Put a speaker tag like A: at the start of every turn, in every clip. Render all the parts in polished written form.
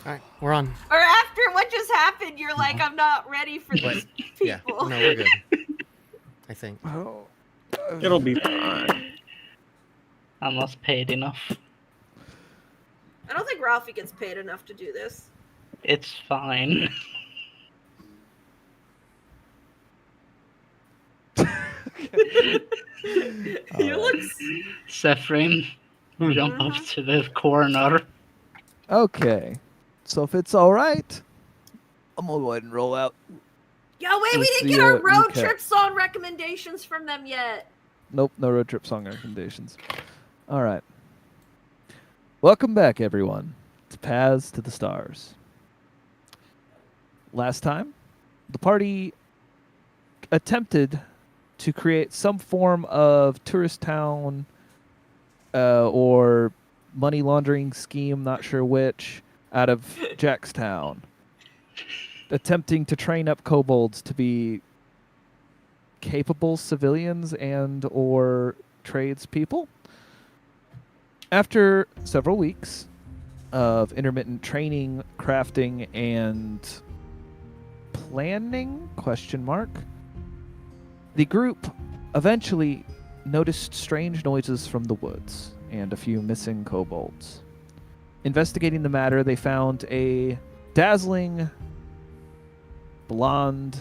A: All right, we're on.
B: Or after what just happened, you're like, I'm not ready for these people.
A: Yeah, no, we're good. I think.
C: Oh,
D: It'll be fine.
E: Almost paid enough.
B: I don't think Ralphie gets paid enough to do this.
E: It's fine.
B: He looks.
E: Sephrin, jump up to the corner.
C: okay. So if it's all right, I'm gonna go ahead and roll out.
B: Yo, wait, we
C: With
B: didn't
C: the,
B: get our road
C: recap.
B: trip song recommendations from them yet.
C: Nope, no road trip song recommendations. All right. Welcome back, everyone, to Paths to the Stars. Last time, the party attempted to create some form of tourist town or money laundering scheme, not sure which, out of Jackstown, attempting to train up kobolds to be capable civilians and or tradespeople. After several weeks of intermittent training, crafting, and planning, the group eventually noticed strange noises from the woods and a few missing kobolds. Investigating the matter, they found a dazzling blonde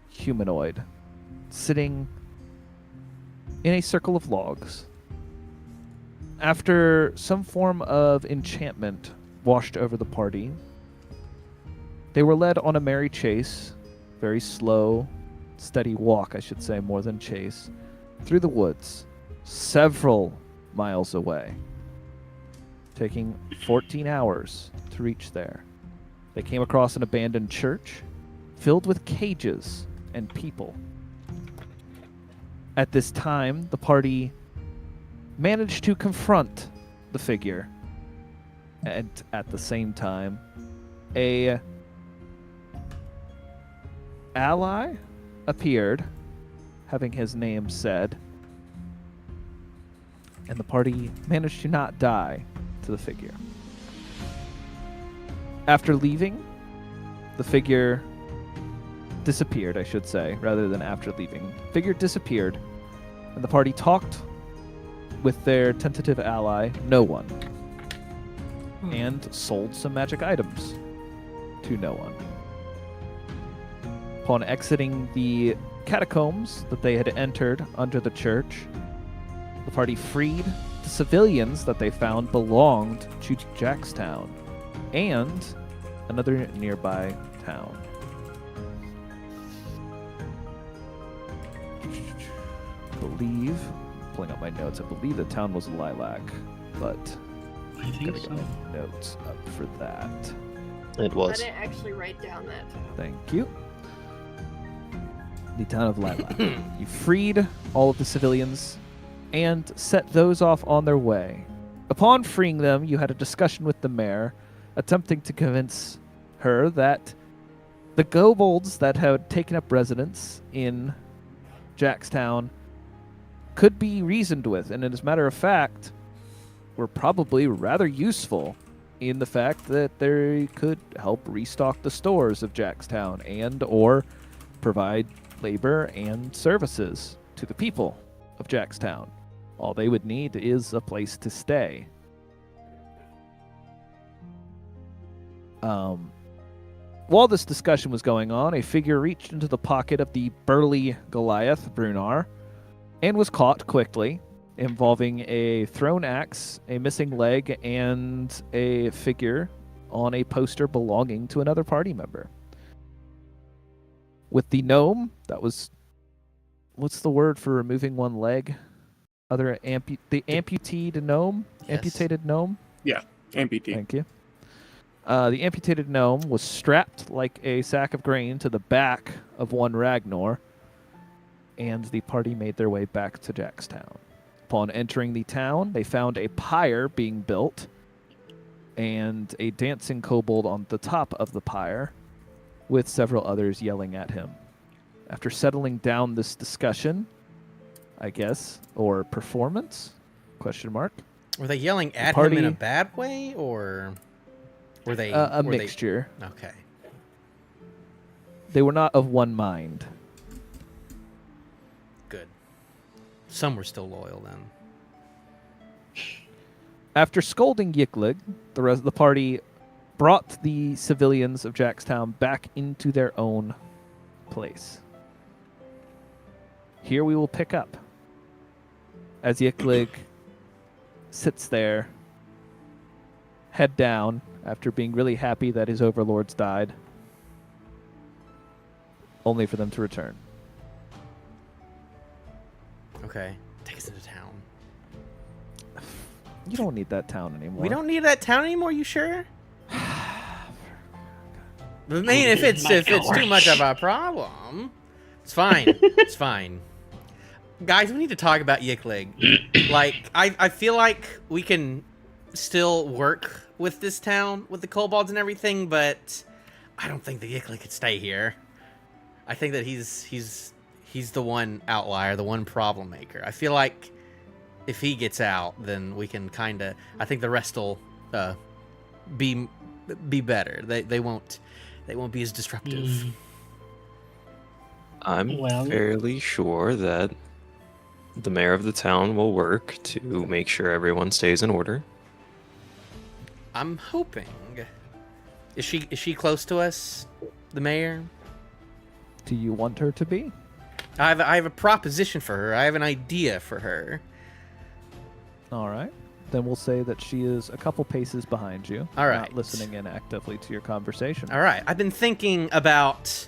C: humanoid sitting in a circle of logs. After some form of enchantment washed over the party, they were led on a merry chase, very slow, steady walk, I should say, more than chase, through the woods, several miles away, taking 14 hours to reach there. They came across an abandoned church filled with cages and people. At this time, the party managed to confront the figure, and at the same time, a ally appeared, having his name said, and the party managed to not die to the figure. After leaving, the figure disappeared, I should say, rather than after leaving. Figure disappeared, and the party talked with their tentative ally, no one, and sold some magic items to no one. Upon exiting the catacombs that they had entered under the church, the party freed the civilians that they found belonged to Jackstown and another nearby town. Pulling up my notes, I believe the town was Lilac, but
E: I think
C: gotta
E: so.
C: get my notes up for that.
D: It
B: I
D: was.
B: didn't actually write down that.
C: Thank you. The town of Lilac. You freed all of the civilians and set those off on their way. Upon freeing them, you had a discussion with the mayor, attempting to convince her that the kobolds that had taken up residence in Jackstown could be reasoned with, and as a matter of fact, were probably rather useful in the fact that they could help restock the stores of Jackstown and or provide labor and services to the people of Jackstown. All they would need is a place to stay. While this discussion was going on, a figure reached into the pocket of the burly Goliath, Brunar, and was caught quickly, involving a thrown axe, a missing leg, and a figure on a poster belonging to another party member. With the gnome, that was... what's the word for removing one leg? The amputated gnome?
A: Yes.
C: Amputated gnome?
D: Amputee.
C: Thank you. The amputated gnome was strapped like a sack of grain to the back of one Ragnar, and the party made their way back to Jackstown. Upon entering the town, they found a pyre being built and a dancing kobold on the top of the pyre, with several others yelling at him. After settling down this discussion, I guess, or performance, ?
A: Were they yelling at him
C: party-
A: in a bad way, or Were they
C: A
A: were they-
C: mixture.
A: Okay.
C: They were not of one mind.
A: Good. Some were still loyal then.
C: After scolding Yiklig, the rest of the party brought the civilians of Jackstown back into their own place. Here we will pick up as Yiklig sits there, head down, after being really happy that his overlords died, only for them to return.
A: Okay. Take us into town.
C: You don't need that town anymore.
A: We don't need that town anymore, you sure? I mean, if it's too much of a problem, it's fine. It's fine. Guys, we need to talk about Yiklig. Like, I feel like we can still work with this town, with the kobolds and everything, but I don't think the Yiklig could stay here. I think that he's the one outlier, the one problem maker. I feel like if he gets out, then we can kind of... I think the rest will be better. They won't be as disruptive.
F: I'm
E: Well-
F: fairly sure that the mayor of the town will work to make sure everyone stays in order.
A: I'm hoping. Is she close to us, the mayor?
C: Do you want her to be?
A: I have a proposition for her. I have an idea for her.
C: All right. Then we'll say that she is a couple paces behind you.
A: All right.
C: Not listening in actively to your conversation.
A: All right. I've been thinking about,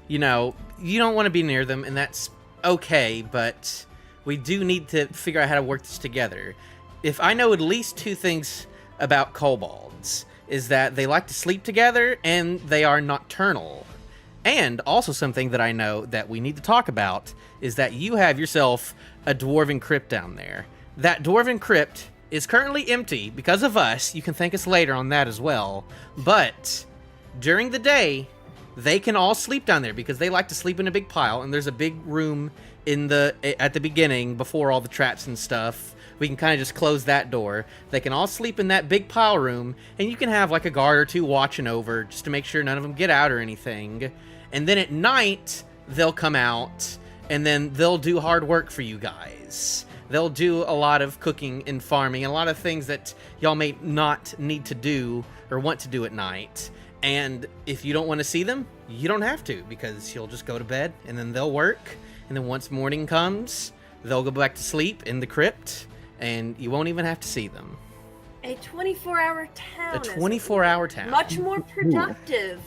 A: you don't want to be near them, and that's okay, but we do need to figure out how to work this together. If I know at least two things about kobolds, is that they like to sleep together and they are nocturnal. And also something that I know that we need to talk about is that you have yourself a dwarven crypt down there. That dwarven crypt is currently empty because of us. You can thank us later on that as well. But during the day, they can all sleep down there because they like to sleep in a big pile, and there's a big room at the beginning before all the traps and stuff. We can kind of just close that door. They can all sleep in that big pile room, and you can have like a guard or two watching over just to make sure none of them get out or anything. And then at night, they'll come out, and then they'll do hard work for you guys. They'll do a lot of cooking and farming, and a lot of things that y'all may not need to do or want to do at night. And if you don't want to see them, you don't have to, because you'll just go to bed, and then they'll work. And then once morning comes, they'll go back to sleep in the crypt, and you won't even have to see them.
B: A 24-hour town.
A: A 24-hour town.
B: Much more productive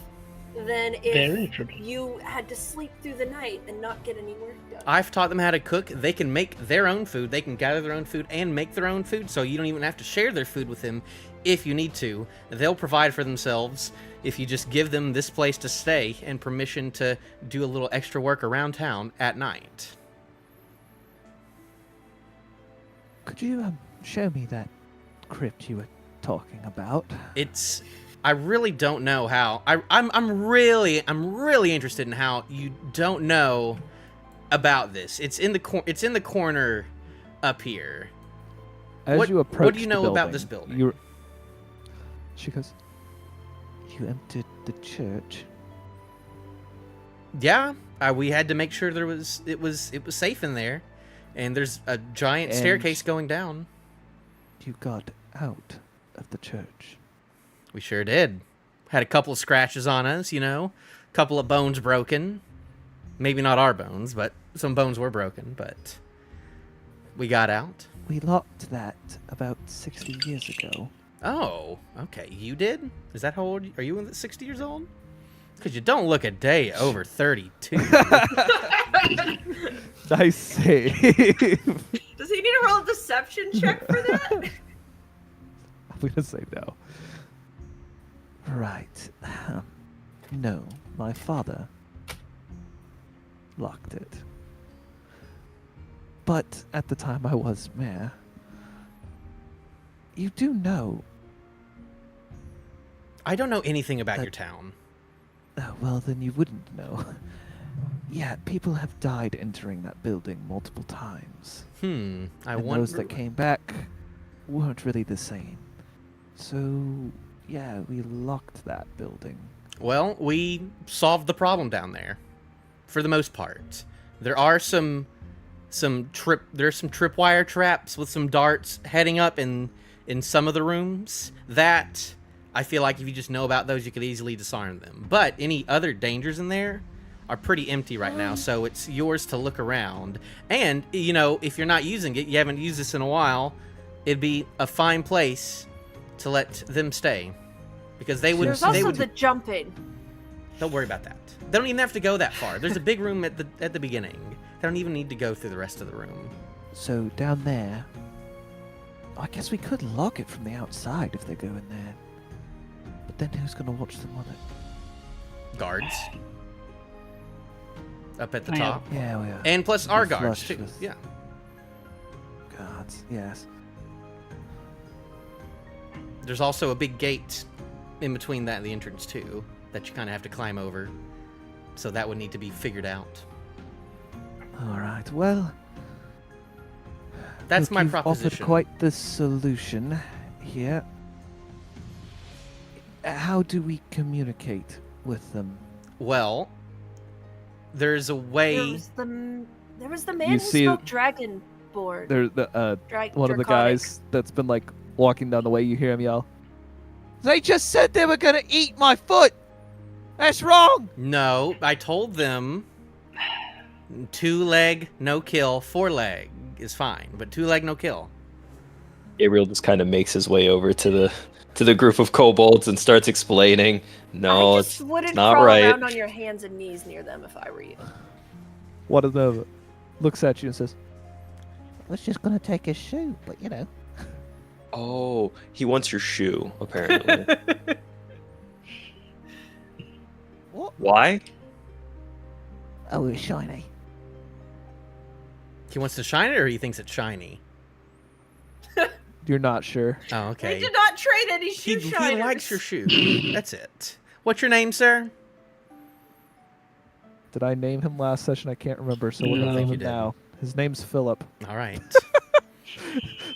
B: than
E: Very
B: if
E: productive.
B: you had to sleep through the night and not get any work done.
A: I've taught them how to cook. They can make their own food. They can gather their own food and make their own food, so you don't even have to share their food with them if you need to. They'll provide for themselves if you just give them this place to stay and permission to do a little extra work around town at night.
C: Could you show me that crypt you were talking about?
A: I really don't know how. I'm really interested in how you don't know about this. It's in the corner up here.
C: As you approach
A: what do you
C: the
A: know about
C: building,
A: this building?
C: She goes, "You entered the church."
A: Yeah, we had to make sure it was safe in there, and there's a giant
C: And-
A: staircase going down.
C: You got out of the church.
A: We sure did. Had a couple of scratches on us, a couple of bones broken. Maybe not our bones, but some bones were broken, but we got out.
C: We locked that about 60 years ago.
A: Oh, okay. You did? Is that how old? Are you 60 years old? Because you don't look a day over 32.
C: Nice save.
B: Does he need to roll a deception check for that?
C: I'm gonna say no. Right. No, my father locked it. But at the time I was mayor, you do know.
A: I don't know anything about your town.
C: Oh, well, then you wouldn't know. Yeah, people have died entering that building multiple times.
A: I
C: And
A: wonder.
C: those that came back weren't really the same. So Yeah, we locked that building.
A: Well, we solved the problem down there, for the most part. There are some tripwire traps with some darts heading up in some of the rooms that I feel like if you just know about those, you could easily disarm them. But any other dangers in there are pretty empty right now, so it's yours to look around. And, you know, if you're not using it, you haven't used this in a while, it'd be a fine place to let them stay. Because they would...
B: There's
A: they
B: also
A: would,
B: the jumping.
A: Don't worry about that. They don't even have to go that far. There's a big room at the beginning. They don't even need to go through the rest of the room.
C: So down there, I guess we could lock it from the outside if they go in there. But then who's going to watch them on it?
A: Guards. Up at the
E: Oh, yeah.
A: top.
C: Yeah, we are.
A: And plus our
C: Be
A: guards,
C: flush
A: too.
C: with-
A: Yeah.
C: Guards, yes.
A: There's also a big gate in between that and the entrance, too, that you kind of have to climb over. So that would need to be figured out.
C: All right, well...
A: That's
C: look,
A: my
C: you've
A: proposition.
C: offered quite the solution here. How do we communicate with them?
A: Well, there's a way...
B: There was the man
C: You
B: who
C: see-
B: spoke Dragonborn.
C: One of the
B: Draconic.
C: guys that's been like walking down the way, you hear him yell, "They just said they were gonna eat my foot! That's wrong!"
A: No, I told them 2-leg, no kill. 4-leg is fine, but 2-leg, no kill.
F: Gabriel just kind of makes his way over to the group of kobolds and starts explaining. No,
B: I
F: it's
B: just wouldn't
F: not
B: crawl
F: right.
B: around on your hands and knees near them if I were you.
C: One of them looks at you and says, "I was just gonna take his shoe, but you know."
F: Oh, he wants your shoe, apparently.
C: What?
F: Why?
C: Oh, it's shiny.
A: He wants to shine it, or he thinks it's shiny?
C: You're not sure.
A: Oh,
B: We
A: okay.
B: did not trade any shoe
A: He
B: shiners.
A: likes your shoe. That's it. What's your name, sir?
C: Did I name him last session? I can't remember, so we're
E: No.
C: gonna
E: I
C: name
A: think
C: him
A: you did.
C: now. His name's Philip.
A: All right.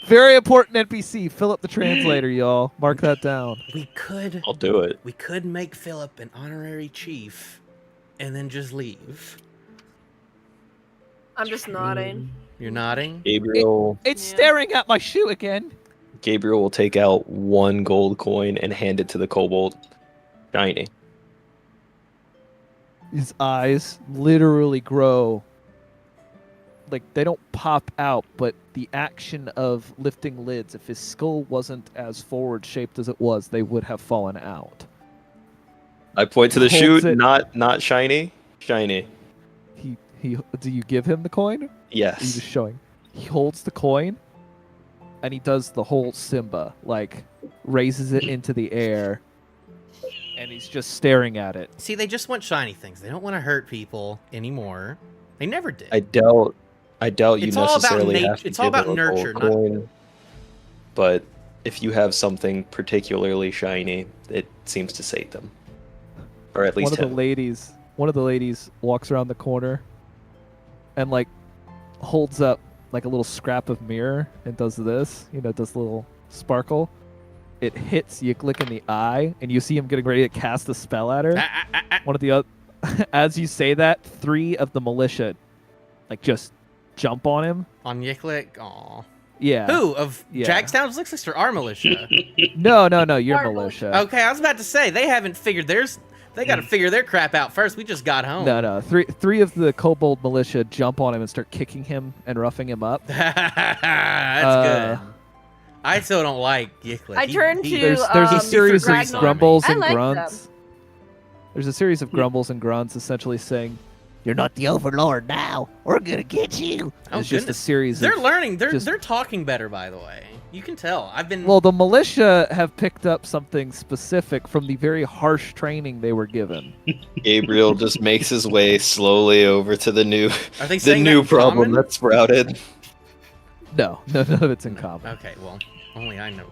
C: Very important NPC, Philip the translator, y'all. Mark that down.
A: we could
F: I'll do it.
A: make Philip an honorary chief, and then just leave.
B: I'm just nodding.
A: You're nodding.
F: Gabriel
C: It's
B: Yeah.
C: staring at my shoe again.
F: Gabriel will take out 1 gold coin and hand it to the kobold. Shiny.
C: His eyes literally grow. Like, they don't pop out, but the action of lifting lids, if his skull wasn't as forward shaped as it was, they would have fallen out.
F: I point to the
C: Holds
F: shoe,
C: it.
F: not shiny. Shiny.
C: He do you give him the coin? Or are you
F: Yes.
C: just showing? He holds the coin, and he does the whole Simba, like raises it into the air, and he's just staring at it.
A: See, they just want shiny things. They don't want to hurt people anymore. They never did.
F: I doubt you
A: It's all about
F: necessarily
A: nat-
F: have to
A: it's all
F: give
A: about
F: him a gold
A: nurture, not-
F: coin, but if you have something particularly shiny, it seems to save them, or at least
C: One of
F: him.
C: the ladies walks around the corner, and like holds up like a little scrap of mirror and does this. Does a little sparkle. It hits Yiklik in the eye, and you see him getting ready to cast a spell at her. One of the other, as you say that, 3 of the militia, like, just jump on him.
A: On Yiklik? Aw.
C: Yeah.
A: Who? Of
C: Yeah.
A: Jackstown's Lixus or our militia?
C: No, you're
B: Our
C: militia.
A: Okay, I was about to say, they haven't figured theirs. They got to figure their crap out first. We just got home.
C: No. Three of the kobold militia jump on him and start kicking him and roughing him up.
A: That's good. I still don't like Yiklik.
B: I turned to
C: There's a
B: um,
C: series of
B: Ragnar.
C: grumbles
B: I
C: and
B: like
C: grunts. There's a series of grumbles and grunts, essentially saying, "You're not the overlord now. We're gonna get you."
A: Oh,
C: It's just a
A: goodness.
C: series.
A: They're
C: of,
A: learning.
C: just-
A: They're talking better, by the way. You can tell. I've been.
C: Well, the militia have picked up something specific from the very harsh training they were given.
F: Gabriel just makes his way slowly over to the new
A: are they
F: the
A: saying
F: new
A: that in
F: problem
A: common?
F: that sprouted.
C: No, none of it's in common.
A: Okay, well, only I know.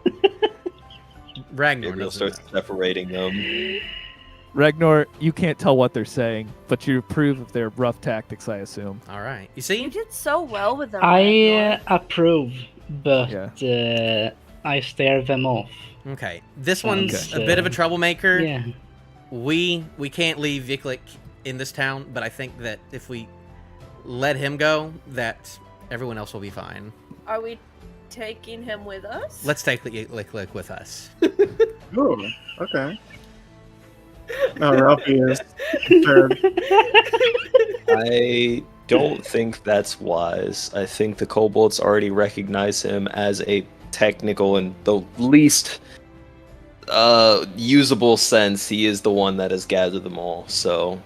A: Ragnar
F: Gabriel
A: doesn't
F: starts
A: know.
F: separating them.
C: Ragnar, you can't tell what they're saying, but you approve of their rough tactics, I assume.
A: All right. You
B: You
A: see?
B: did so well with them.
E: I
B: Ragnar.
E: approve, but I stare them off.
A: Okay, this
E: Okay.
A: one's a bit of a troublemaker.
E: Yeah.
A: We can't leave Viklik in this town, but I think that if we let him go, that everyone else will be fine.
B: Are we taking him with us?
A: Let's take Viklik with us.
D: Ooh, okay. No, Ralphie is third.
F: I don't think that's wise. I think the kobolds already recognize him as a technical and the least usable sense. He is the one that has gathered them all. So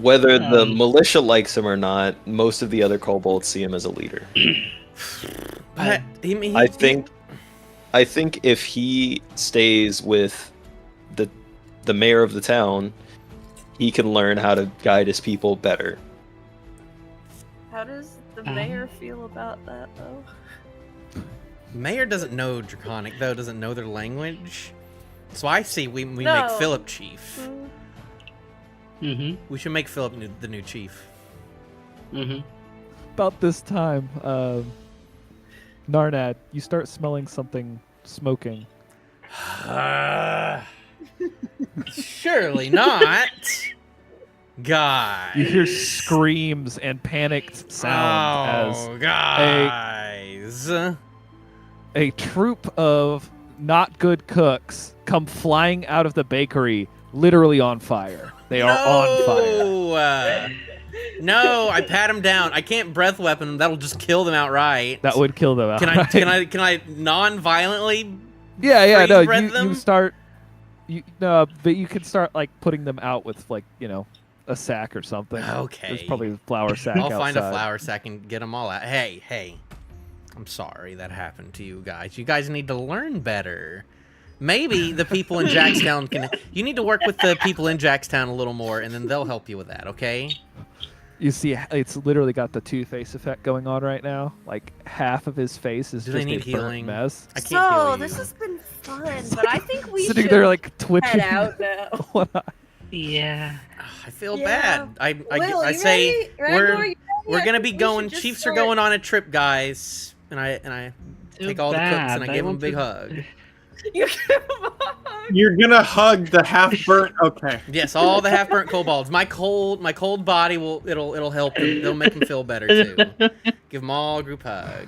F: whether the militia likes him or not, most of the other kobolds see him as a leader.
A: But
F: I think if he stays with the mayor of the town, he can learn how to guide his people better.
B: How does the mayor feel about that, though?
A: Mayor doesn't know Draconic, though, doesn't know their language. So I see we make
B: No.
A: Philip chief.
E: Mm-hmm.
A: We should make Philip the new chief.
E: Mm-hmm.
C: About this time, Narnad, you start smelling something smoking.
A: Surely not. Guys.
C: You hear screams and panicked sound
A: Oh, guys.
C: as a troop of not good cooks come flying out of the bakery, literally on fire. They are on fire.
A: No, I pat them down. I can't breath weapon them. That'll just kill them outright.
C: That would kill them outright.
A: Can I non-violently?
C: Yeah, no,
A: freeze breath them?
C: you start. No, but you can start like putting them out with like a sack or something.
A: Okay.
C: There's probably a flour sack.
A: I'll find a
C: outside.
A: flour sack and get them all out. Hey. I'm sorry that happened to you guys. You guys need to learn better. Maybe the people in Jackstown can... You need to work with the people in Jackstown a little more, and then they'll help you with that, okay?
C: You see, it's literally got the Two-Face effect going on right now. Like, half of his face is
A: Do
C: just
A: they need
C: a
A: healing?
C: burnt mess.
A: I can't heal
B: So,
A: you.
B: this has been fun, but I think we
C: Sitting
B: should
C: there, like, twitching.
B: head out now.
C: One eye.
E: Yeah.
A: I feel
B: Yeah.
A: bad. I
B: Will, you
A: say
B: ready? Randor, you
A: we're
B: ready?
A: gonna be
B: We
A: going.
B: should just
A: Chiefs are
B: start-
A: going on a trip, guys. And I
E: Too
A: take all the cooks and I
E: bad.
A: give them a
E: want
A: big
E: to-
A: hug.
B: You give him a hug.
D: You're gonna hug the half-burnt. Okay.
A: Yes, all the half-burnt kobolds. My cold body it'll help them. It'll make them feel better too. Give them all a group hug,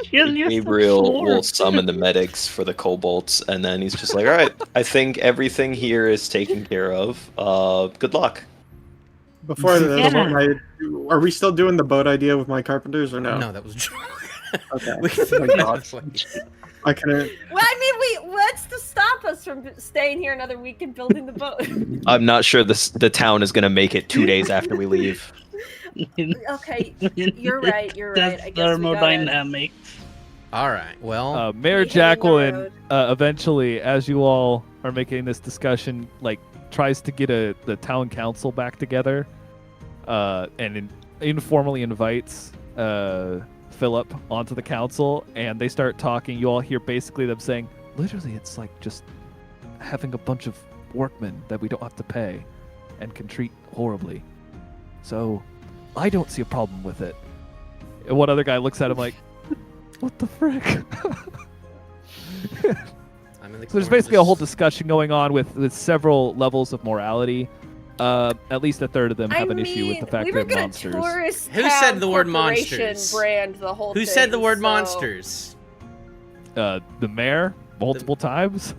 E: Kill yourself
F: Gabriel
E: for-
F: will summon the medics for the kobolds, and then he's just like, all right, I think everything here is taken care of. Good luck.
D: Before the
E: Yeah.
D: boat, are we still doing the boat idea with my carpenters or no?
A: No, that was a joke.
D: Okay.
A: We-
D: Oh my gosh. I couldn't.
B: Well, I mean, what's to stop us from staying here another week and building the boat?
F: I'm not sure the town is going to make it 2 days after we leave.
B: Okay, you're right. You're right.
E: That's
B: I guess we gotta...
E: thermodynamics.
A: All right. Well,
C: Mayor
B: We hit the
C: Jacqueline,
B: road.
C: eventually, as you all are making this discussion, like, tries to get the town council back together, and informally invites Philip onto the council, and they start talking. You all hear basically them saying, literally, it's like just having a bunch of workmen that we don't have to pay and can treat horribly. So, I don't see a problem with it. And one other guy looks at him like, what the frick?
A: I'm in the
C: So there's
A: corner
C: basically a whole
A: just-
C: discussion going on with several levels of morality. At least a third of them have an issue with the fact
B: we
C: they're
B: were gonna
C: monsters.
B: tourist
A: Who
B: town
A: said the word
B: corporation
A: monsters?
B: Brand the whole
A: Who
B: thing,
A: said the word
B: so-
A: monsters?
C: The mayor, multiple times.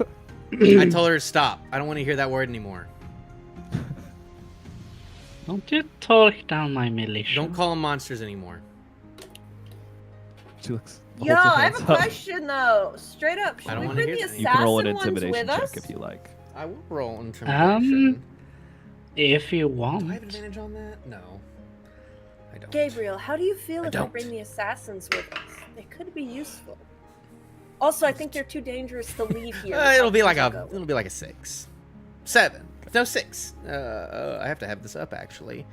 A: I told her to stop. I don't want to hear that word anymore.
E: Don't you talk down my militia.
A: Don't call them monsters anymore.
C: She looks.
B: Yo,
C: holds her
B: I have
C: hands
B: a
C: up.
B: question though. Straight up, should
A: I don't
B: we
A: wanna
B: bring
A: hear
B: the
A: that.
C: You can roll an
B: assassin ones
C: intimidation
B: with
C: check
B: us?
C: if you like.
A: I will roll intimidation.
E: If you
A: Do
E: want.
A: I have advantage on that? No. I don't.
B: Gabriel, how do you feel
A: I
B: if we
A: don't.
B: bring the assassins with us? They could be useful. Also, I think they're too dangerous to leave here.
A: It'll be like
B: Go.
A: it'll be like a 6. 7. No, 6. I have to have this up actually.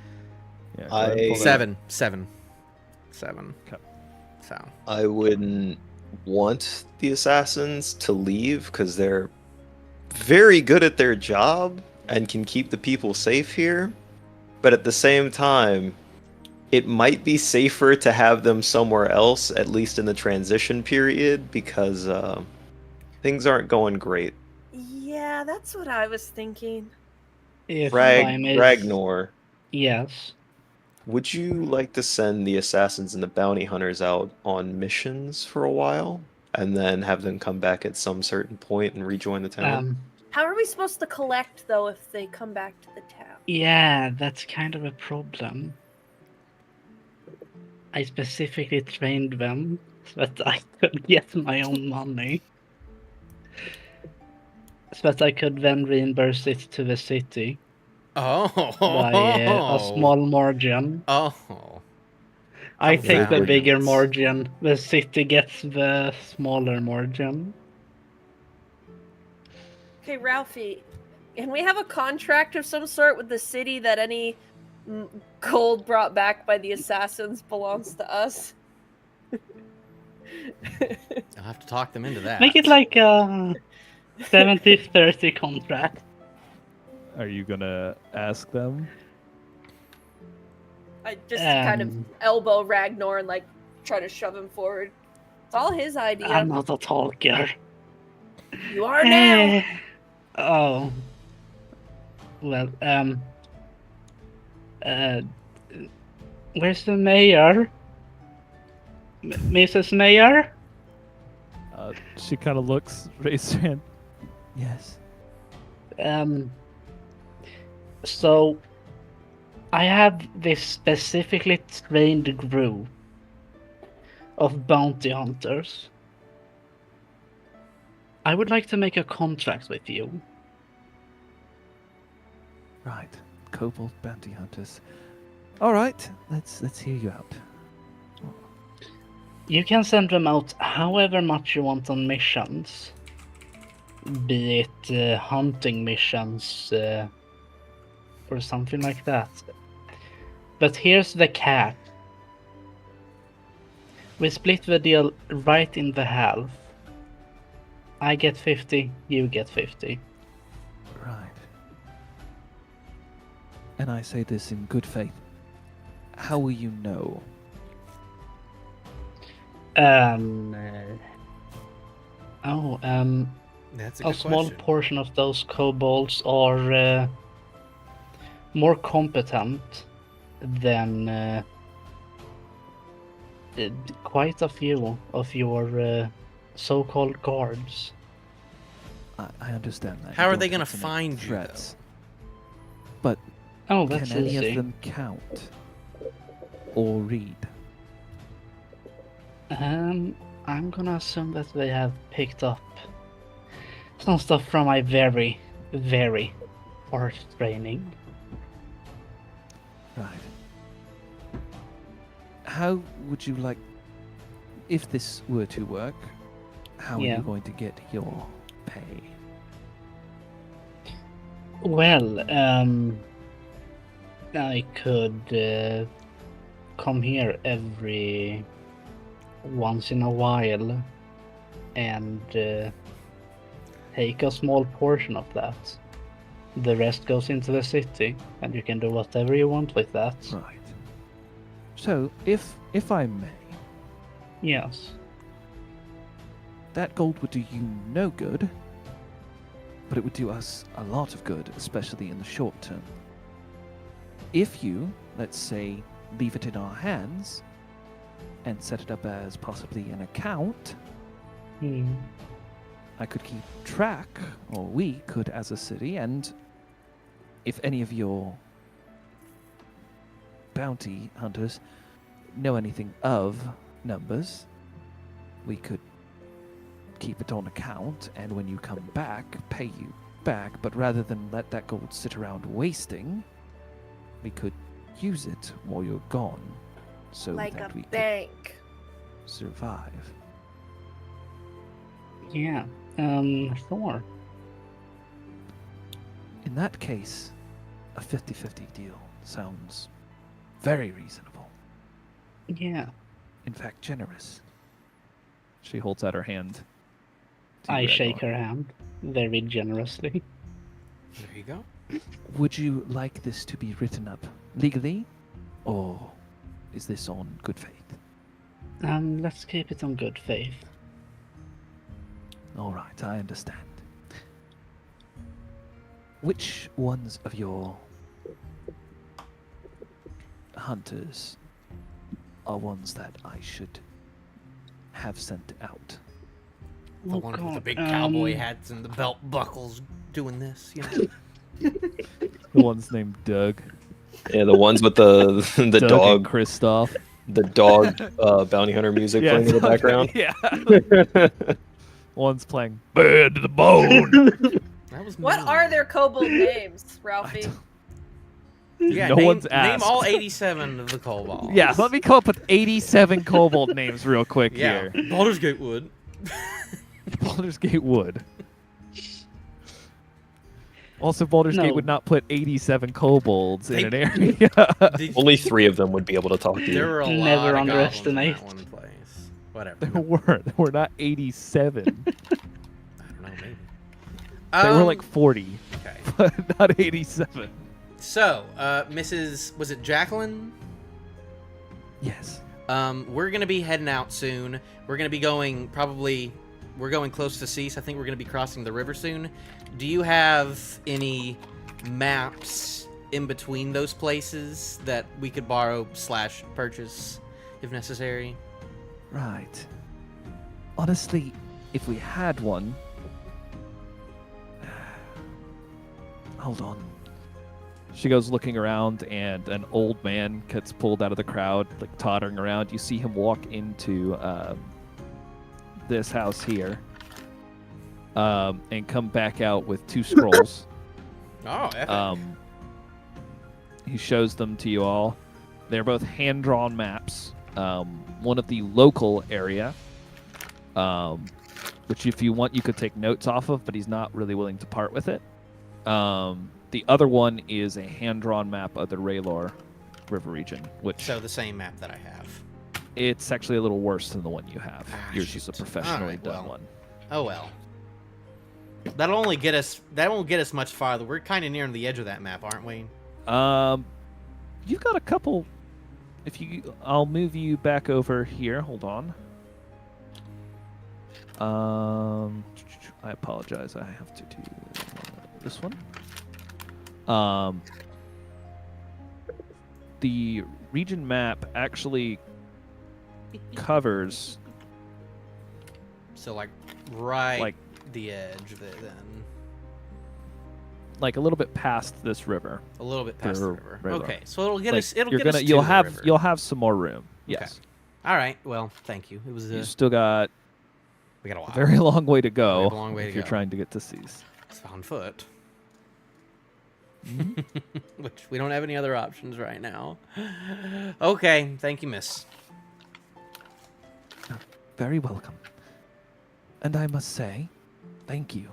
C: Yeah, go ahead and pull that.
A: 7. 7. 7.
C: Okay.
A: So.
F: I wouldn't want the assassins to leave because they're very good at their job and can keep the people safe here. But at the same time, it might be safer to have them somewhere else, at least in the transition period, because things aren't going great.
B: Yeah, that's what I was thinking.
E: If I may.
F: Ragnar,
E: Yes.
F: would you like to send the assassins and the bounty hunters out on missions for a while, and then have them come back at some certain point and rejoin the town?
B: How are we supposed to collect though if they come back to the town?
E: Yeah, that's kind of a problem. I specifically trained them so that I could get my own money. So that I could then reimburse it to the city
A: Oh.
E: by a small margin.
A: Oh.
E: I
A: Couple
E: take the
A: thousand
E: bigger
A: units.
E: margin. The city gets the smaller margin.
B: Okay, Ralphie, can we have a contract of some sort with the city that any gold brought back by the assassins belongs to us?
A: I'll have to talk them into that.
E: Make it like a 70-30 contract.
C: Are you gonna ask them?
B: I just kind of
E: Um,
B: elbow Ragnar and like try to shove him forward. It's all his idea.
E: I'm not a talker.
B: You are now.
E: Oh. Well, where's the mayor? Mrs. Mayor?
C: She kind of looks, raised her hand. Yes.
E: So I have this specifically trained group of bounty hunters. I would like to make a contract with you.
C: Right. Kobold bounty hunters. All right. Let's hear you out.
E: You can send them out however much you want on missions. Be it hunting missions or something like that. But here's the catch. We split the deal right in the half. I get 50, you get 50.
C: Right. And I say this in good faith. How will you know?
E: That's
A: That's a
E: a
A: good
E: small
A: question.
E: portion of those kobolds are more competent than quite a few of your so-called guards.
C: I understand that.
A: How
C: you
A: are
C: don't
A: they gonna
C: have to make
A: find you,
C: threats. But
E: Oh, that's
C: can any
E: easy.
C: of them count or read?
E: I'm gonna assume that they have picked up some stuff from my very, very harsh training.
C: Right. How would you like, if this were to work, how are
E: Yeah.
C: you going to get your pay?
E: Well, I could come here every once in a while and take a small portion of that. The rest goes into the city, and you can do whatever you want with that.
C: Right. So, if I may,
E: Yes.
C: that gold would do you no good, but it would do us a lot of good, especially in the short term. If you, let's say, leave it in our hands and set it up as possibly an account,
E: Hmm.
C: I could keep track, or we could as a city, and if any of your bounty hunters know anything of numbers, we could keep it on account, and when you come back, pay you back. But rather than let that gold sit around wasting, we could use it while you're gone, so
B: Like
C: that
B: a
C: we could
B: bank.
C: survive.
E: Yeah. Sure.
C: In that case, a 50-50 deal sounds very reasonable.
E: Yeah.
C: In fact, generous. She holds out her hand. to
E: I
C: Ragnar.
E: shake her hand very generously.
A: There you go.
C: Would you like this to be written up legally, or is this on good faith?
E: Let's keep it on good faith.
C: All right, I understand. Which ones of your hunters are ones that I should have sent out?
A: The
E: Oh,
A: one with the
E: God,
A: big cowboy hats and the belt buckles doing this, you know.
C: The one's named Doug.
F: Yeah, the ones with the
C: Doug and
F: dog,
C: Kristoff.
F: the dog bounty hunter music playing in the background.
C: Yeah. One's playing Bad to the Bone.
A: That was
B: What
A: mean.
B: are their kobold names, Ralphie?
A: Yeah,
C: No
A: name,
C: one's
A: name
C: asked.
A: all 87 of the kobolds.
C: Yeah, let me come up with 87 kobold names real quick
A: Yeah,
C: here.
A: Baldur's Gate Wood.
C: Baldur's Gate would. Also, Baldur's
E: No.
C: Gate would not put 87 kobolds in an
A: They-
C: area.
A: Did-
F: Only 3 of them would be able to talk to
A: There
F: you.
A: were a
E: Never
A: lot of goblins in
E: underestimate.
A: that one place. Whatever.
C: There were. There were not 87.
A: I don't know, maybe.
C: There were like 40,
A: Okay.
C: but not 87.
A: So, Mrs. Was it Jacqueline?
C: Yes.
A: We're gonna be heading out soon. We're gonna be going we're going close to Cease. I think we're gonna be crossing the river soon. Do you have any maps in between those places that we could borrow / purchase if necessary?
C: Right. Honestly, if we had one... Hold on. She goes looking around, and an old man gets pulled out of the crowd, like tottering around. You see him walk into this house here, and come back out with 2 scrolls.
A: Oh, epic.
C: He shows them to you all. They're both hand-drawn maps. One of the local area, which if you want, you could take notes off of, but he's not really willing to part with it. The other one is a hand-drawn map of the Raylar River region, which
A: So the same map that I have.
C: it's actually a little worse than the one you have.
A: Ah,
C: Yours is a
A: shoot.
C: professionally
A: Alright,
C: done
A: well. Oh well. That won't get us much farther. We're kind of nearing the edge of that map, aren't we?
C: one. You've got a couple. I'll move you back over here. Hold on. I apologize. I have to do this one. The region map actually covers
A: So like right
C: Like-
A: the edge of it then.
C: like a little bit past this river.
A: A little bit past the river.
C: Right
A: Okay, so it'll get
C: Like,
A: us. It'll
C: you're
A: get
C: gonna
A: us to
C: you'll
A: the
C: have
A: river.
C: you'll have some more room. Yes.
A: All right. Well, thank you. It was
C: You still got
A: we got a while.
C: a very long way to
A: We
C: go
A: have a long way
C: if
A: to
C: you're
A: go.
C: trying to get to Seas.
A: It's on foot,
C: Mhm.
A: which we don't have any other options right now. Okay, thank you, Miss.
C: Very welcome. And I must say, thank you.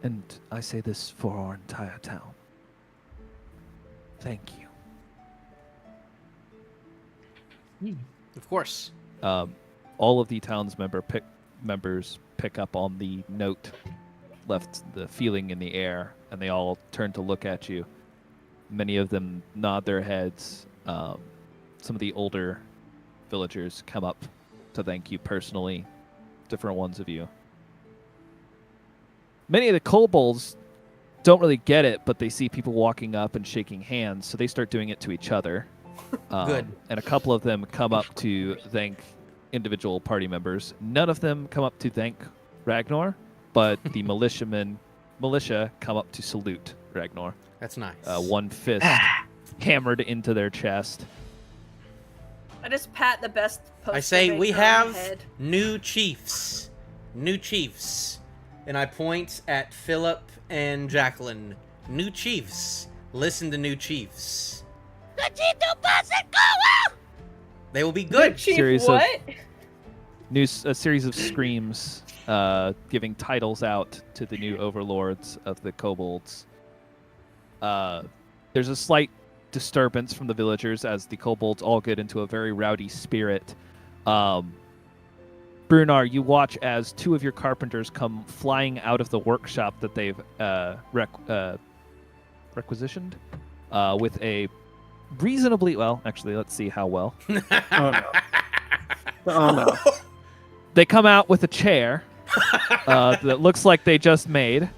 C: And I say this for our entire town. Thank you.
A: Of course.
C: All of the town's members pick up on the note left, the feeling in the air, and they all turn to look at you. Many of them nod their heads. Some of the older villagers come up to thank you personally. Different ones of you. Many of the kobolds don't really get it, but they see people walking up and shaking hands, so they start doing it to each other.
A: Good.
C: And a couple of them come up to thank individual party members. None of them come up to thank Ragnar, but the militia come up to salute Ragnar.
A: That's nice.
C: One fist hammered into their chest.
B: I just pat the best post.
A: I say we have new chiefs. New chiefs. And I point at Philip and Jacqueline. New chiefs. Listen to new chiefs. They will be good.
B: Chief,
C: Series of-
B: what?
C: A series of screams, giving titles out to the new overlords of the kobolds. There's a slight disturbance from the villagers as the kobolds all get into a very rowdy spirit. Brunar, you watch as 2 of your carpenters come flying out of the workshop that they've requisitioned with a reasonably well. Actually, let's see how well.
D: Oh no. Oh no.
C: They come out with a chair that looks like they just made,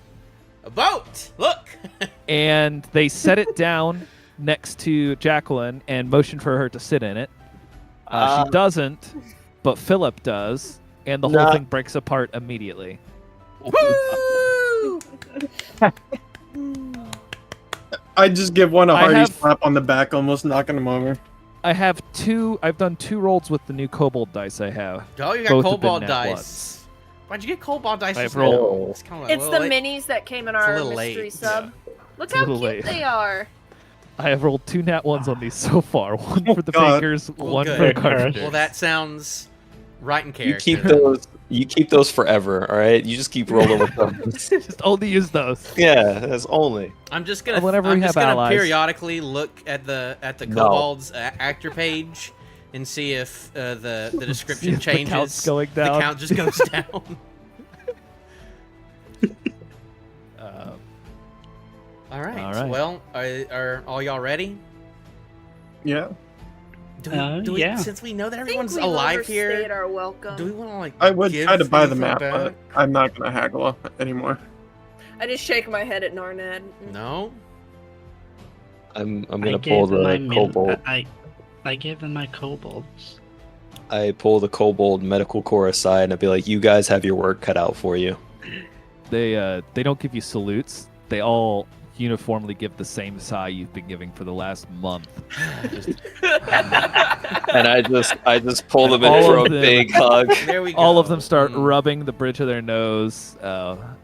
A: A boat! Look!
C: and they set it down next to Jacqueline and motion for her to sit in it. She doesn't, but Philip does, and the whole
F: Nah.
C: thing breaks apart immediately.
A: Woo!
D: I just give one a
C: I
D: hearty
C: have-
D: slap on the back, almost knocking him over.
C: I've done 2 rolls with the new kobold dice I have.
A: Oh, you got
C: Both have been
A: cobalt
C: nat
A: dice.
C: ones.
A: Why'd you get cobalt dice?
C: I've
A: just
C: rolled-
A: now? It's, kinda
B: It's
A: a
B: the
A: little late.
B: minis that came in
A: It's a
B: our
A: little
B: mystery
A: late.
B: sub. Look
C: It's a
B: how
C: little
B: cute
C: late.
B: they are.
C: I have rolled 2 nat ones on these so far. One for the
D: God.
C: bakers,
A: Well,
C: one
A: good.
C: for the
E: Good.
C: carpenters.
A: Well, that sounds right in
F: You
A: character.
F: keep
A: then.
F: those. You keep those forever. All right. You just keep rolling with them.
C: Just only use those.
F: Yeah, that's only.
A: I'm just gonna.
C: Whenever
A: I'm
C: we
A: just
C: have
A: gonna
C: allies.
A: periodically look at the
F: No.
A: kobold's actor page and see if the
C: See
A: description
C: if the
A: changes.
C: count's going down.
A: The count just goes down. All right.
C: All right.
A: Well, are all y'all ready?
D: Yeah.
A: Do we,
E: Yeah.
A: since we know that
B: I think
A: everyone's
B: we've
A: alive
B: overstayed
A: here,
B: our welcome.
A: do we want to like?
D: I would
A: give
D: try to buy the
A: anything
D: map,
A: back?
D: but I'm not gonna haggle anymore.
B: I just shake my head at Narnad.
A: No.
F: I'm
E: I
F: gonna pull
E: gave them my
F: the kobold.
E: I gave them my kobolds.
F: I pull the kobold medical corps aside and I'd be like, "You guys have your work cut out for you."
C: They don't give you salutes. They all uniformly give the same sigh you've been giving for the last month.
F: And I just pull them in
C: All
F: for
C: of
F: a
C: them.
F: big hug.
A: There we go.
C: All of them start
A: Mm.
C: rubbing the bridge of their nose.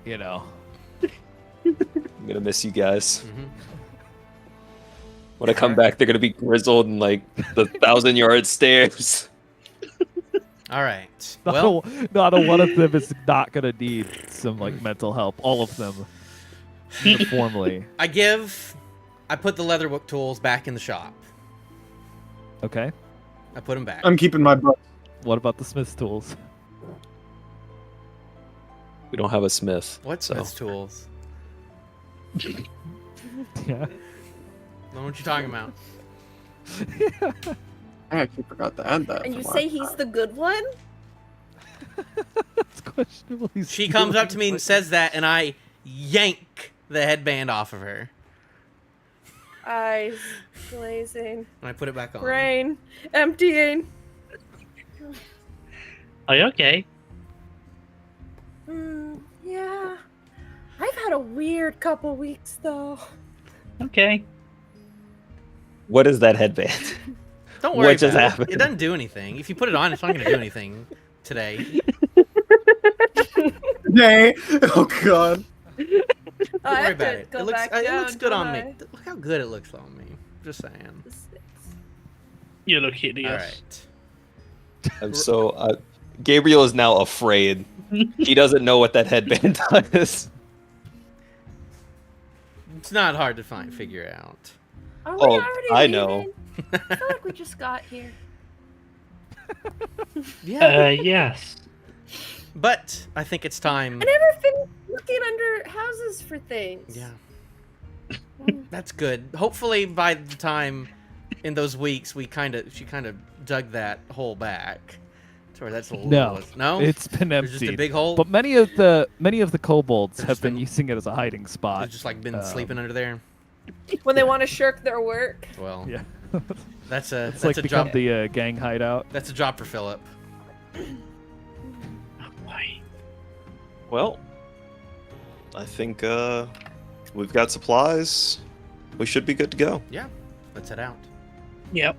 C: You know.
F: I'm gonna miss you guys.
A: Mhm.
F: When I come back, they're gonna be grizzled and like the 1,000-yard stairs.
A: All right.
C: Not,
A: Well,
C: not a one of them is not gonna need some like mental help. All of them, uniformly.
A: I put the leatherbook tools back in the shop.
C: Okay.
A: I put them back.
D: I'm keeping my butt.
C: What about the smith's tools?
F: We don't have a smith.
A: What's
F: so.
A: Smith's tools?
C: Yeah.
A: Know what you talking about?
D: I actually forgot to add that.
B: And
D: from
B: you
D: last
B: say he's
D: time.
B: the good one?
C: It's questionable. He's
A: She comes up to me and says that, and I yank the headband off of her,
B: Eyes glazing,
A: and I put it back on.
B: brain emptying.
E: Are you okay?
B: Yeah. I've had a weird couple weeks though.
E: Okay.
F: What is that headband?
A: Don't worry
F: What just
A: about
F: happened?
A: it. It doesn't do anything. If you put it on, it's not going to do anything today.
D: Nay. Oh god.
A: Don't
B: I
A: worry
B: have
A: about
B: to
A: it.
B: go
A: It looks,
B: back
A: it
B: down,
A: looks good
B: don't
A: on me.
B: I?
A: Look how good it looks on me. Just saying.
E: You look hideous.
A: All right.
F: I'm so Gabriel is now afraid. He doesn't know what that headband does.
A: It's not hard to figure out.
B: Are we
F: Oh,
B: already
F: I know.
B: leaving? I feel like we just got here.
A: Yeah.
E: Yes.
A: But I think it's time.
B: I never finished looking under houses for things.
A: Yeah. That's good. Hopefully by the time in those weeks she kind of dug that hole back. To where that's a little
C: No,
A: no.
C: it's been
A: There's just a
C: empty.
A: big hole.
C: But many of the kobolds
A: They've
C: have
A: just
C: been
A: been-
C: using it as a hiding spot.
A: They've just like been sleeping under there.
B: When they want to shirk their work.
A: Well,
C: Yeah.
A: that's a
C: It's
A: that's
C: like
A: a
C: become
A: job.
C: the gang hideout.
A: That's a job for Philip.
E: Why?
F: Well, I think we've got supplies. We should be good to go.
A: Yeah. Let's head out.
E: Yep.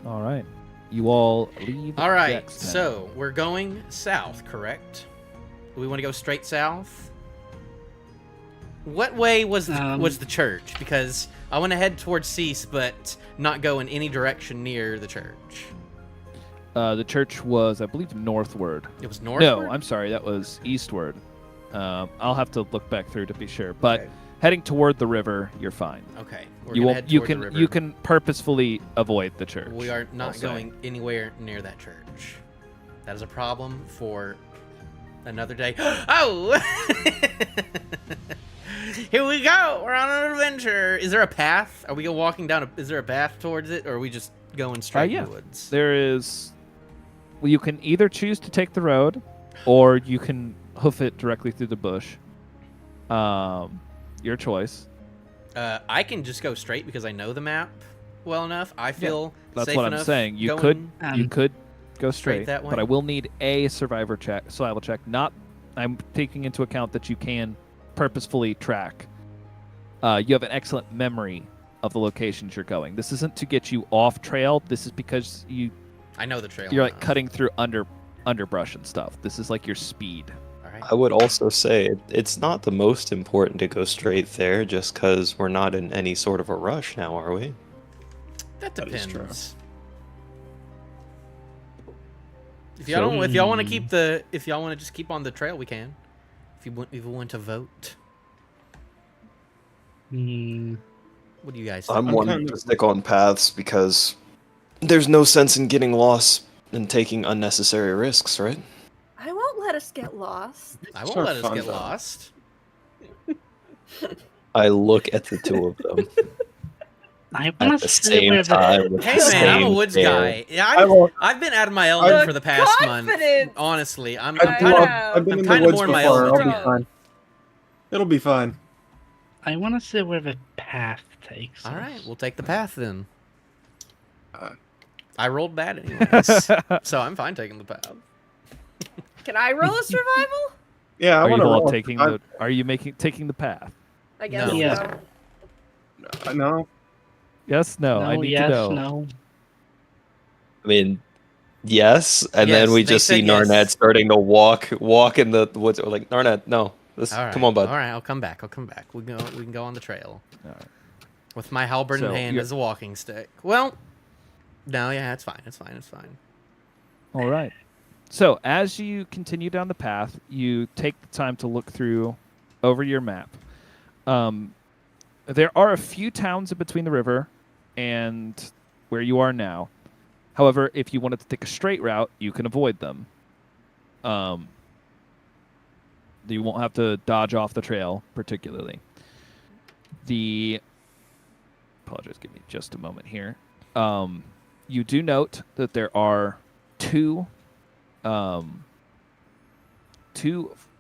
C: All right. You all leave.
A: All right.
C: Jackstown.
A: So we're going south, correct? We want to go straight south. What way was the church? Because I want to head towards Cease, but not go in any direction near the church.
C: The church was, I believe, northward.
A: It was north.
C: No, I'm sorry, that was eastward. I'll have to look back through to be sure. But
A: Okay.
C: heading toward the river, you're fine.
A: Okay. We're
C: You
A: gonna
C: will.
A: head
C: You
A: toward the
C: can.
A: river.
C: You can purposefully avoid the church.
A: We are
C: I'll
A: not
C: say.
A: going anywhere near that church. That is a problem for another day. Oh! Here we go. We're on an adventure. Is there a path? Are we walking down? Is there a path towards it, or are we just going straight
C: Yeah.
A: in the woods?
C: There is. Well, you can either choose to take the road, or you can hoof it directly through the bush. Your choice.
A: I can just go straight because I know the map well enough. I feel
C: That's
A: safe
C: what I'm
A: enough
C: saying. You
A: going
C: could go straight
A: that way.
C: but I will need a survival check. Not. I'm taking into account that you can purposefully track. You have an excellent memory of the locations you're going. This isn't to get you off trail. This is because
A: I know the trail.
C: you're like
A: now.
C: cutting through underbrush and stuff. This is like your speed.
A: All right.
F: I would also say it's not the most important to go straight there just because we're not in any sort of a rush now, are we?
A: That
D: That is true.
A: depends. If y'all want to keep if y'all want to just keep on the trail, we can. If you want to vote,
E: Hmm.
A: what do you guys think?
F: I'm
D: I'm
F: wanting
D: kind
F: to
D: of-
F: stick on paths because there's no sense in getting lost and taking unnecessary risks, right?
B: I won't let us get lost.
A: I won't
D: so
A: let us
D: fun,
A: get
D: though.
A: lost.
F: I look at the two of them
E: I
F: at
E: want
F: the
E: to see
F: same
E: where
F: time. With
A: Hey
F: the
A: man, I'm a
F: same
A: woods
F: air.
A: guy. Yeah,
D: I won't.
A: I've been out of my element
B: The
A: for the past month.
B: confidence!
A: Honestly, I'm
B: I
A: kind of
B: have.
D: I've been
A: I'm
D: in the
A: kinda
D: woods
A: more in my
D: before. I'll
A: element
D: be
A: again.
D: fine. It'll be fine.
E: I want to see where the path takes
A: all
E: us.
A: right. We'll take the path then.
D: Uh,
A: I rolled bad anyways, so I'm fine taking the path.
B: Can I roll a survival?
D: Yeah, I
C: Are you
D: want to
C: all
D: roll.
C: taking the? Are you taking the path?
B: I guess
A: No.
E: Yeah.
B: so.
D: No.
C: Yes. No. I need
E: yes,
C: to know.
E: no.
F: I mean, yes, and
A: Yes,
F: then we
A: they
F: just see
A: said yes.
F: Narnet starting to walk in the woods. We're like, Narnet, no,
A: All right.
F: come on, bud.
A: All right, I'll come back. We can go on the trail.
C: All right.
A: With my halberd in
C: So,
A: hand
C: you're-
A: as a walking stick. Well, no, yeah, it's fine. It's fine.
C: All right. So as you continue down the path, you take the time to look through over your map. There are a few towns in between the river and where you are now. However, if you wanted to take a straight route, you can avoid them. You won't have to dodge off the trail particularly. Apologize, give me just a moment here. You do note that there are two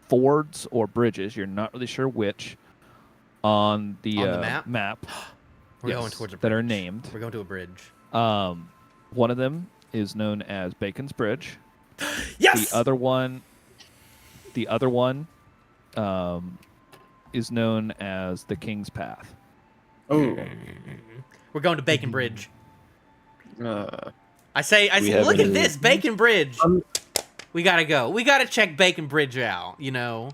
C: fords or bridges. You're not really sure which on the,
A: On the map? We're
C: yes,
A: going towards a bridge.
C: that are named.
A: We're going to a bridge.
C: One of them is known as Bacon's Bridge.
A: Yes.
C: The other one is known as the King's Path.
D: Oh.
A: We're going to Bacon Bridge.
D: Uh,
A: I say,
F: We have
A: look at
F: any-
A: this Bacon Bridge.
D: Um,
A: We gotta go. We gotta check Bacon Bridge out. You know.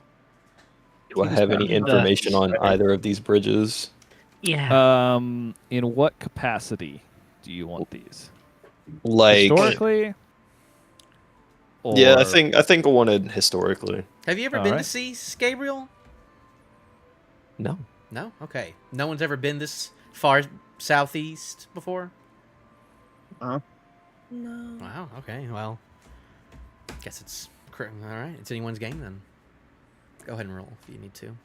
F: Do I have any information on either of these bridges?
E: Yeah.
C: In what capacity do you want these?
F: Like,
C: Historically?
F: yeah, I
C: Or-
F: think I wanted historically.
A: Have you ever
C: All
A: been
C: right.
A: to Seas, Gabriel?
F: No.
A: No. Okay. No one's ever been this far southeast before.
B: No.
A: Wow. Okay. Well, guess it's all right. It's anyone's game then. Go ahead and roll if you need to.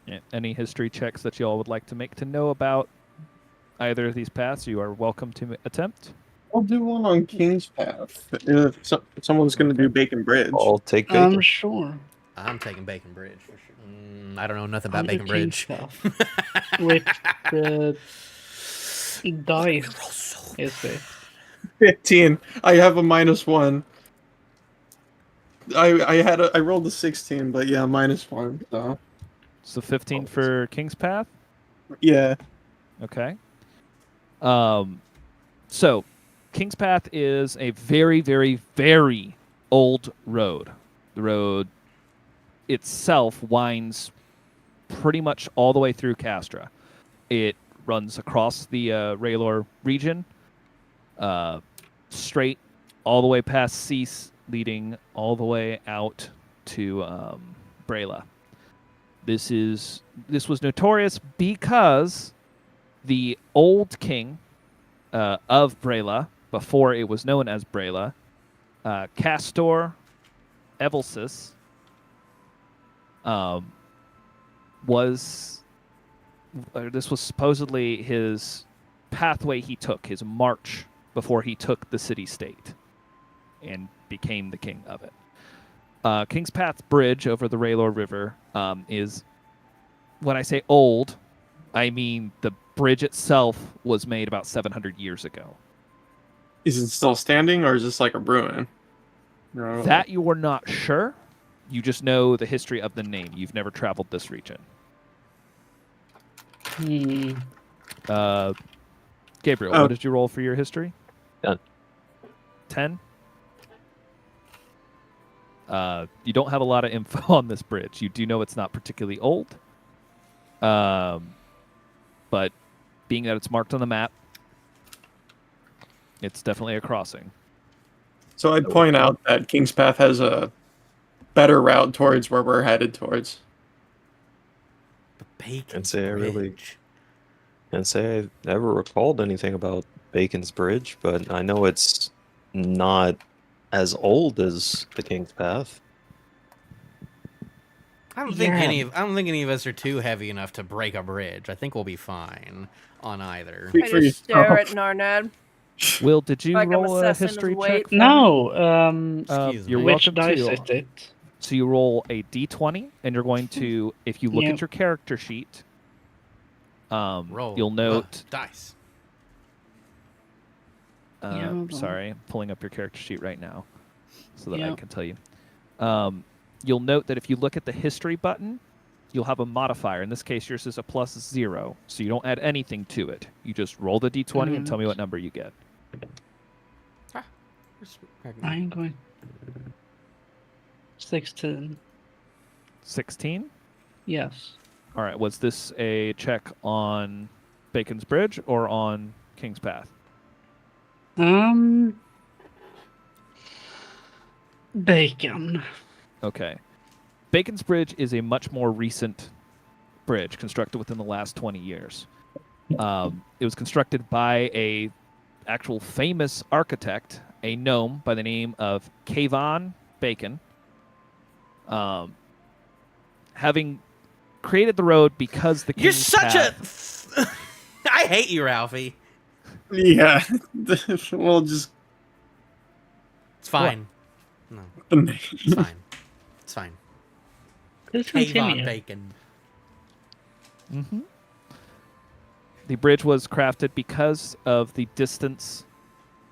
C: Yeah, any history checks that you all would like to make to know about either of these paths, you are welcome to attempt.
D: I'll do one on King's Path. If someone's going to do Bacon Bridge.
F: I'll take bacon.
E: Sure.
A: I'm taking Bacon Bridge for sure. I don't know nothing about
E: On the
A: Bacon Bridge.
E: King's Which dice is it?
D: 15. I have a -1. I rolled a 16, but yeah, -1. So
C: So 15 for King's Path.
D: yeah.
C: Okay. So King's Path is a very, very, very old road. The road itself winds pretty much all the way through Castra. It runs across the Raylar region, straight all the way past Cease, leading all the way out to Brayla. This was notorious because the old king of Brayla, before it was known as Brayla, Castor Evelsis, was this was supposedly his pathway he took, his march before he took the city-state and became the king of it. King's Path Bridge over the Raylar River is, when I say old, I mean the bridge itself was made about 700 years ago.
D: Is it still standing, or is this like a ruin? No.
C: That you are not sure. You just know the history of the name. You've never traveled this region. Gabriel,
D: Oh.
C: what did you roll for your history?
F: 10.
C: 10? You don't have a lot of info on this bridge. You do know it's not particularly old. But being that it's marked on the map, it's definitely a crossing.
D: So I'd point out that King's Path has a better route towards where we're headed towards.
A: Bacon
F: I'd say I really-
A: Bridge.
F: Can't say I ever recalled anything about Bacon's Bridge, but I know it's not as old as the King's Path.
A: I don't think any of us are too heavy enough to break a bridge. I think we'll be fine on either.
D: Speak
B: I
D: for
B: just stare at
D: yourself.
B: Narnad.
C: Will, did you
B: Like I'm
C: roll a
B: assessing his
C: history
B: weight.
C: check? for me?
E: No.
A: Excuse
C: You're
A: me.
E: Which
C: welcome
E: dice
C: to.
E: is it?
C: So you roll a d20, and you're going to, if you look
E: Yep.
C: at your character sheet,
A: Roll.
C: you'll note.
A: Dice.
E: Yeah, hold on.
C: Sorry, I'm pulling up your character sheet right now, so that I
E: Yeah.
C: can tell you. You'll note that if you look at the history button, you'll have a modifier. In this case, yours is a +0, so you don't add anything to it. You just roll the d20 and tell me what number you get.
E: I'm going. 16.
C: 16.
E: Yes.
C: All right. Was this a check on Bacon's Bridge or on King's Path?
E: Bacon.
C: Okay. Bacon's Bridge is a much more recent bridge constructed within the last 20 years. It was constructed by a actual famous architect, a gnome by the name of Kayvon Bacon. Having created the road because the
A: You're
C: King's
A: such
C: Path,
A: a. I hate you, Ralphie.
D: Yeah. We'll just.
A: It's fine. No,
D: The
A: it's fine. It's fine.
E: Let's
A: Avon
E: continue.
A: Bacon.
C: Mhm. The bridge was crafted because of the distance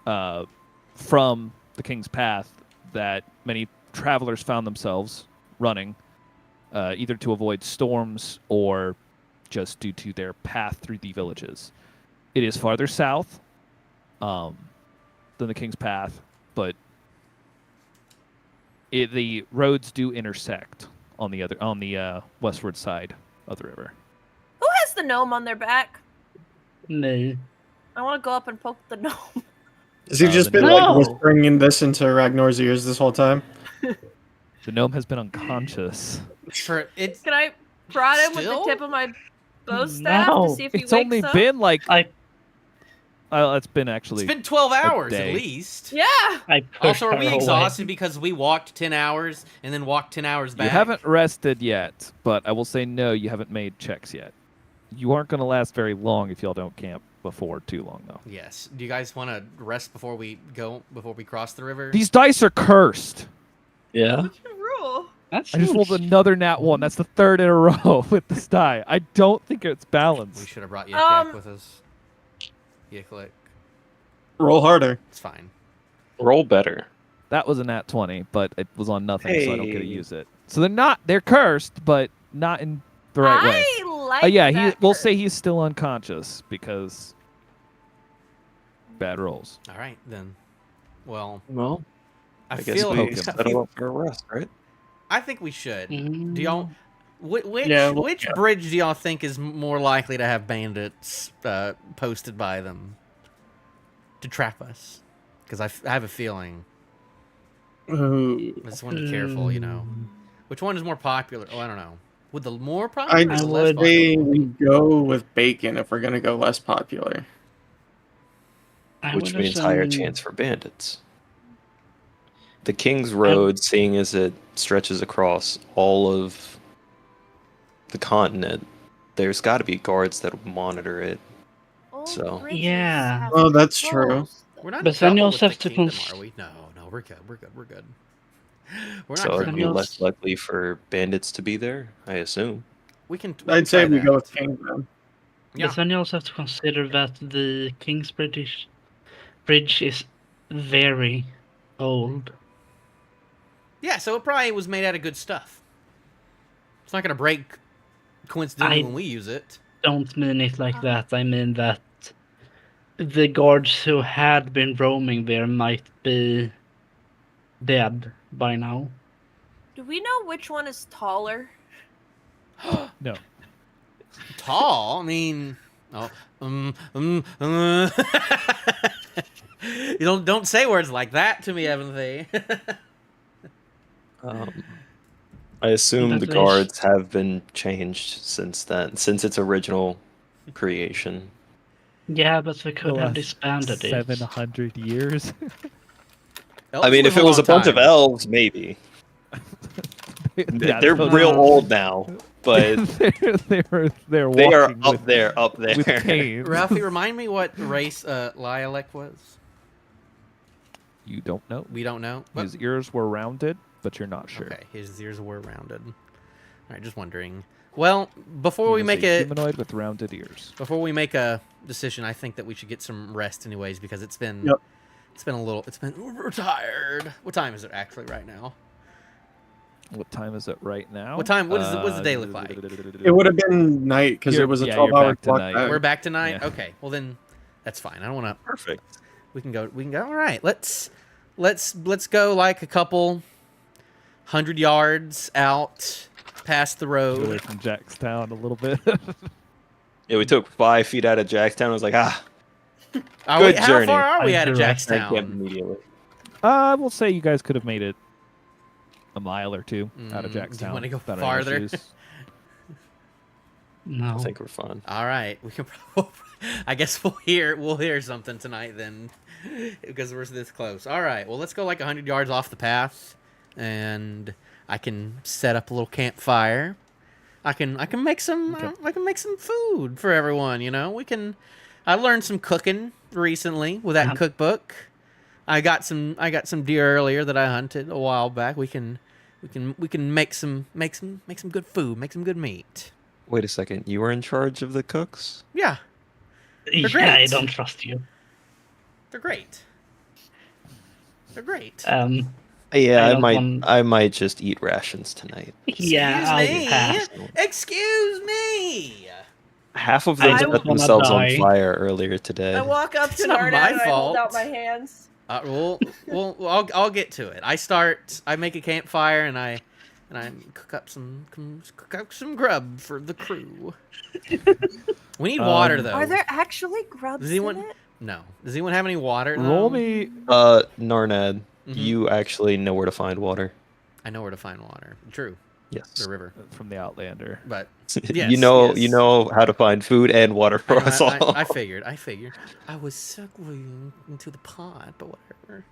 C: from the King's Path that many travelers found themselves running, either to avoid storms or just due to their path through the villages. It is farther south than the King's Path, but the roads do intersect on the westward side of the river.
B: Who has the gnome on their back?
E: No.
B: I want to go up and poke the gnome.
D: Has he just
C: the
D: been
E: gnome.
D: like whispering in this into Ragnar's ears this whole time?
C: The gnome has been unconscious.
A: For it's
B: Can I prod him with
A: Still?
B: the tip of my bow staff
E: No.
B: to see if he
C: It's
B: wakes
C: only
B: up?
C: been like
E: I
C: it's been actually.
A: it's been 12 hours
C: day.
A: at least.
B: Yeah.
E: I pushed
A: Also, are we
E: her away.
A: exhausted because we walked 10 hours and then walked 10 hours back?
C: You haven't rested yet, but I will say no. You haven't made checks yet. You aren't going to last very long if y'all don't camp before too long, though.
A: Yes. Do you guys want to rest before we cross the river?
C: These dice are cursed.
F: Yeah.
B: What's your rule?
E: That's
C: I just rolled another nat 1. That's the third in a row with this die. I don't think it's
A: We
C: balanced.
A: should have brought Yik with us. Yiklik.
D: Roll harder.
A: It's fine.
F: Roll better.
C: That was a nat 20, but it was on nothing, so I don't get to
F: Hey.
C: use it. So they're cursed, but not in the right way.
B: I like
C: Yeah,
B: that
C: we'll
B: curse.
C: say he's still unconscious because bad rolls.
A: All right, then. Well,
F: Well,
A: I,
F: I guess
A: feel
F: we
C: poke him.
F: settle up for a rest, right?
A: I think we should.
E: Mm.
A: Do y'all... Which
D: Yeah, well,
A: which
D: yeah.
A: bridge do y'all think is more likely to have bandits posted by them to trap us? Because I have a feeling.
D: Ooh.
A: I just want to be careful, you know. Which one is more popular? Oh, I don't know. Would the more popular
D: I'd
A: or the less
E: would
D: say
A: popular?
D: we go with Bacon if we're gonna go less popular.
E: I
F: Which
E: would
F: means higher
E: assume-
F: chance for bandits. The King's Road, seeing as it stretches across all of the continent, there's got to be guards that monitor it.
B: Old
F: So-
B: bridges
E: Yeah.
B: have
D: Oh, that's true.
B: holes, though.
A: We're not in
E: But then you
A: trouble
E: also
A: with
E: have
A: the
E: to
A: kingdom,
E: cons-
A: are we? No, we're good. We're good. We're good. We're not
F: So it'd be
A: criminals.
F: less likely for bandits to be there, I assume.
A: We can
D: I'd say
A: try
D: we go
A: that.
D: with Kingdom.
A: Yeah.
E: But then you also have to consider that the King's Bridge is very old.
A: Yeah, so it probably was made out of good stuff. It's not going to break coincidentally
E: I-
A: when we use it.
E: Don't mean it like that. I mean that the guards who had been roaming there might be dead by now.
B: Do we know which one is taller?
C: No.
A: Tall? I mean, oh, you don't say words like that to me, Evan.
F: I assume
E: But
F: the
E: they sh-
F: guards have been changed since then, since its original creation.
E: Yeah, but we could
C: The
E: have
C: last
E: disbanded it.
C: 700 years.
F: I mean, if it was a bunch of elves, maybe.
C: Yeah,
F: They're
C: those-
F: real old now, but
C: they're
F: they are
C: walking
F: up
C: with,
F: there, up there.
C: with canes.
A: Ralphie, remind me what race Lilac was.
C: You don't know.
A: We don't know. What?
C: His ears were rounded, but you're not sure.
A: Okay, his ears were rounded. All right, just wondering. Well, before
C: He
A: we
C: was
A: make
C: a
A: a
C: humanoid with rounded ears.
A: before we make a decision, I think that we should get some rest, anyways, because it's been
D: Yep.
A: we're tired. What time is it actually right now?
C: What time is it right now?
A: What time? What does the day look like?
D: It would have been night because
C: You're-
D: it was a
C: yeah, you're
D: 12-hour
C: back to
D: clock
C: night.
D: back.
A: We're back tonight.
C: Yeah.
A: Okay, well then, that's fine. I don't want to.
F: Perfect.
A: We can go. All right, let's go like a couple 100 yards out past the
C: Get away
A: road.
C: from Jackstown a little bit.
F: Yeah, we took 5 feet out of Jackstown. I was like,
A: How
F: Good
A: How
F: journey.
A: far are we out of
E: I
F: I can't
A: Jackstown?
F: immediately.
C: We'll say you guys could have made it a mile or two out of
A: Do you
C: Jackstown.
A: wanna go
C: without any
A: farther?
C: issues.
E: No.
F: I think we're fine.
A: All right, we can probably. I guess we'll hear something tonight then, because we're this close. All right, well let's go like 100 yards off the path, and I can set up a little campfire. I can make some
C: Okay.
A: I can make some food for everyone. You know, I learned some cooking recently with that cookbook. I got some deer earlier that I hunted a while back. We can make some good food, make some good meat.
F: Wait a second. You were in charge of the cooks?
A: Yeah,
E: Yeah, I
A: great.
E: don't trust you.
A: they're great. They're great.
F: Yeah,
E: I
F: I
E: don't
F: might.
E: want-
F: I might just eat rations tonight.
E: Yeah,
A: Excuse me.
E: I'll pass.
A: Excuse me.
F: Half of them
E: I
F: set
E: don't wanna
F: themselves on
E: die.
F: fire earlier today.
B: I walk up
A: It's
B: to
A: not
B: Narda
A: my
B: and I hold out
A: fault.
B: my hands.
A: I'll get to it. I make a campfire and I cook up some grub for the crew. We need water though.
B: Are there actually grubs
A: Does anyone?
B: in it?
A: No. Does anyone have any water?
C: Roll
A: though?
C: me.
F: Narnad,
A: Mhm.
F: you actually know where to find water.
A: I know where to find water. True.
F: Yes.
A: The river.
C: From the Outlander.
A: But
F: you know
A: yes.
F: how to find food and water for us all.
A: I figured. I was circling into the pot, but whatever.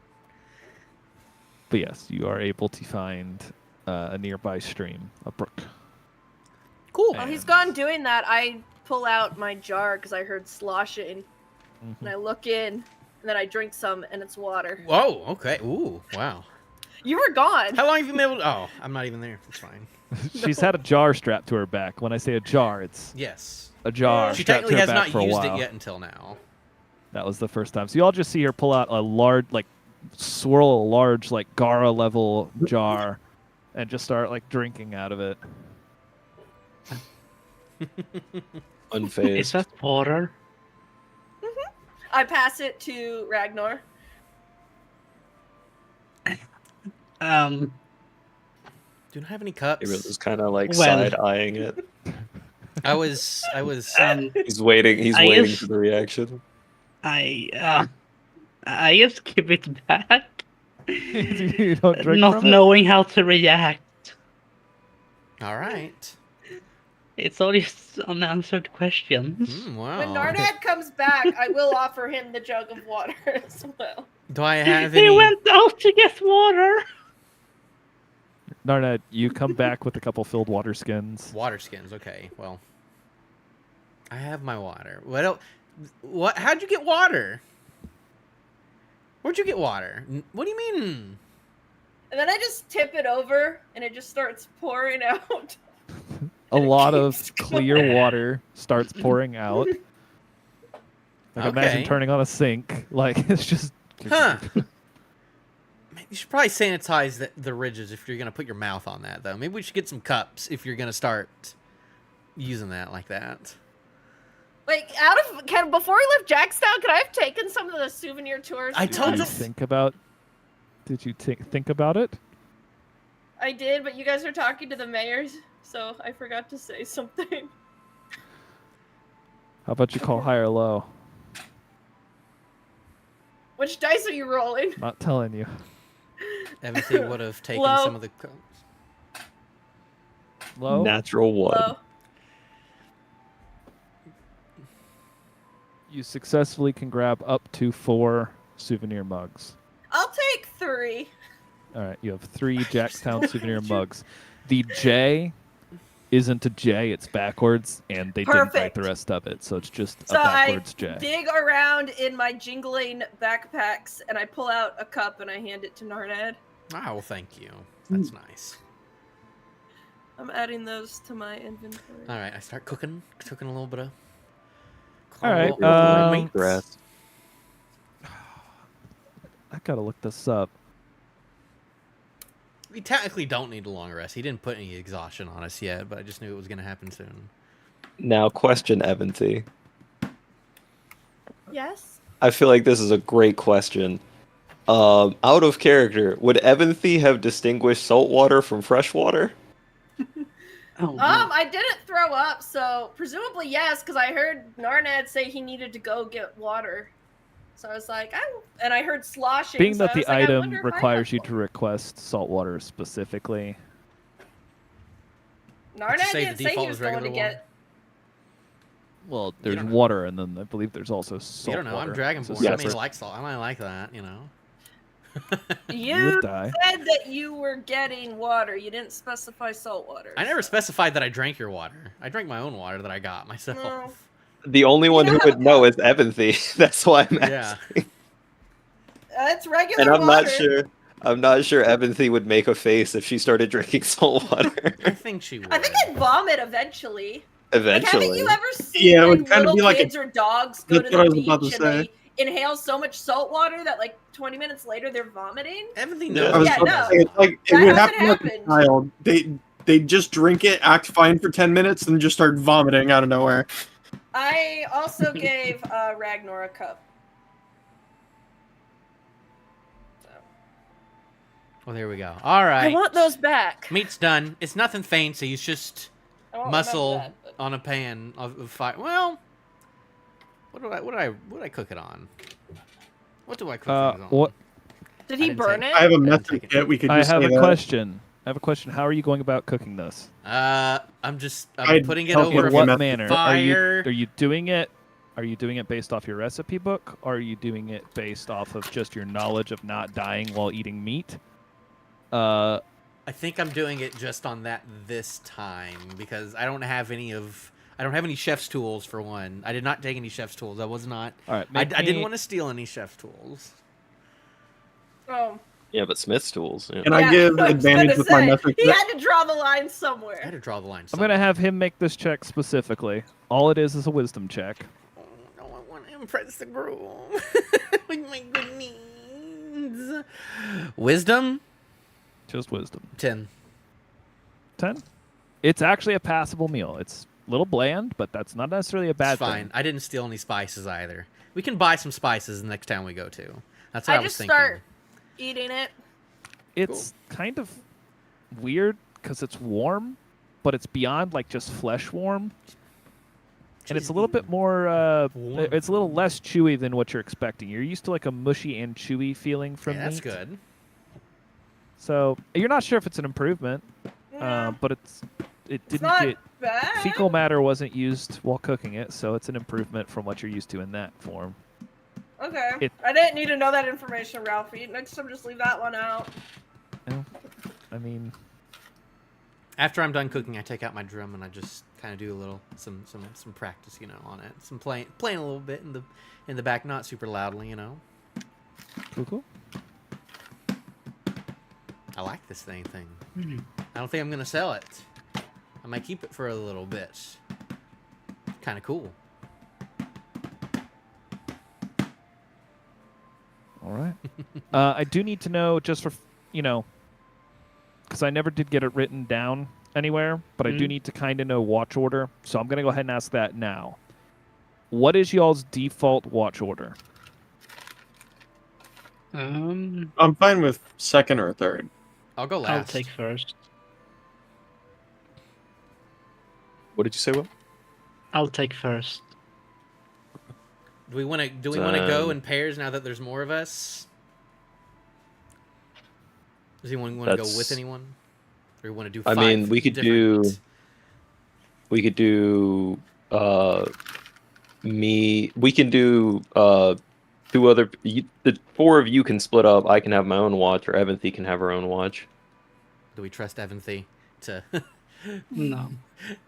C: But yes, you are able to find a nearby stream, a brook.
A: Cool.
B: While he's gone doing that, I pull out my jar because I heard sloshing, and I look in, and then I drink some, and it's water.
A: Whoa. Okay. Ooh. Wow.
B: You were gone.
A: How long have you been able to? Oh, I'm not even there. It's fine.
C: She's had a jar strapped to her back. When I say a jar, it's
A: Yes.
C: a jar
A: She
C: strapped to
A: technically
C: her
A: has
C: back
A: not
C: for a
A: used
C: while.
A: it yet until now.
C: That was the first time. So you all just see her pull out a large, swirl a large, Gara level jar, and just start drinking out of it.
F: Unfazed.
E: Is that water?
B: I pass it to Ragnar.
E: Um,
A: Do you have any cups?
F: He was kind of
E: Well-
F: side eyeing it.
A: I was.
F: He's waiting. He's
E: I
F: waiting
E: guess-
F: for the reaction.
E: I just give it back,
C: You don't drink
E: not
C: from it?
E: knowing how to react.
A: All right.
E: It's all just unanswered questions.
A: Wow.
B: When Narnad comes back, I will offer him the jug of water as well.
A: Do I have
E: He
A: any?
E: went out to get water.
C: Narnet, you come back with a couple filled water skins.
A: Water skins. Okay. Well, I have my water. What? How'd you get water? Where'd you get water? What do you mean?
B: And then I just tip it over, and it just starts pouring out.
C: A lot of
B: keeps
C: clear water starts pouring out. Like imagine
A: Okay.
C: turning on a sink. Like it's just.
A: Huh. Man, you should probably sanitize the ridges if you're gonna put your mouth on that, though. Maybe we should get some cups if you're gonna start using that like that.
B: Like, before we left Jackstown, could I have taken some of the souvenir tours?
A: I
B: you
A: told
C: Did
A: you-
C: you
B: guys?
C: think about? Did you think about it?
B: I did, but you guys were talking to the mayors, so I forgot to say something.
C: How about you call high or low?
B: Which dice are you rolling?
C: Not telling you.
A: Everything would have taken
B: Low.
A: some of the cups.
C: Low.
F: Natural one.
B: Low.
C: You successfully can grab up to 4 souvenir mugs.
B: I'll take 3.
C: All right, you have 3 Jackstown souvenir mugs. The J isn't a J; it's backwards, and they didn't write
B: Perfect.
C: the rest of it, so it's just
B: So
C: a backwards
B: I
C: J.
B: dig around in my jingling backpacks, and I pull out a cup and I hand it to Narned.
A: Ah, well, thank you. That's nice.
B: I'm adding those to my inventory.
A: All right, I start cooking a little bit of.
C: All right,
A: meat.
F: Grass.
C: I gotta look this up.
A: We technically don't need a long rest. He didn't put any exhaustion on us yet, but I just knew it was going to happen soon.
F: Now, question, Evanty.
B: Yes?
F: I feel like this is a great question. Out of character, would Evanty have distinguished saltwater from freshwater?
B: I didn't throw up, so presumably yes, because I heard Narned say he needed to go get water. So I was like, and I heard sloshing.
C: Being
B: so
C: that
B: I
C: the
B: was like, I
C: item
B: wonder if I
C: requires
B: have
C: you
B: one.
C: to request saltwater specifically.
B: Narned
A: Say the
B: didn't say he
A: default
B: was
A: is
B: going to
A: regular
B: get.
C: Well, there's
A: don't know.
C: water, and then I believe there's also
A: You
C: saltwater.
A: don't know. I'm
C: So
A: Dragonborn.
F: Yeah,
A: I mean,
F: so-
A: like salt. I might like that, you know.
C: You
B: You
C: would die.
B: said that you were getting water. You didn't specify salt water.
A: I never specified that I drank your water. I drank my own water that I got myself.
B: No.
F: The only one who
B: know
F: would
B: how-
F: know is Evanty. That's why I'm
A: Yeah.
F: asking.
B: It's regular
F: And I'm
B: water.
F: not sure. I'm not sure Evanty would make a face if she started drinking salt water.
A: I think she would.
B: I think I'd vomit eventually. Like,
F: Eventually.
B: haven't you ever seen
D: Yeah, it would
B: like,
D: kinda
B: little
D: be like a-
B: kids or dogs go
D: That's
B: to
D: what I
B: the
D: was
B: beach
D: about to
B: and
D: say.
B: they inhale so much salt water that like 20 minutes later they're vomiting?
A: Everything
F: Yeah.
A: knows.
D: I was
B: Yeah,
D: about
B: no.
D: to say, it's like it
B: That
D: would
B: hasn't
D: happen like a
B: happened.
D: child. They just drink it, act fine for 10 minutes, and just start vomiting out of nowhere.
B: I also gave Ragnar a cup. So.
A: Well, there we go. All right.
B: I want those back.
A: Meat's done. It's nothing fancy. It's just
B: I won't remember
A: muscle
B: that, but-
A: on a pan of fire. Well, what do I cook it on? What do I cook things on?
C: What?
B: Did
A: I
B: he
A: didn't
B: burn
A: take-
B: it?
D: I have a
A: take
D: method
A: it.
D: kit. We could
C: I
D: just
C: have
D: say
C: a
D: that.
C: question. How are you going about cooking this?
A: I'm
D: I'd
A: putting it
D: help you
A: over
C: In
D: with
C: what
D: method.
C: manner?
A: fire.
C: Are you doing it? Are you doing it based off your recipe book, or are you doing it based off of just your knowledge of not dying while eating meat?
A: I think I'm doing it just on that this time because I don't have any chef's tools for one. I did not take any chef's tools. I was not.
C: All right.
A: I didn't want to steal any chef's tools.
B: Oh.
F: Yeah, but Smith's tools. Yeah.
D: Can I give
B: was
D: advantage
B: gonna
D: with my
B: say,
D: method
B: He
D: kit?
B: had to draw the line
A: I had
B: somewhere.
A: to draw the line.
C: I'm gonna have him make this check specifically. All it is a wisdom check.
A: Oh, no, I want to impress the groom with my good needs. Wisdom
C: Just wisdom.
A: 10.
C: 10. It's actually a passable meal. It's a little bland, but that's not necessarily a bad
A: It's fine.
C: thing.
A: I didn't steal any spices either. We can buy some spices the next town we go to. That's what
B: I
A: I was
B: just
A: thinking.
B: start eating it.
C: It's kind of weird because it's warm, but it's beyond like just flesh warm. And it's a little bit more,
A: Warm.
C: it's a little less chewy than what you're expecting. You're used to like a mushy and chewy feeling from
A: Yeah, that's
C: meat.
A: good.
C: So you're not sure if it's an improvement,
B: Yeah,
C: but it
B: it's
C: didn't
B: not
C: get
B: bad.
C: fecal matter wasn't used while cooking it, so it's an improvement from what you're used to in that form.
B: Okay.
C: It-
B: I didn't need to know that information, Ralphie. Next time, just leave that one out.
C: I mean,
A: After I'm done cooking, I take out my drum and I just kind of do a little some practice, on it. Some playing a little bit in the back, not super loudly.
C: Cool.
A: I like this thing.
E: Hmm.
A: I don't think I'm gonna sell it. I might keep it for a little bit. Kind of cool.
C: All right. I do need to know, just for, because I never did get it written down anywhere, but I do need to kind of know watch order. So I'm going to go ahead and ask that now. What is y'all's default watch order?
E: Um,
D: I'm fine with second or third.
A: I'll go last.
E: I'll take first.
F: What did you say, Will?
E: I'll take first.
A: Do we want to go in pairs now that there's more of us? Does anyone want to go with anyone? Or want to do? Five
F: we could
A: different...
F: do. Me. We can do. Two other. The four of you can split up. I can have my own watch, or Evanthy can have her own watch.
A: Do we trust Evanthy to
E: No.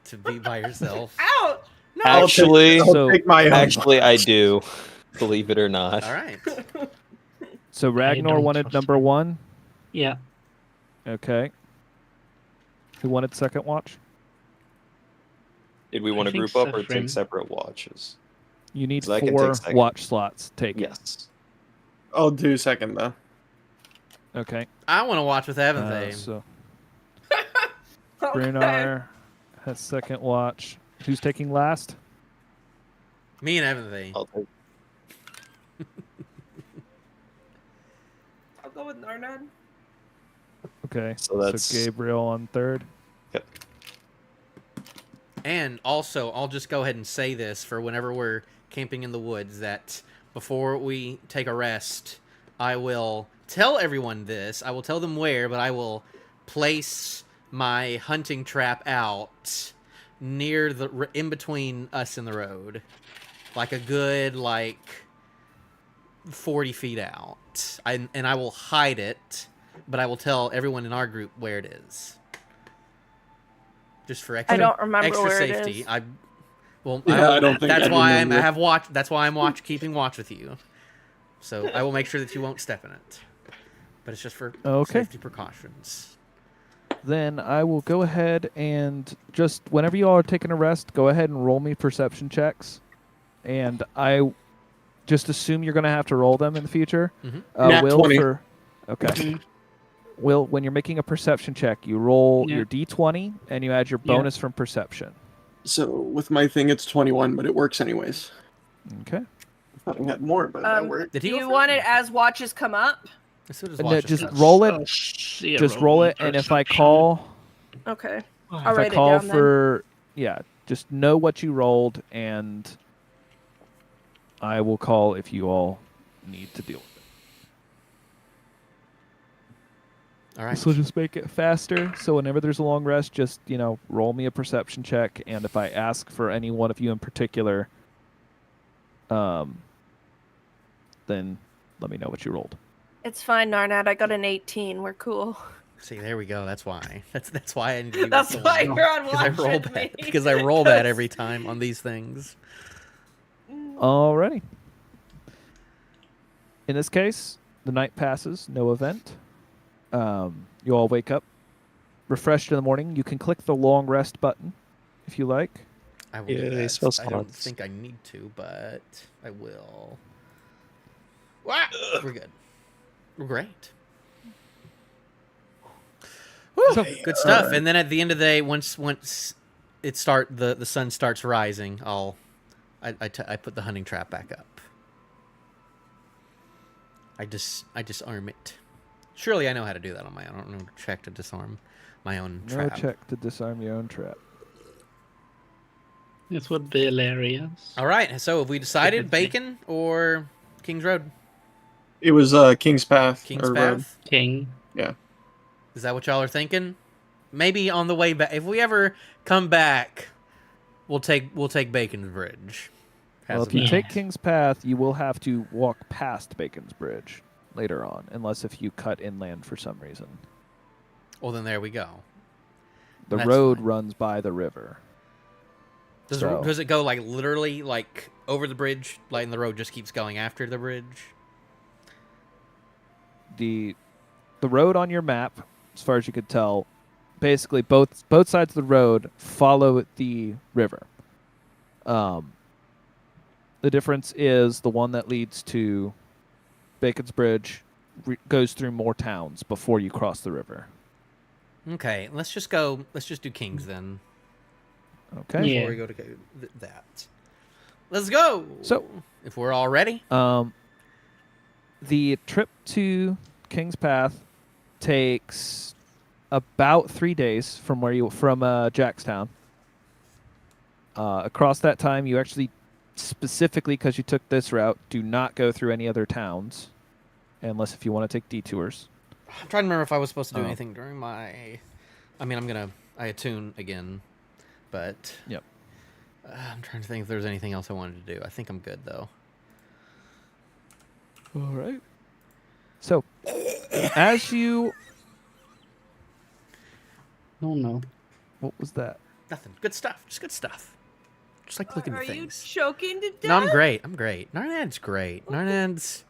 A: to be by herself?
B: Ouch! No.
F: Actually,
D: I'll take my own.
F: actually, I do. Believe it or not.
A: All right.
C: So Ragnar
E: don't
C: wanted
E: trust
C: number
E: her.
C: 1.
E: Yeah.
C: Okay. Who wanted second watch?
F: Did we want to
E: think
F: group up or
E: Saffron.
F: take separate watches?
C: You need
F: So I can
C: 4
F: take second.
C: watch slots. Take it.
F: Yes.
D: I'll do second though.
C: Okay.
A: I want to watch with Evanthy.
C: So
B: Okay.
C: Brunar has second watch. Who's taking last?
A: Me and Evanthy.
F: I'll take.
B: I'll go with Narnan.
C: Okay.
F: So that's-
C: Gabriel on third.
F: Yep.
A: And also, I'll just go ahead and say this for whenever we're camping in the woods, that before we take a rest, I will tell everyone this. I will tell them where, but I will place my hunting trap out near in between us and the road. Like a good, 40 feet out. And I will hide it, but I will tell everyone in our group where it is. Just for extra,
B: I don't remember
A: extra
B: where
A: safety.
B: it is.
A: I don't
D: think
A: that's
D: I
A: why
D: remember.
A: that's why I'm keeping watch with you. So I will make sure that you won't step in it. But it's just for
C: Okay.
A: safety precautions.
C: Then I will go ahead and just, whenever you all are taking a rest, go ahead and roll me perception checks. And I just assume you're going to have to roll them in the future.
A: Mhm.
D: Nat
C: Will
D: 20.
C: Okay. Will, when you're making a perception check, you roll
E: Yeah.
C: your d20 and you add your
E: Yeah.
C: bonus from perception.
D: So with my thing, it's 21, but it works anyways.
C: Okay.
D: I thought I had more, but that worked.
A: Did
B: Do
A: he go
B: you
A: first?
B: want it as watches come up?
A: So does
C: No,
A: watch
C: just
A: us.
C: roll it.
E: Zero
C: Just roll it, and if I
E: perception.
C: call,
B: Okay. I'll
C: if I
B: write it
C: call
B: down
C: for, just know what you rolled, and I will call if you all need to deal with it.
A: All right.
C: So just make it faster. So whenever there's a long rest, just roll me a perception check, and if I ask for any one of you in particular, then let me know what you rolled.
B: It's fine, Narnat. I got an 18. We're cool.
A: See, there we go. That's why. That's why I need to do
B: That's
A: this
B: why
A: one.
B: you're on
A: Because I
B: watch
A: roll
B: with
A: that.
B: me.
A: Because I roll that every time on these things.
C: Alrighty. In this case, the night passes, no event. You all wake up, refreshed in the morning. You can click the long rest button if you like.
A: I will
F: Yeah,
A: do
F: they
A: that.
F: spell
A: I don't
F: slots.
A: think I need to, but I will. We're good. We're great. Whew, good stuff.
D: Alright.
A: And then at the end of the day, once the sun starts rising, I put the hunting trap back up. I disarm it. Surely I know how to do that on my own. I don't know check to disarm my own
C: No
A: trap.
C: check to disarm your own trap.
E: It would be hilarious.
A: All right. So have we decided
E: Definitely.
A: Bacon or King's Road?
D: It was King's Path.
A: King's
D: or
A: Path.
D: Road.
E: King.
A: Is that what y'all are thinking? Maybe on the way back, if we ever come back, we'll take Bacon's Bridge.
C: Well, if
A: Has
C: you
A: a-
E: Yeah.
C: take King's Path, you will have to walk past Bacon's Bridge later on, unless if you cut inland for some reason.
A: Well, then there we go.
C: The
A: That's
C: road
A: fine.
C: runs by the river.
A: Does,
C: So-
A: does it go like literally like over the bridge, like and the road just keeps going after the bridge?
C: The road on your map, as far as you could tell, basically both sides of the road follow the river. The difference is the one that leads to Bacon's Bridge goes through more towns before you cross the river.
A: Okay, let's just go. Let's just do Kings then
C: Okay.
E: Yeah.
A: before we go to that. Let's go.
C: So-
A: if we're all ready,
C: The trip to King's Path takes about 3 days from Jackstown. Across that time, you actually specifically because you took this route, do not go through any other towns, unless if you want to take detours.
A: I'm trying to remember if I was supposed to do
C: Oh.
A: anything during my. I mean, I attune again, but
C: Yep.
A: I'm trying to think if there's anything else I wanted to do. I think I'm good though.
C: All right. So, as you,
E: No.
C: what was that?
A: Nothing. Good stuff. Just good stuff. Just like looking
B: Are
A: at
B: you
A: things.
B: choking to death?
A: No, I'm great. I'm great. Narnad's great. Narnad's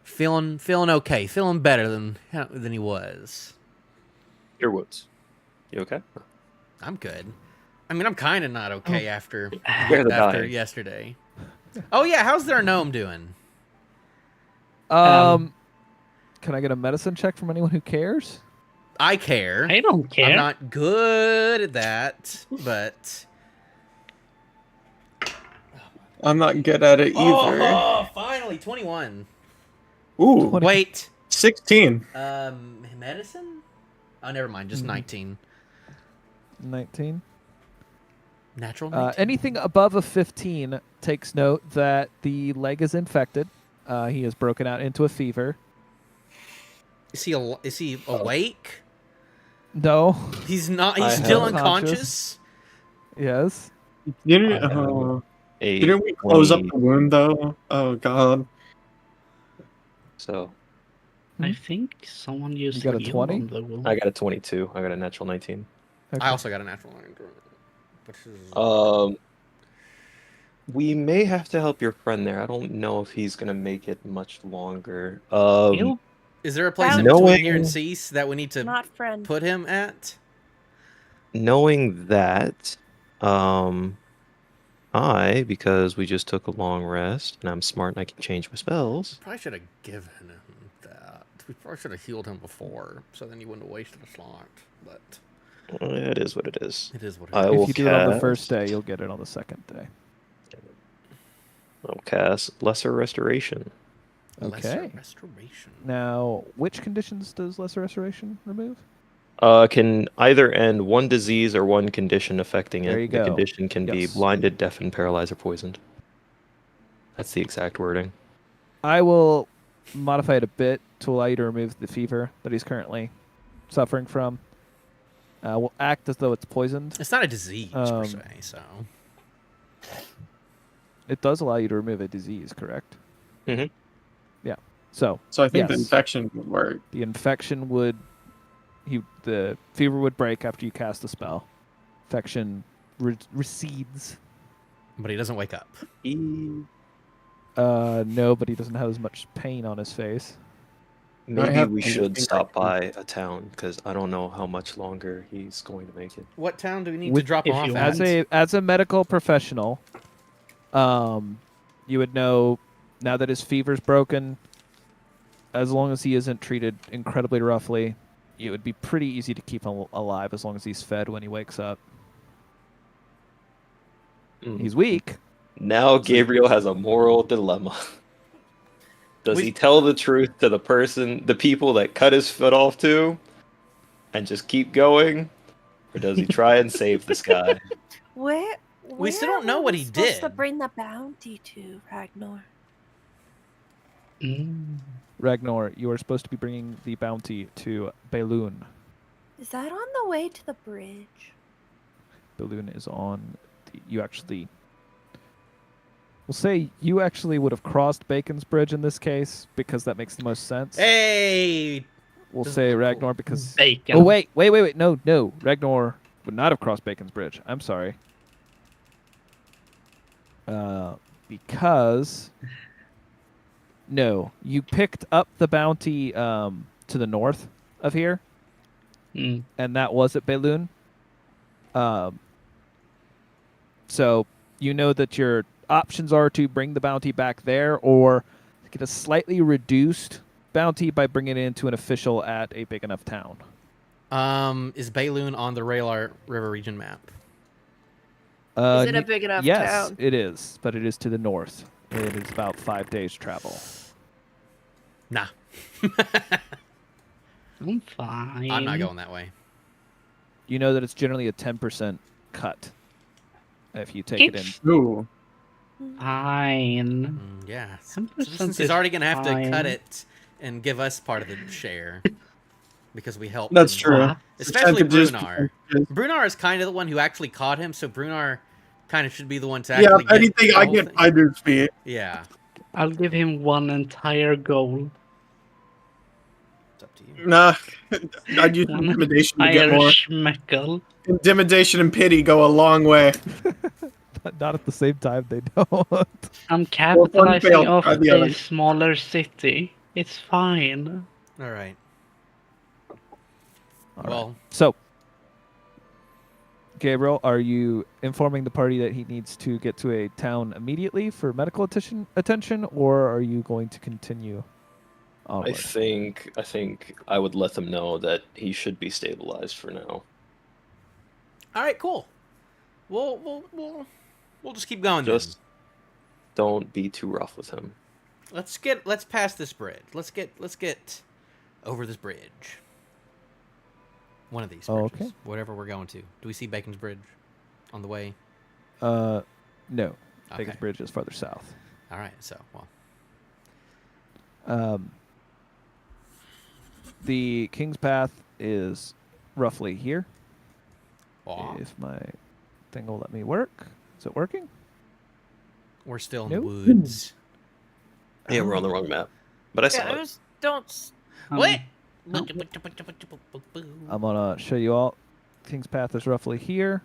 A: feeling okay. Feeling better than he was.
F: Your woods. You okay?
A: I'm good. I mean, I'm kind of not okay after
F: You're the
A: after
F: dying.
A: yesterday. Oh yeah, how's their gnome doing?
C: Can I get a medicine check from anyone who cares?
A: I care.
E: I don't care.
A: I'm not good at that, but
D: I'm not good at it either.
A: oh, finally 21.
D: Ooh,
C: 20.
A: Wait,
D: 16.
A: medicine? Oh, never mind. Just
C: Mhm.
A: 19.
C: 19.
A: Natural 19.
C: Anything above a 15 takes note that the leg is infected. He has broken out into a fever.
A: Is he awake?
C: No.
A: He's not.
F: I
A: He's still
F: have-
A: unconscious.
C: Yes.
D: Didn't,
F: I have
D: didn't we close up
F: 20.
D: the wound though? Oh god.
F: So
E: I think someone used
C: got a
E: heal
C: 20?
E: on the wound.
F: I got a 22. I got a natural 19.
C: Okay.
A: I also got a natural 19. Which is
F: We may have to help your friend there. I don't know if he's gonna make it much longer.
E: Heal?
A: Is there a place in
F: Knowing-
A: between here and Cease that we need to
B: Not friend.
A: put him at?
F: Knowing that, because we just took a long rest and I'm smart and I can change my spells.
A: Probably should have given him that. We probably should have healed him before, so then you wouldn't have wasted a slot. But
F: It is what it is.
A: it is what it
F: I
A: is.
F: will
C: If you do it on the
F: cast-
C: first day, you'll get it on the second day.
F: I'll cast Lesser Restoration.
A: Lesser
C: Okay.
A: restoration.
C: Now, which conditions does Lesser Restoration remove?
F: Can either end one disease or one condition affecting it.
C: There you
F: The
C: go.
F: condition can be
C: Yes.
F: blinded, deafened, paralyzed, or poisoned. That's the exact wording.
C: I will modify it a bit to allow you to remove the fever that he's currently suffering from. Will act as though it's poisoned.
A: It's not a disease per
C: Um,
A: se, so
C: It does allow you to remove a disease, correct?
F: Mhm.
C: Yeah. So
D: So I think the
C: Yes.
D: infection would work.
C: the infection would, the fever would break after you cast the spell. Infection recedes.
A: but he doesn't wake up.
C: No, but he doesn't have as much pain on his face.
F: Maybe
D: have
F: we
D: anything
F: should stop
D: I
F: by a town because I don't know how much longer he's going to make it.
A: What town do we need to
C: With-
A: drop him
E: if
A: off
E: you
A: at?
C: As a medical professional, you would know now that his fever's broken. As long as he isn't treated incredibly roughly, it would be pretty easy to keep him alive as long as he's fed when he wakes up.
F: Mm.
C: He's weak.
F: Now Gabriel has a moral dilemma. Does he tell the truth to the people that cut his foot off to, and just keep going, or does he try and save this guy?
B: Where?
A: We still don't
B: where
A: know
B: were
A: what
B: we
A: he
B: supposed To
A: did.
B: bring the bounty to Ragnar.
C: Ragnar, you are supposed to be bringing the bounty to Balloon.
B: Is that on the way to the bridge?
C: Balloon is on. You actually. We'll say you actually would have crossed Bacon's Bridge in this case because that makes the most sense.
A: Hey,
C: We'll
A: doesn't
C: say
A: look cool.
C: Ragnar because.
E: Bacon.
C: Oh wait! No, Ragnar would not have crossed Bacon's Bridge. I'm sorry. Because no, you picked up the bounty to the north of here,
E: Mm.
C: and that was at Beilun. So you know that your options are to bring the bounty back there, or get a slightly reduced bounty by bringing it into an official at a big enough town.
A: Is Beilun on the Raylar River region map?
B: Is it a big enough
C: yes,
B: town?
C: it is, but it is to the north. It is about 5 days travel.
A: Nah.
E: I'm fine.
A: I'm not going that way.
C: You know that it's generally a 10% cut if you take it in.
D: Ooh.
E: Fine.
A: Yeah.
E: 10%
A: Since he's
E: is
A: already going to have to
E: fine.
A: cut it and give us part of the share because we helped
D: That's
A: him.
D: true.
E: What?
A: Especially
D: Percentages,
A: Brunar.
D: percentages.
A: Brunar is kind of the one who actually caught him, so Brunar kind of should be the one to
D: Yeah,
A: actually
D: if anything,
A: get the
D: I
A: whole
D: get
A: thing.
D: 5 feet.
A: Yeah.
E: I'll give him one entire goal.
A: It's up to you.
D: Nah, I'd use
E: One
D: intimidation to get more.
E: Irish Schmeckel.
D: Intimidation and pity go a long way.
C: Not at the same time, they don't.
E: I'm
D: one
E: capitalizing
D: failed,
E: off
D: try the
E: a
D: other.
E: smaller city. It's fine.
A: All right.
C: All
A: Well,
C: right. So, Gabriel, are you informing the party that he needs to get to a town immediately for medical attention, or are you going to continue
F: I
C: onward?
F: think I would let them know that he should be stabilized for now.
A: all right, cool. We'll just keep going.
F: Just don't be too rough with him.
A: Then. Let's pass this bridge. Let's get over this bridge. One of these bridges.
C: Okay.
A: Whatever we're going to. Do we see Bacon's Bridge on the way?
C: No.
A: Okay.
C: Bacon's Bridge is farther south.
A: All right. So, well.
C: The King's Path is roughly here.
A: Aw,
C: If my thing will let me work. Is it working?
A: we're still in
C: Nope.
A: the woods.
F: Yeah, we're on the wrong map. But I saw
B: Yeah,
F: it.
B: just don't.
A: What?
C: I'm going to show you all. King's Path is roughly here.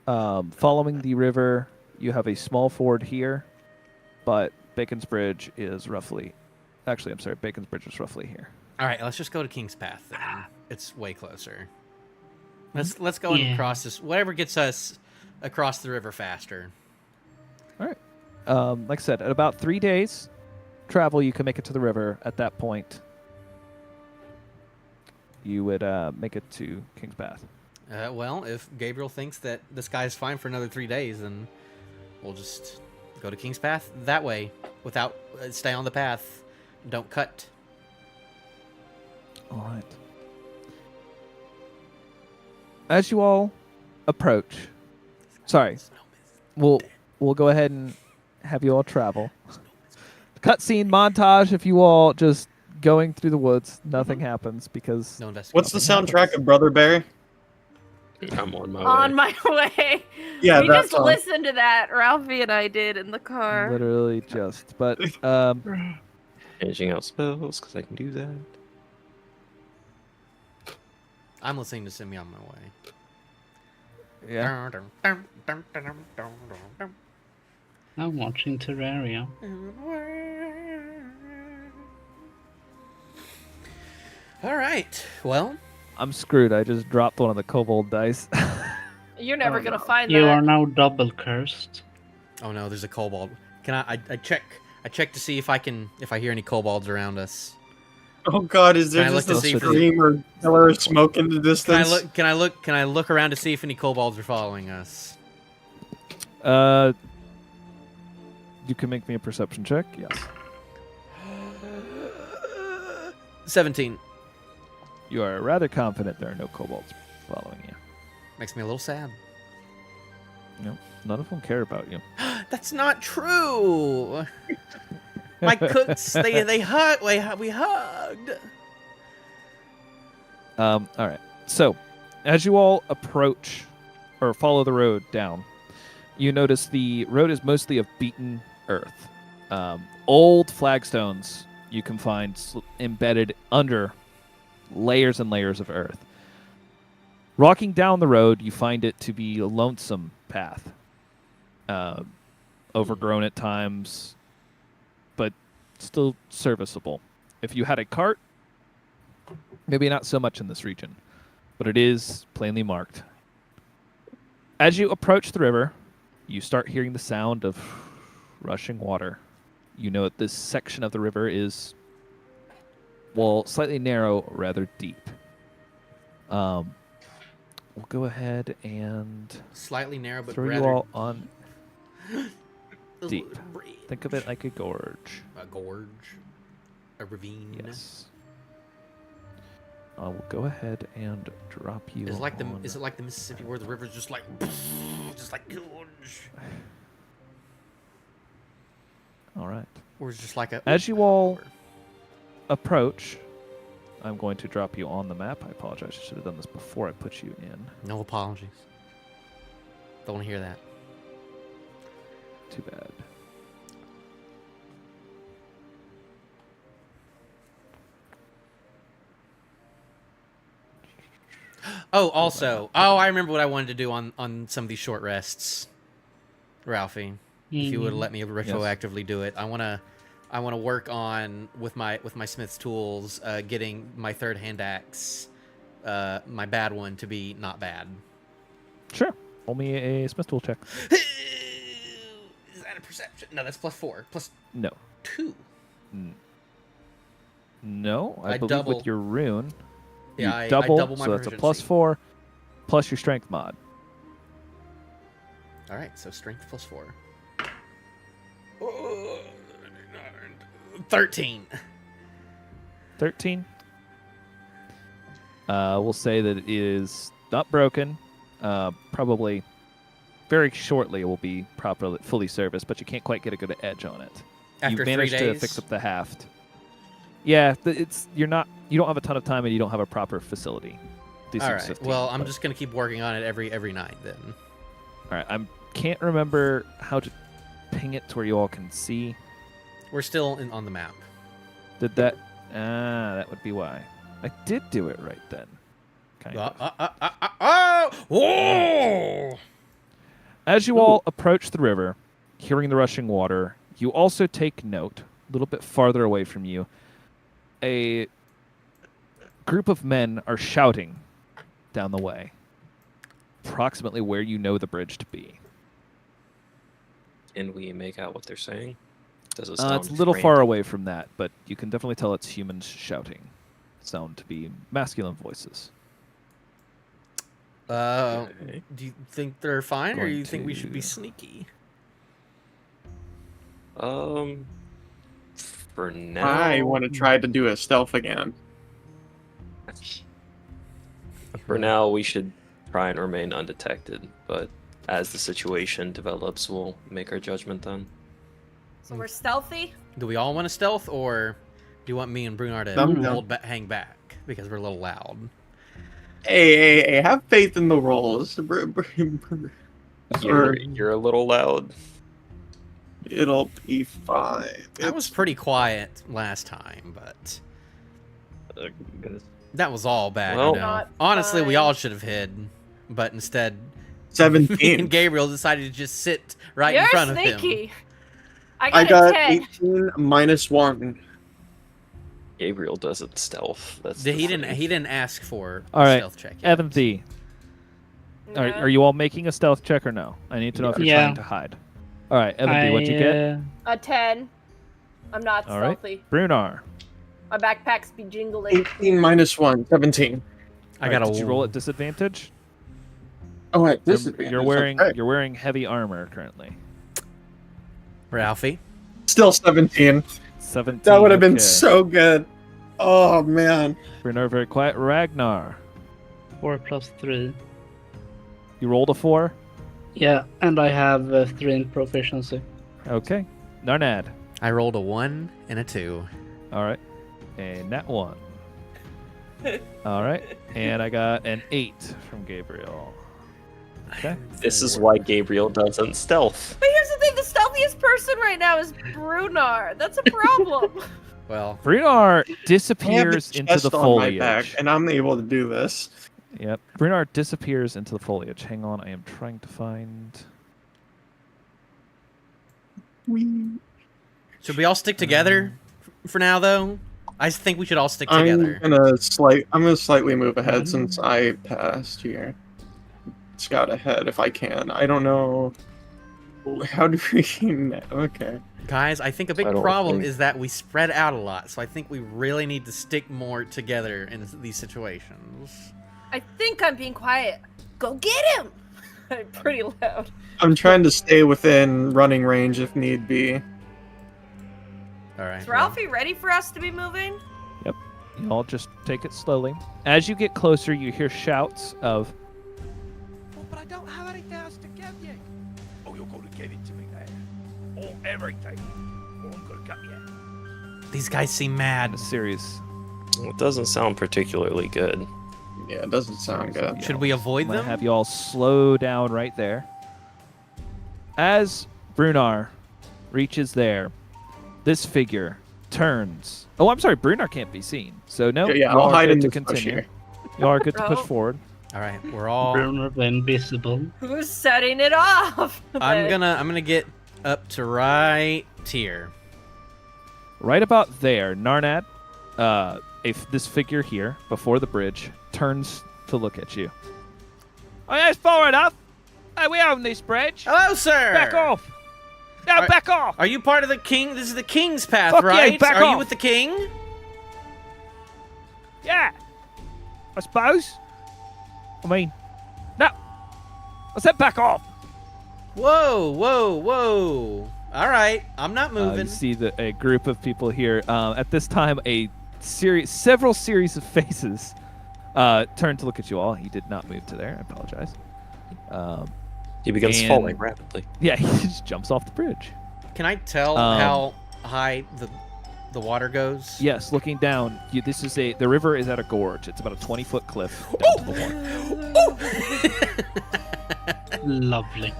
C: Following the river, you have a small ford here, but Bacon's Bridge is roughly... Actually, I'm sorry, Bacon's Bridge is roughly here.
A: All right, let's just go to King's Path then. It's way closer. Let's go and cross this. Whatever gets us across the river faster.
C: All right. Like I said, at about 3 days travel, you can make it to the river. At that point, you would make it to King's Path.
A: Well, if Gabriel thinks that the sky's fine for another 3 days, then we'll just go to King's Path that way without stay on the path. Don't cut.
C: All right. As you all approach, sorry, we'll go ahead and have you all travel. Cutscene montage. If you all just going through the woods, nothing happens because
A: No investigation.
D: What's the soundtrack of Brother Barry?
F: I'm on my
B: On
F: way.
B: my way.
D: Yeah,
B: we
D: that
B: just
D: song.
B: listened to that. Ralphie and I did in the car.
C: literally just. But
F: Changing out spells because I can do that.
A: I'm listening to Simi on my way.
C: yeah.
E: I'm watching Terraria.
A: All right. Well,
C: I'm screwed. I just dropped one of the kobold dice.
B: You're never
C: Oh,
B: gonna
C: no.
B: find
E: You
B: that.
E: are now double cursed.
A: oh no, there's a kobold. Can I check to see if I hear any kobolds around us.
D: Oh God, is there
A: Can I
D: just
A: look
D: a
A: to see if
D: scream or killer of smoke in the distance?
A: Can I look around to see if any kobolds are following us?
C: You can make me a perception check. Yes.
A: 17.
C: You are rather confident there are no kobolds following you.
A: Makes me a little sad.
C: No, none of them care about you.
A: That's not true. My cooks, they hug. We hugged.
C: All right. So, as you all approach or follow the road down, you notice the road is mostly of beaten earth. Old flagstones you can find embedded under layers and layers of earth. Walking down the road, you find it to be a lonesome path. Overgrown at times, but still serviceable. If you had a cart, maybe not so much in this region, but it is plainly marked. As you approach the river, you start hearing the sound of rushing water. You know that this section of the river is, well, slightly narrow, rather deep. We'll go ahead and
A: Slightly narrow, but
C: throw you
A: rather
C: all on
A: a
C: deep.
A: little bridge.
C: Think of it like a gorge.
A: A gorge, a ravine.
C: Yes. I will go ahead and drop you.
A: Is it like
C: on...
A: is it like the Mississippi where the river's just like gorge,
C: All right.
A: or is it just like a?
C: As you all approach, I'm going to drop you on the map. I apologize. I should have done this before I put you in.
A: No apologies. Don't want to hear that.
C: Too bad.
A: Oh, also, I remember what I wanted to do on some of these short rests, Ralphie. If you would let me retroactively do it, I wanna work on with my smith's tools, getting my third hand axe, my bad one, to be not bad.
C: Sure. Roll me a Smith tool check.
A: Is that a perception? No, that's +4.
C: No.
A: +2.
C: No, I believe
A: double.
C: with your rune,
A: Yeah,
C: you
A: I
C: double,
A: double my
C: so that's a
A: proficiency.
C: +4 plus your strength mod.
A: All right, so strength +4. 13.
C: 13. We'll say that it is not broken. Probably very shortly it will be properly fully serviced, but you can't quite get a good edge on it.
A: After
C: you
A: 3
C: managed
A: days.
C: to fix up the haft. Yeah, you don't have a ton of time and you don't have a proper facility.
A: All right. Well, I'm just gonna keep working on it every night then.
C: All right. I can't remember how to ping it to where you all can see.
A: We're still on the map.
C: Did that? That would be why. I did do it right then. Kind of.
A: Whoa!
C: As you all approach the river, hearing the rushing water, you also take note, a little bit farther away from you, a group of men are shouting down the way, approximately where you know the bridge to be.
F: Can we make out what they're saying? Does it
C: It's
F: sound
C: a little
F: frantic?
C: far away from that, but you can definitely tell it's humans shouting. Sound to be masculine voices.
F: Okay.
A: Do you think they're fine, or
C: Going
A: you think we should be
C: to-
A: sneaky?
F: For now,
D: I want to try to do a stealth again.
F: For now, we should try and remain undetected. But as the situation develops, we'll make our judgment then.
B: So we're stealthy.
A: Do we all want to stealth, or do you want me and Brunar to
D: No.
A: hang back because we're a little loud?
D: Hey, have faith in the rolls.
F: You're a little loud.
D: It'll be fine.
A: I was pretty quiet last time, but that was all bad.
F: Well-
A: you know?
B: Not
A: Honestly, we
B: fine.
A: all should have hid, but instead, me
D: 17.
A: and Gabriel decided to just sit right
B: You're
A: in front of him.
B: sneaky. I
D: I
B: got,
D: got
B: a 10.
D: 18 minus 1.
F: Gabriel doesn't stealth. That's
A: He
F: the
A: didn't.
F: thing.
A: He didn't ask for
C: All right,
A: stealth check. yet.
C: Evan D,
B: Yeah.
C: are you all making a stealth check or no? I need to know if you're
E: Yeah.
C: trying to hide. All right, Evan D, what'd you get?
B: A 10. I'm not
C: All right.
B: stealthy.
C: Brunar.
B: My backpack's be jingling.
D: 18 minus 1, 17.
A: I got a.
C: Did you roll at disadvantage?
D: Oh, wait, this is
C: You're wearing heavy armor currently.
A: Ralphie.
D: Still 17.
C: 17.
D: That would have been
C: okay.
D: so good. Oh, man.
C: Brunar, very quiet. Ragnar,
E: 4 plus 3.
C: you rolled a 4.
E: Yeah, and I have 3 in proficiency.
C: Okay. Narnad.
A: I rolled a 1 and a 2.
C: All right. And that 1. All right. And I got an 8 from Gabriel. Okay.
F: This is why Gabriel doesn't stealth.
B: But here's the thing: the stealthiest person right now is Brunar. That's a problem.
A: Well,
C: Brunar
D: I have a
C: disappears into
D: chest
C: the
D: on my back,
C: foliage.
D: and I'm able to do this.
C: Yep. Brunar disappears into the foliage. Hang on, I am trying to find.
A: Should we all stick together for now, though? I think we should all stick
D: I'm
A: together.
D: gonna slightly move ahead since I passed here. Scout ahead if I can. I don't know. How do we? Okay.
A: Guys, I think a big
F: I don't
A: problem
F: think-
A: is that we spread out a lot, so I think we really need to stick more together in these situations.
B: I think I'm being quiet. Go get him! I'm pretty loud.
D: I'm trying to stay within running range if need be.
A: All right.
B: Is Ralphie ready for us to be moving?
C: You all just take it slowly. As you get closer, you hear shouts of,
G: Oh, but I don't have anything else to give you. Oh, you're going to give it to me now. Or everything. Or I'm going to cut you.
A: These guys seem
C: and
A: mad.
C: a series.
F: It doesn't sound particularly good.
D: Yeah, it doesn't sound good.
A: Should we avoid
C: I'm gonna
A: them?
C: have you all slow down right there. As Brunar reaches there, this figure turns. Oh, I'm sorry, Brunar can't be seen. So no,
D: Yeah,
C: you
D: I'll
C: are
D: hide
C: good
D: in
C: to
D: this bush
C: continue.
D: here.
C: You are good to push
B: Oh.
C: forward.
A: All right, we're all.
E: Bruno the Invisible.
B: Who's setting it off?
A: I'm gonna get up to right here.
C: Right about there, Narnad, if this figure here before the bridge turns to look at you.
G: Oh, that's far enough. Hey, we own this bridge.
A: Hello, sir.
G: Back off. No,
A: Are-
G: back off.
A: Are you part of the king? This is the king's path,
G: Fuck you,
A: right?
G: back
A: Are you
G: off.
A: with the king?
G: Yeah. I suppose. I mean, no. I said back off.
A: Whoa, whoa, whoa! All right, I'm not moving.
C: You see a group of people here. At this time, several series of faces turn to look at you all. He did not move to there. I apologize.
F: He begins
C: And-
F: falling rapidly.
C: Yeah, he just jumps off the bridge.
A: Can I tell how high the water goes?
C: Yes, looking down, the river is at a gorge. It's about a 20-foot cliff down to the water.
E: Lovely.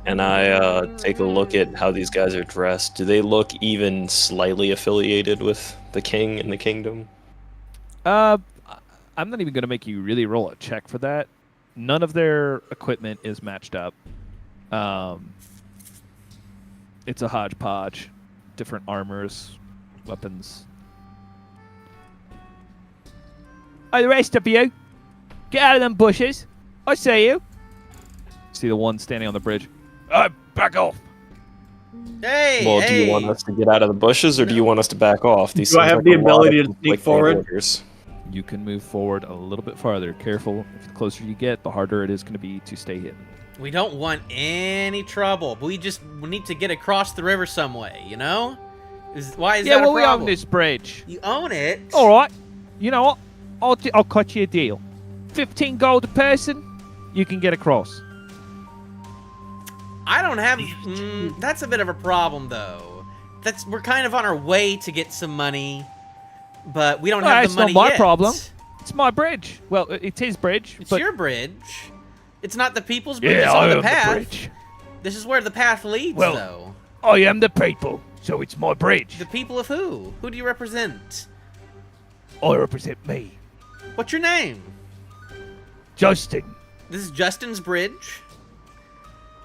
F: And I take a look at how these guys are dressed. Do they look even slightly affiliated with the king and the kingdom?
C: I'm not even going to make you really roll a check for that. None of their equipment is matched up. It's a hodgepodge, different armors, weapons.
G: Hey, the rest of you, get out of them bushes. I see you.
C: See the one standing on the bridge.
G: Back off.
A: Hey,
F: Well, do
A: hey!
F: you want us to get out of the bushes, or do you want us to back off? These
D: Do I
F: seems
D: have
F: like
D: the
F: a lot
D: ability
F: of
D: to sneak
F: conflicting
D: forward?
F: orders.
C: You can move forward a little bit farther. Careful. If the closer you get, the harder it is going to be to stay hidden.
A: We don't want any trouble. We need to get across the river some way. You know? Why is
G: Yeah,
A: that
G: well,
A: a
G: we
A: problem?
G: own this bridge.
A: You own it.
G: All right. You know what? I'll cut you a deal. 15 gold a person. You can get across.
A: I don't have. That's a bit of a problem, though. We're kind of on our way to get some money, but we don't
G: Well,
A: have
G: it's
A: the money
G: not my
A: yet.
G: problem. It's my bridge. Well, it's his bridge.
A: It's
G: but
A: your bridge. It's not the people's bridge.
G: yeah,
A: it's
G: I
A: on
G: own
A: the path.
G: bridge.
A: This is where the path leads,
G: Well-
A: though.
G: I am the people, so it's my bridge.
A: The people of who? Who do you represent?
G: I represent me,
A: What's your name?
G: Justin.
A: This is Justin's bridge.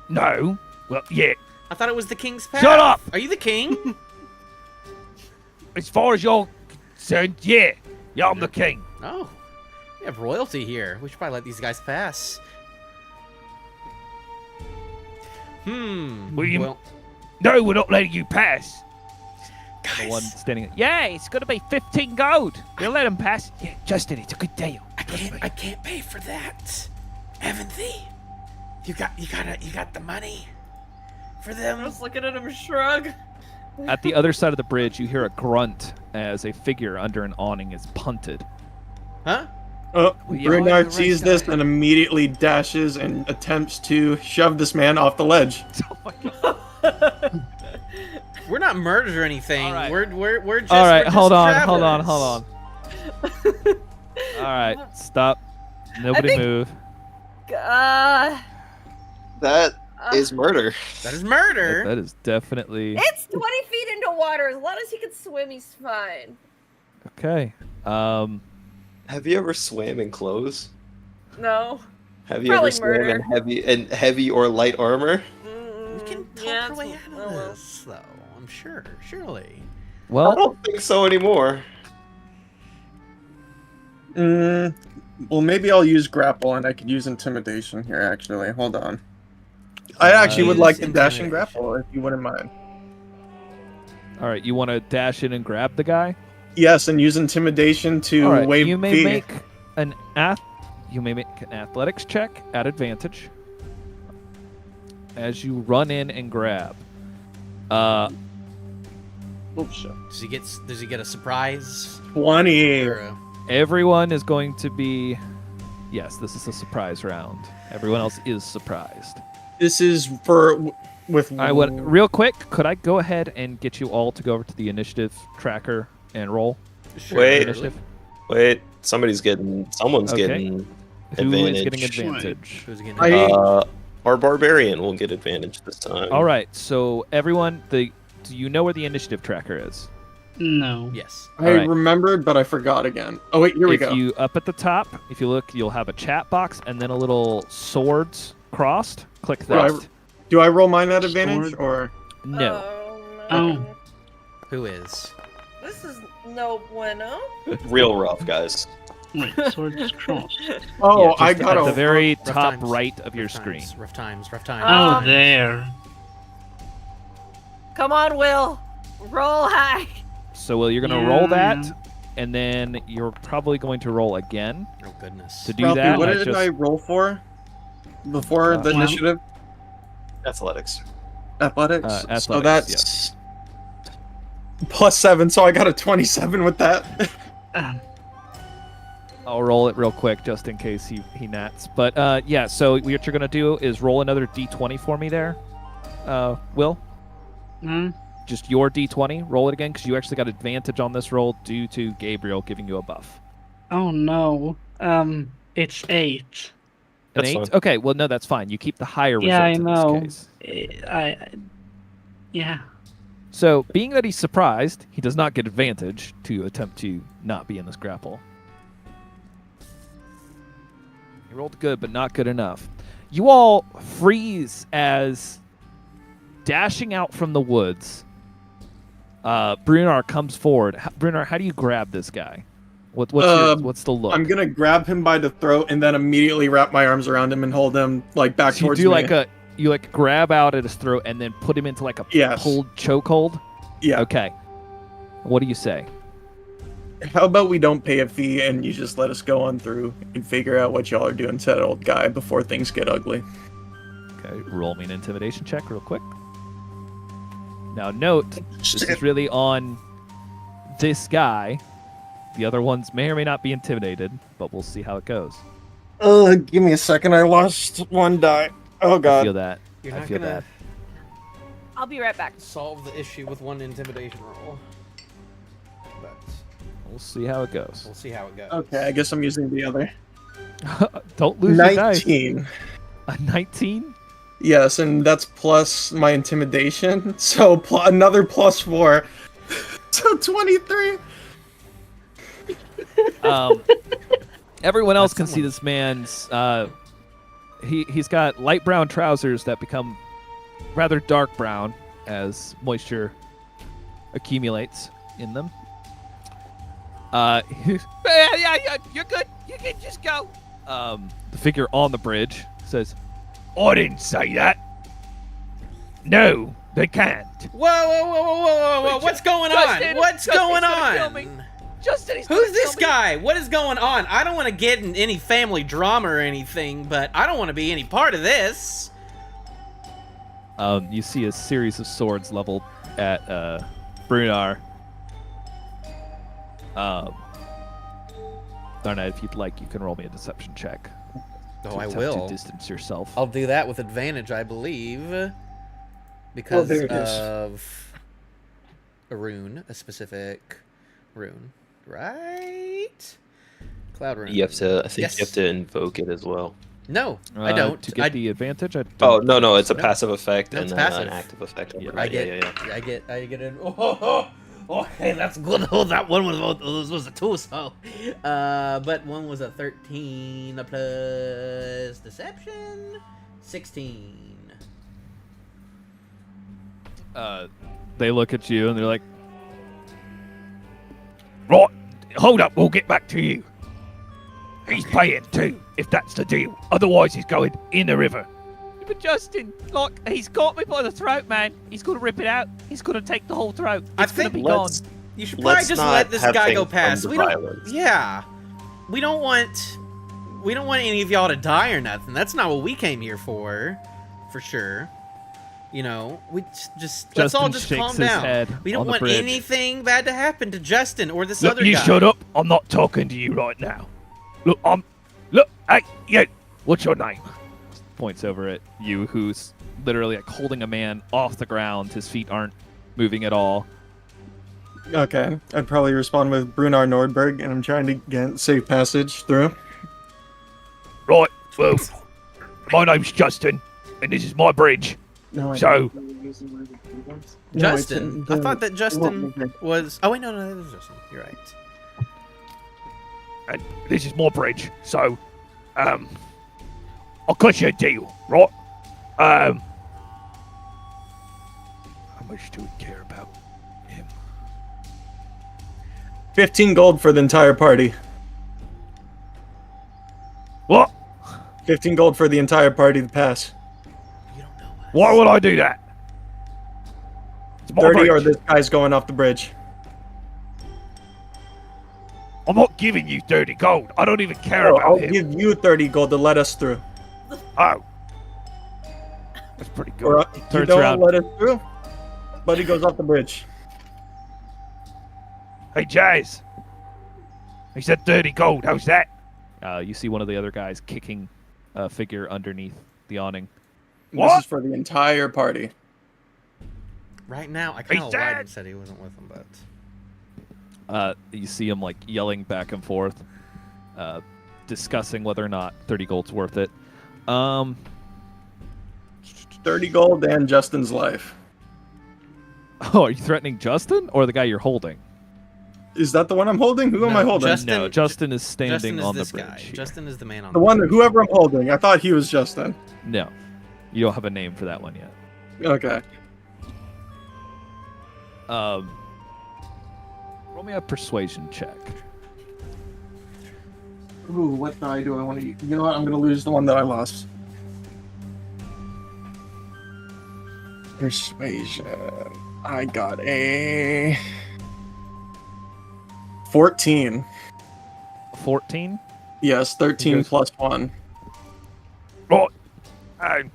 G: No. Well, yeah.
A: I thought it was the king's path.
G: Shut up!
A: Are you the king?
G: As far as you're concerned, yeah. Yeah, I'm the king.
A: Oh, we have royalty here. We should probably let these guys pass.
G: William?
A: Well,
G: No, we're not letting you pass.
C: The one
A: guys,
C: standing.
G: Yeah, it's gonna be 15 gold. We'll let him pass. Yeah, Justin, it's a good deal.
A: I can't pay for that. Evanthy, you got the money for
B: I
A: them.
B: was looking at him shrug.
C: At the other side of the bridge, you hear a grunt as a figure under an awning is punted.
A: Huh?
D: Oh,
G: We are
D: Brunard
G: the
D: sees
G: right
D: this
G: side.
D: and immediately dashes and attempts to shove this man off the ledge.
A: We're not murdered or anything.
G: All right.
A: We're just.
C: All right,
A: we're just
C: hold on.
A: travelers.
C: All right, stop. Nobody
B: think-
C: move.
F: That is murder.
A: That is murder.
C: That is definitely
B: It's 20 feet into water. As long as he can swim, he's fine.
C: okay.
F: Have you ever swam in clothes?
B: No.
F: Have you
B: Probably
F: ever swam
B: murder.
F: in heavy or light armor?
A: We can talk
B: yeah,
A: our way
B: it's-
A: out
B: oh,
A: of
B: well.
A: this, though. I'm sure. Surely.
F: I
C: Well,
F: don't think so anymore.
D: Well, maybe I'll use grapple, and I could use intimidation here. Actually, hold on. I actually would
A: Use
D: like to dash and
A: intimidation.
D: grapple, if you wouldn't mind.
C: all right. You want to dash in and grab the guy?
D: Yes, and use intimidation to
C: All right.
D: waive
C: You may
D: fee.
C: make an athletics check at advantage as you run in and grab.
D: Oh shit.
A: Does he get a surprise?
D: 20.
A: Or a-
C: Everyone is going to be. Yes, this is a surprise round. Everyone else is surprised.
D: This is for with.
C: I would real quick. Could I go ahead and get you all to go over to the initiative tracker and roll?
A: Sure.
F: Wait.
C: Initiative.
F: Wait, someone's getting
C: Okay.
F: getting
C: Who is
F: advantage.
C: getting advantage?
A: Who's getting
F: Our barbarian will get advantage this time.
C: All right. So everyone, do you know where the initiative tracker is?
E: No.
A: Yes.
D: I
C: Alright.
D: remembered, but I forgot again. Oh wait, here we
C: If
D: go.
C: you up at the top, if you look, you'll have a chat box and then a little swords crossed. Click that.
D: Do I roll mine at advantage or?
C: No.
B: Oh, no.
E: Oh.
A: Who is?
B: This is no bueno.
F: Real rough, guys.
E: Wait, swords crossed.
D: Oh,
C: Yeah, just
D: I got
C: at the
D: a.
C: very
A: Rough
C: top
A: times.
C: right of your
A: Rough
C: screen.
A: times, rough times. Rough times.
E: Oh, there.
B: Come on, Will. Roll high.
C: So, Will, you're going to roll that,
E: Yeah.
C: and then you're probably going to roll again
A: Oh goodness.
C: to do
D: Ralphie,
C: that.
D: what
C: I
D: did
C: just-
D: I roll for? Before the
E: Well-
D: initiative,
F: Athletics.
D: athletics.
C: Athletics,
D: So that's +7. So I got a 27 with that.
C: I'll roll it real quick just in case he nats. But yeah, so what you're going to do is roll another d20 for me there, Will.
E: Hmm?
C: Just your d20. Roll it again because you actually got advantage on this roll due to Gabriel giving you a buff.
E: Oh no. It's 8.
C: An
F: That's
C: 8?
F: fine.
C: Okay, well, no, that's fine. You keep the higher result
E: Yeah, I
C: in
E: know.
C: this case.
E: Yeah.
C: So, being that he's surprised, he does not get advantage to attempt to not be in this grapple. He rolled good, but not good enough. You all freeze as dashing out from the woods. Brunar comes forward. Brunar, how do you grab this guy? What's the look?
D: I'm gonna grab him by the throat and then immediately wrap my arms around him and hold him like back
C: So you
D: towards
C: do
D: me.
C: you grab out at his throat and then put him into like a
D: Yes.
C: pulled chokehold.
D: Yeah.
C: Okay. What do you say?
D: How about we don't pay a fee and you just let us go on through and figure out what y'all are doing to that old guy before things get ugly.
C: Okay, roll me an intimidation check real quick. Now note, this is really on this guy. The other ones may or may not be intimidated, but we'll see how it goes.
D: Give me a second. I lost one die. Oh
C: I
D: god.
C: feel that.
A: You're
C: I
A: not
C: feel
A: gonna
C: that.
B: I'll be right back.
A: solve the issue with one intimidation roll. But
C: We'll see how it goes.
A: we'll see how it goes.
D: Okay, I guess I'm using the other.
C: Don't lose your dice.
D: 19.
C: A 19?
D: Yes, and that's plus my intimidation. So another +4. So 23.
C: Everyone else
A: That's
C: can see
A: someone-
C: this man's. He's got light brown trousers that become rather dark brown as moisture accumulates in them. Yeah, you're good. You can just go. The figure on the bridge says, "I didn't say that. No, they can't."
A: Whoa, whoa, whoa, whoa, whoa, whoa! What's going on?
C: Justin,
A: What's
C: Justin's
A: going
C: gonna kill
A: on?
C: me. Justin, he's
A: Who's this guy? What is going on? I don't want to get in any family drama or anything, but I don't want to be any part of this.
C: You see a series of swords leveled at Brunar. Darnay, if you'd like, you can roll me a deception check.
A: Oh,
C: to
A: I
C: attempt
A: will.
C: To distance yourself.
A: I'll do that with advantage, I believe, because
D: there it is.
A: of a rune, a specific rune, right? Cloud rune.
F: You have to. I think
A: Yes.
F: you have to invoke it as well.
A: No, I don't.
C: To get the advantage, I
F: Oh
C: don't.
F: no, it's a
A: No.
F: passive effect
A: No,
F: and
A: it's
F: then
A: passive.
F: an active effect.
C: Yeah,
A: I
F: Right,
A: get,
F: yeah.
A: I get it. Okay, that's good. Oh, that one was a 2, so. But one was a 13 plus deception, 16.
C: They look at you and they're like, right, hold up, we'll get back to you. He's paying too, if that's the deal. Otherwise, he's going in the river.
H: But Justin, like, he's got me by the throat, man. He's going to rip it out. He's going to take the whole throat. It's going to be gone.
A: You should probably
F: Let's
A: just
F: not
A: let this
F: have
A: guy go
F: things
A: past.
F: come
A: We
F: to
A: don't.
F: violence.
A: Yeah, we don't want any of y'all to die or nothing. That's not what we came here for sure. You know, we just let's all just
C: shakes
A: calm
C: his
A: down.
C: head
A: We
C: on
A: don't
C: the
A: want
C: bridge.
A: anything bad to happen to Justin or this
H: Look,
A: other
H: you
A: guy.
H: shut up. I'm not talking to you right now. Look, hey, you. What's your name?
C: Points over at you, who's literally like holding a man off the ground. His feet aren't moving at all.
D: Okay, I'd probably respond with Brunar Nordberg, and I'm trying to get safe passage through.
H: Right, well, my name's Justin, and this is my bridge.
D: No,
H: So-
A: Justin, I thought that Justin was. Oh wait, no, that was Justin. You're right.
H: And this is my bridge. So, I'll cut you a deal, right? How much do we care about him?
D: 15 gold for the entire party.
H: What?
D: 15 gold for the entire party to pass.
A: You don't know us.
H: Why would I do that? It's my
D: 30
H: bridge.
D: or this guy's going off the bridge.
H: I'm not giving you 30 gold. I don't even care
D: Oh,
H: about
D: I'll
H: him.
D: give you 30 gold to let us through.
H: Oh. That's pretty good.
D: Or you
C: Turns
D: don't
C: around.
D: let us through, but he goes off the bridge.
H: Hey, Jazz. He said 30 gold. How's that?
C: You see one of the other guys kicking a figure underneath the awning.
H: What?
D: This is for the entire party.
A: Right now, I kind of
H: He's
A: lied
H: dead.
A: and said he wasn't with him, but
C: You see him like yelling back and forth, discussing whether or not 30 gold's worth it.
D: 30 gold and Justin's life.
C: Oh, are you threatening Justin or the guy you're holding?
D: Is that the one I'm holding? Who am
A: No,
D: I holding?
A: Justin-
C: No, Justin is standing
A: Justin is
C: on the
A: this
C: bridge.
A: guy.
C: here.
A: Justin is the man on
D: The one, whoever I'm holding. I thought he was Justin.
C: No, you don't have a name for that one yet.
D: Okay.
C: Roll me a persuasion check.
D: Ooh, what die do I want to use? You know what? I'm going to lose the one that I lost. Persuasion. I got a 14.
C: 14.
D: Yes, 13
C: Okay.
D: plus 1.
H: Right.
C: You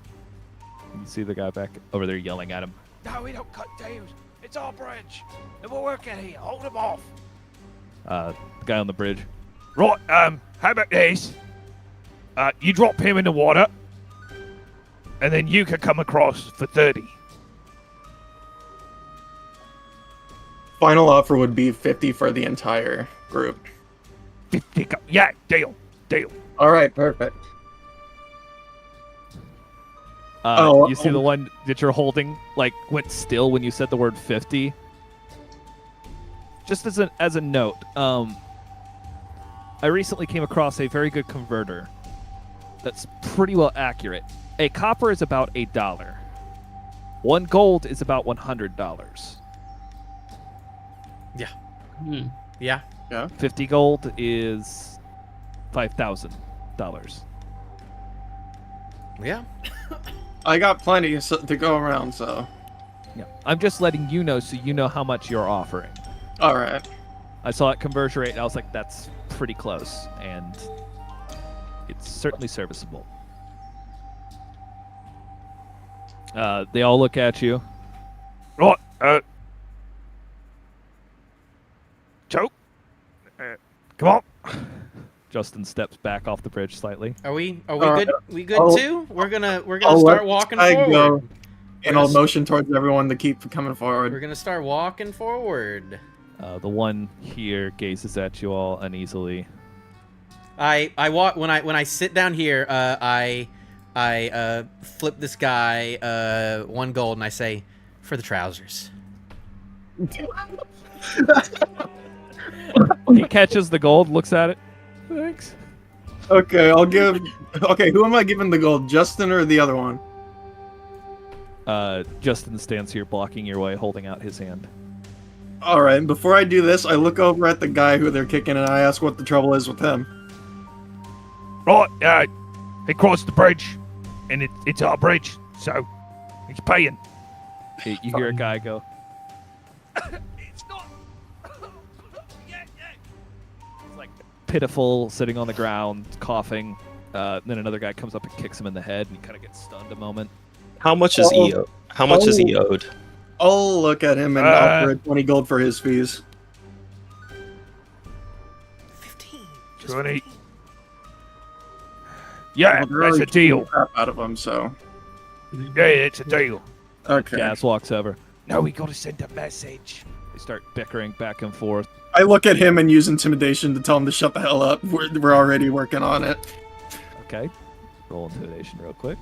C: see the guy back over there yelling at him.
G: No, we don't cut deals. It's our bridge. And we're working here. Hold them off.
C: The guy on the bridge.
H: Right, how about this? You drop him in the water, and then you can come across for 30.
D: Final offer would be 50 for the entire group.
H: 50 yeah, deal.
D: All right, perfect.
C: You see the one that you're holding like went still when you said the word 50. Just as a note, I recently came across a very good converter that's pretty well accurate. A copper is about $1. 1 gold is about $100.
E: Hmm.
A: Yeah.
C: 50 gold is $5,000.
A: Yeah.
D: I got plenty to go around, so.
C: Yeah, I'm just letting you know so you know how much you're offering.
D: All right.
C: I saw that conversion rate and I was like, that's pretty close, and it's certainly serviceable. They all look at you.
H: Right, Joe? Come on.
C: Justin steps back off the bridge slightly.
A: Are we
D: Alright.
A: good? We good
D: I'll-
A: too? We're gonna
D: I'll
A: start
D: let
A: walking
D: I
A: forward.
D: go, and
A: We're
D: I'll
A: gonna-
D: motion towards everyone to keep coming
A: We're
D: forward.
A: gonna start walking forward.
C: The one here gazes at you all uneasily.
A: I walk when I sit down here. I flip this guy 1 gold and I say, for the trousers.
C: He catches the gold, looks at it. Thanks.
D: Okay, I'll give. Okay, who am I giving the gold? Justin or the other one?
C: Justin stands here blocking your way, holding out his hand.
D: All right. Before I do this, I look over at the guy who they're kicking, and I ask what the trouble is with him.
H: Right, he crossed the bridge, and it's our bridge, so he's paying.
C: You hear a guy go,
H: It's not. Yeah.
C: he's like pitiful, sitting on the ground, coughing. Then another guy comes up and kicks him in the head, and he kind of gets stunned a moment.
F: How much is he? How much is he owed?
D: I'll look at him and offer 20 gold for his fees.
A: 15.
H: 20. Yeah,
D: Well, they're
H: that's
D: already
H: a deal.
D: kicking the crap out of him, so.
H: Yeah, it's a deal.
D: Okay.
C: Gas walks over.
H: No, we gotta send a message.
C: They start bickering back and forth.
D: I look at him and use intimidation to tell him to shut the hell up. We're already working on it.
C: Okay. Roll intimidation real quick.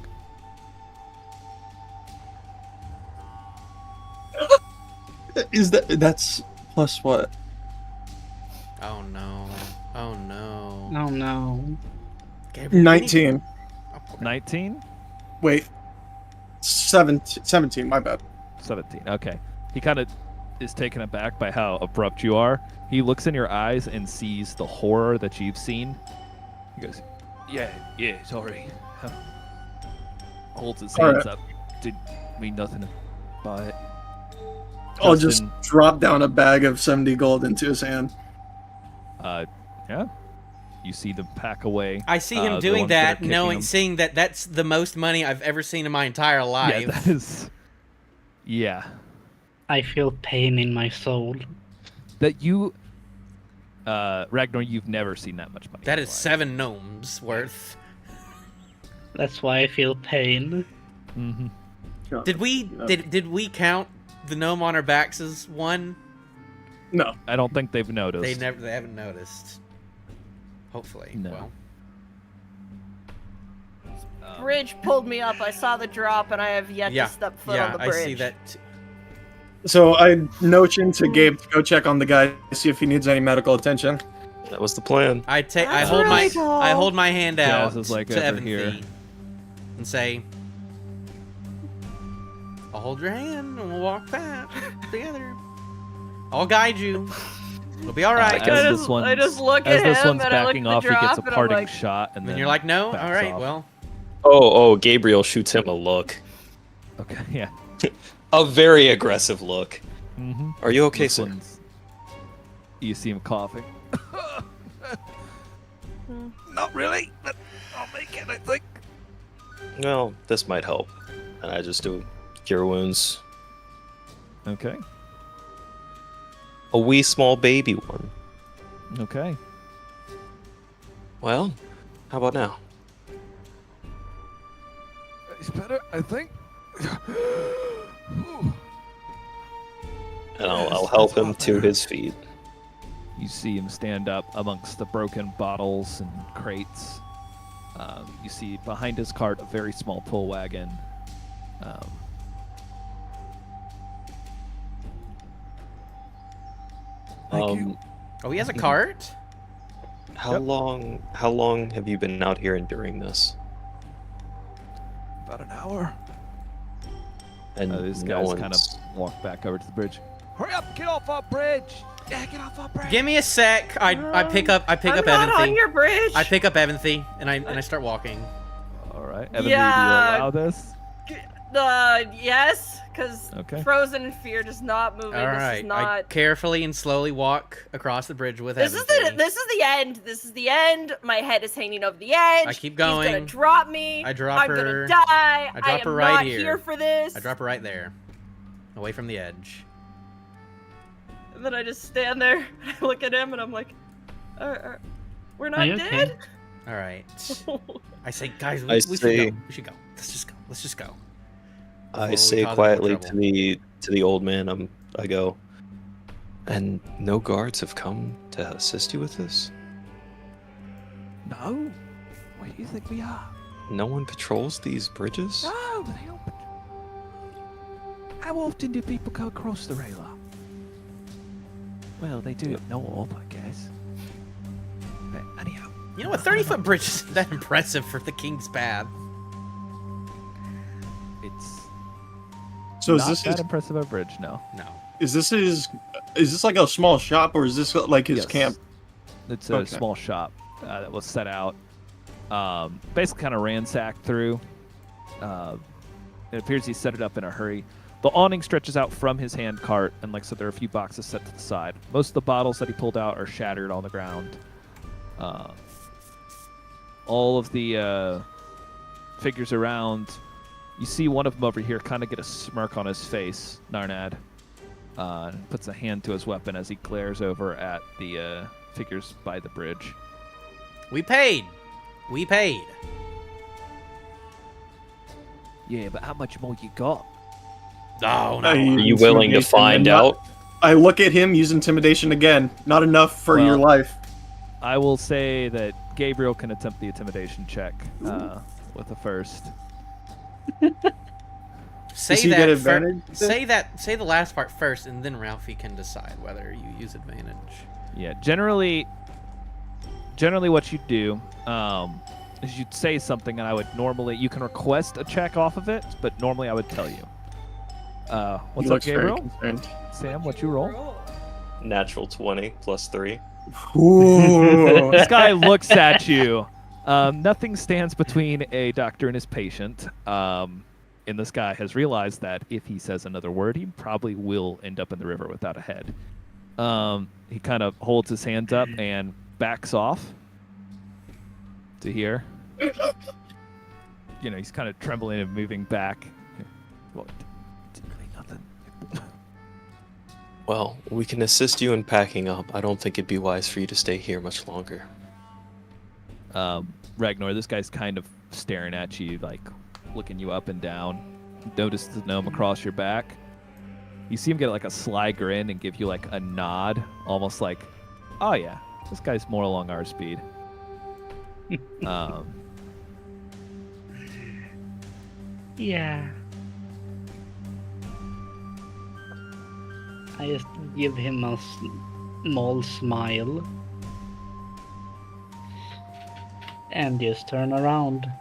D: That's plus what?
A: Oh no. Oh no.
E: Oh no.
A: Gabriel,
D: 19.
C: 19?
D: Wait. 17, my bad.
C: 17. Okay. He kind of is taken aback by how abrupt you are. He looks in your eyes and sees the horror that you've seen. He goes,
H: Yeah, sorry.
C: holds his
D: All
C: hands
D: right.
C: up. Did mean nothing about it.
D: I'll just
C: Justin,
D: drop down a bag of 70 gold into his hand.
C: Yeah. You see them pack away.
A: I see him
C: the
A: doing
C: ones that are
A: that,
C: kicking him.
A: seeing that that's the most money I've ever seen in my entire life.
C: Yeah, that is. Yeah.
E: I feel pain in my soul.
C: That you, Ragnar, you've never seen that much money.
A: That
C: in
A: is
C: your life.
A: 7 gnomes worth.
E: That's why I feel pain.
C: Mhm.
A: Did we count the gnome on our backs as one?
D: No.
C: I don't think they've noticed.
A: They haven't noticed. Hopefully.
C: No.
A: Well.
B: Bridge pulled me up. I saw the drop, and I have yet
A: Yeah.
B: to step foot
A: Yeah,
B: on the
A: I
B: bridge.
A: see that.
D: So I notion to Gabe to go check on the guy, see if he needs any medical attention.
F: That was the plan.
A: I
B: That's
A: hold
B: really
A: my
B: tall.
A: I hold my hand out
C: Jazz is, like,
A: to
C: over
A: Evan
C: here.
A: and say, "I'll hold your hand and we'll walk back together. I'll guide you. It'll be all right."
C: As
B: I
C: this
B: just-
C: one's,
B: I just look
C: as
B: at
C: this
B: him
C: one's
B: and I look
C: backing
B: at the
C: off, he gets
B: drop
C: a
B: and I'm
C: parting
B: like-
C: shot, and
A: And
C: then
A: you're like, "No,
C: backs
A: all right,
C: off.
A: well."
F: Oh, Gabriel shoots him a look.
C: Okay, yeah.
F: A very aggressive look.
C: Mm-hmm.
F: Are you okay, sir?
C: You see him coughing.
H: Not really, but I'll make it, I think.
F: Well, this might help. And I just do cure wounds.
C: Okay.
F: A wee small baby one.
C: Okay.
F: Well, how about now?
H: It's better, I think.
F: And I'll help him to his feet.
C: You see him stand up amongst the broken bottles and crates. You see behind his cart a very small tool wagon.
A: Oh, he has a cart?
F: How long have you been out here enduring this?
H: About an hour.
F: And
C: These
F: no
C: guys kind of
F: one's-
C: walk back over to the bridge.
H: Hurry up, get off our bridge. Yeah, get off our bridge.
A: Give me a sec. I pick up
B: I'm not
A: Evanthy.
B: on your bridge.
A: I pick up Evanthy and I start walking.
C: All right. Evan,
B: Yeah.
C: do you allow this?
B: Yes, because
C: Okay.
B: frozen in fear does not move.
A: All
B: This
A: right.
B: is not.
A: I carefully and slowly walk across the bridge with
B: This is the
A: Evanthy.
B: this is the end. This is the end. My head is hanging over the edge.
A: I keep
B: He's gonna
A: going.
B: drop me.
A: I drop
B: I'm
A: her.
B: gonna die.
A: I drop
B: am
A: her right
B: not
A: here.
B: for this.
A: I drop her right there, away from the edge.
B: And then I just stand there. And I look at him and I'm like, "We're not
E: Are you okay?
B: dead."
A: All right. I say, guys,
F: I
A: we should
F: say-
A: go. We should go. Let's just go. Let's just go. Before
F: I
A: we
F: say
A: cause more
F: quietly
A: trouble.
F: to the old man, I go, and no guards have come to assist you with this?
H: No. Where do you think we are?
F: No one patrols these bridges?
H: No, they don't. How often do people go across the Raylar?
C: Well, they do know up, I guess. But anyhow,
A: You know, a 30-foot bridge isn't that impressive for the King's Path.
C: it's
D: So is
C: not
D: this
C: that
D: his,
C: impressive a bridge, no.
A: No.
D: is this like a small shop, or is this like his
C: Yes.
D: camp?
C: It's a
D: Okay.
C: small shop that was set out. Basically, kind of ransacked through. It appears he set it up in a hurry. The awning stretches out from his hand cart, and like I said, there are a few boxes set to the side. Most of the bottles that he pulled out are shattered on the ground. All of the figures around, you see one of them over here kind of get a smirk on his face, Narnad. Puts a hand to his weapon as he glares over at the figures by the bridge.
A: We paid. We paid.
C: Yeah, but how much more you got?
A: Oh, no.
D: Are
F: Are you willing to find out?
D: I look at him, use intimidation again. Not enough for your
C: Well-
D: life.
C: I will say that Gabriel can attempt the intimidation check with the first.
A: Say
D: Does he
A: that
D: get
A: fir-
D: advantage?
A: say the last part first, and then Ralphie can decide whether you use advantage.
C: Yeah, generally what you do is you'd say something, and I would normally you can request a check off of it, but normally I would tell you. What's
D: He
C: up,
D: looks very
C: Gabriel?
D: concerned.
C: Sam, what you roll?
F: Natural 20 plus 3.
D: Ooh.
C: This guy looks at you. Nothing stands between a doctor and his patient. And this guy has realized that if he says another word, he probably will end up in the river without a head. He kind of holds his hands up and backs off to here. You know, he's kind of trembling and moving back. Well, didn't really nothing.
F: Well, we can assist you in packing up. I don't think it'd be wise for you to stay here much longer.
C: Ragnar, this guy's kind of staring at you, like looking you up and down. Notice the gnome across your back. You see him get like a sly grin and give you like a nod, almost like, "Oh yeah, this guy's more along our speed."
E: Yeah. I just give him a small smile. And just turn around.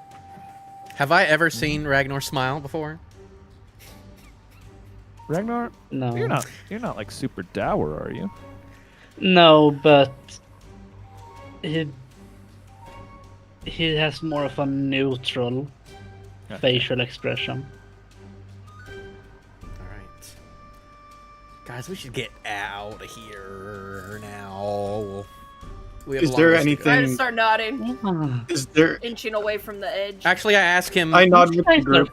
A: Have I ever seen Ragnar smile before?
C: Ragnar,
E: No.
C: you're not like super dour, are you?
E: No, but he has more of a neutral
C: Okay.
E: facial expression.
A: All right. Guys, we should get out of here now. We have
D: Is
A: a
D: there
A: long ways to go.
B: I
D: anything?
B: just start nodding,
E: Ah,
D: Is there?
B: inching away from the edge.
A: Actually, I ask him.
D: I nod with the
E: guys are-
D: group.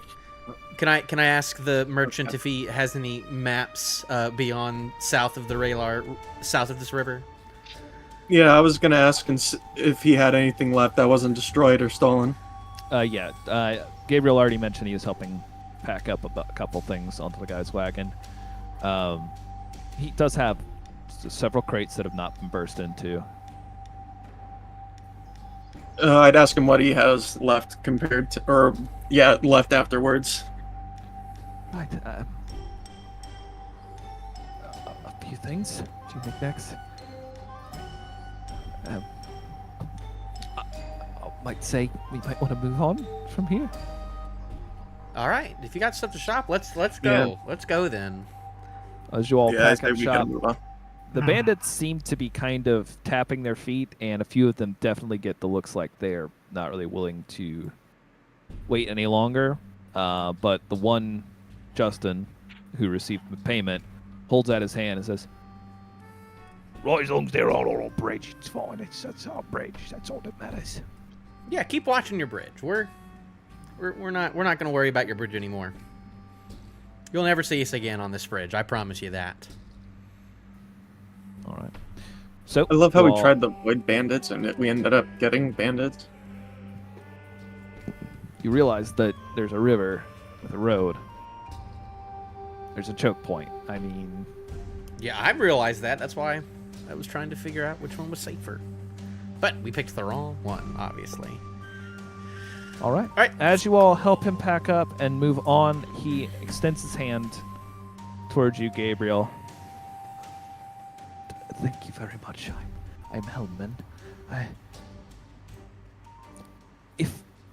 A: Can I ask the merchant if he has any maps beyond south of the Raylar, south of this river?
D: Yeah, I was gonna ask if he had anything left that wasn't destroyed or stolen.
C: Yeah. Gabriel already mentioned he was helping pack up a couple things onto the guy's wagon. He does have several crates that have not been burst into.
D: I'd ask him what he has left compared to, or yeah, left afterwards.
C: Right. A few things. What do you think next? I might say we might want to move on from here.
A: All right. If you got stuff to shop, let's go. Let's go then.
C: As you all
D: Yeah, I
C: pack
D: say
C: up
D: we
C: shop,
D: can move on.
C: the bandits seem to be kind of tapping their feet, and a few of them definitely get the looks like they're not really willing to wait any longer. But the one, Justin, who received the payment, holds out his hand and says,
H: Right, as long as they're all on our bridge, it's fine. That's our bridge. That's all that matters.
A: Yeah, keep watching your bridge. We're not going to worry about your bridge anymore. You'll never see us again on this bridge. I promise you that.
C: all right. So
D: I love how we
C: well,
D: tried to avoid bandits and we ended up getting bandits.
C: You realize that there's a river with a road. There's a choke point. I mean,
A: Yeah, I realized that. That's why I was trying to figure out which one was safer. But we picked the wrong one, obviously.
C: all right.
A: All right.
C: As you all help him pack up and move on, he extends his hand towards you, Gabriel. Thank you very much. I'm Helman.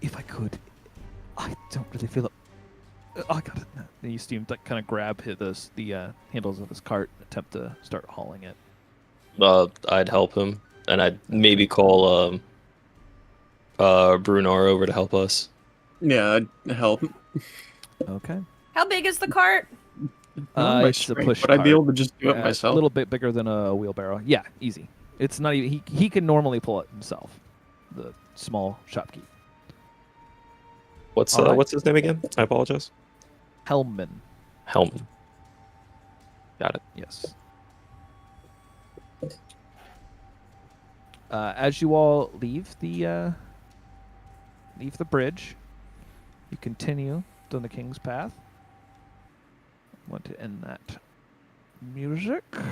C: If I could, I don't really feel it. I got it. And you see him kind of grab the handles of his cart and attempt to start hauling it.
F: I'd help him, and I'd maybe call Brunar over to help us.
D: Yeah, I'd help.
C: Okay.
B: How big is the cart?
D: Not my
C: It's a
D: strength,
C: push
D: but I'd be
C: cart.
D: able to just do it
C: A
D: myself.
C: little bit bigger than a wheelbarrow. Yeah, easy. It's not even. He can normally pull it himself. The small shopkeep.
F: What's
C: All right.
F: what's his name again? I apologize.
C: Helman.
F: Helman. Got it.
C: Yes. As you all leave the bridge, you continue down the King's Path. I want to end that music, and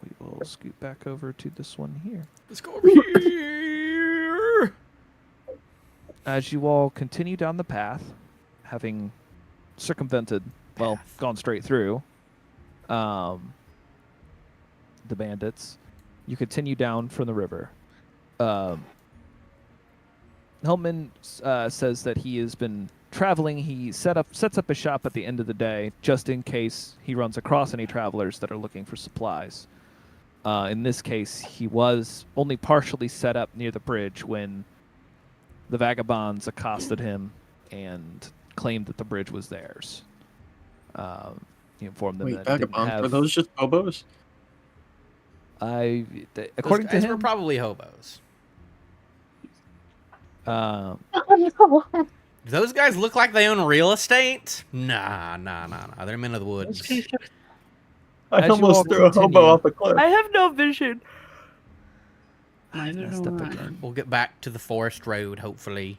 C: we will scoot back over to this one here.
A: Let's go over here.
C: As you all continue down the path, having circumvented, well, gone straight through, the bandits, you continue down from the river. Helman says that he has been traveling. He sets up a shop at the end of the day just in case he runs across any travelers that are looking for supplies. In this case, he was only partially set up near the bridge when the vagabonds accosted him and claimed that the bridge was theirs. He informed them
D: Wait,
C: that it didn't
D: vagabonds?
C: have...
D: Are those just hobos?
C: According
A: Those guys
C: to
A: were
C: him,
A: probably hobos.
C: uh,
A: Those guys look like they own real estate? Nah. They're men of the woods.
D: I
C: As you all
D: almost threw a hobo
C: continue-
D: off a cliff.
B: I have no vision.
E: Neither
C: messed
E: do
C: up
E: I.
C: again.
A: We'll get back to the forest road, hopefully.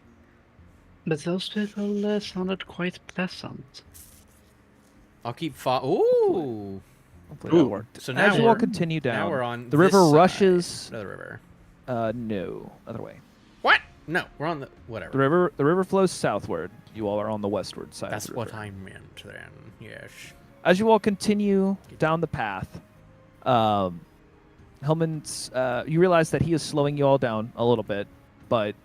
E: But those people sounded quite pleasant.
A: I'll keep Ooh.
C: Hopefully that
D: Ooh.
C: worked.
A: So
C: As
A: now
C: you all
A: we're-
C: continue down,
A: Now we're on
C: the
A: this
C: river
A: side.
C: rushes.
A: Another river.
C: No, other way.
A: What? No, we're on the whatever.
C: The river flows southward. You all are on the westward side.
A: That's
C: of the
A: what
C: river.
A: I meant then. Yes.
C: As you all continue down the path, Helman's, you realize that he is slowing you all down a little bit, but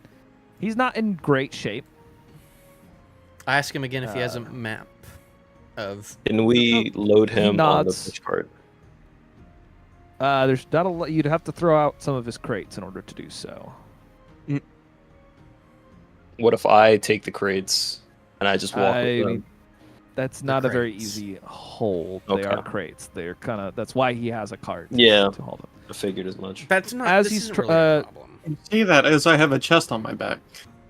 C: he's not in great shape.
A: I ask him again if he has a map of.
F: Can we load him on the
C: nods.
F: push cart?
C: There's not a lot. You'd have to throw out some of his crates in order to do so.
F: What if I take the crates and I just walk
C: I
F: with them?
C: mean, that's not a very
A: crates.
C: easy hold. They
F: Okay.
C: are crates. They're kind of. That's why he has a cart.
F: Yeah.
C: To hold them.
F: I figured as much.
A: That's not.
C: As
A: this
C: he's
A: isn't
C: tr-
A: really a problem.
D: You see that as I have a chest on my back.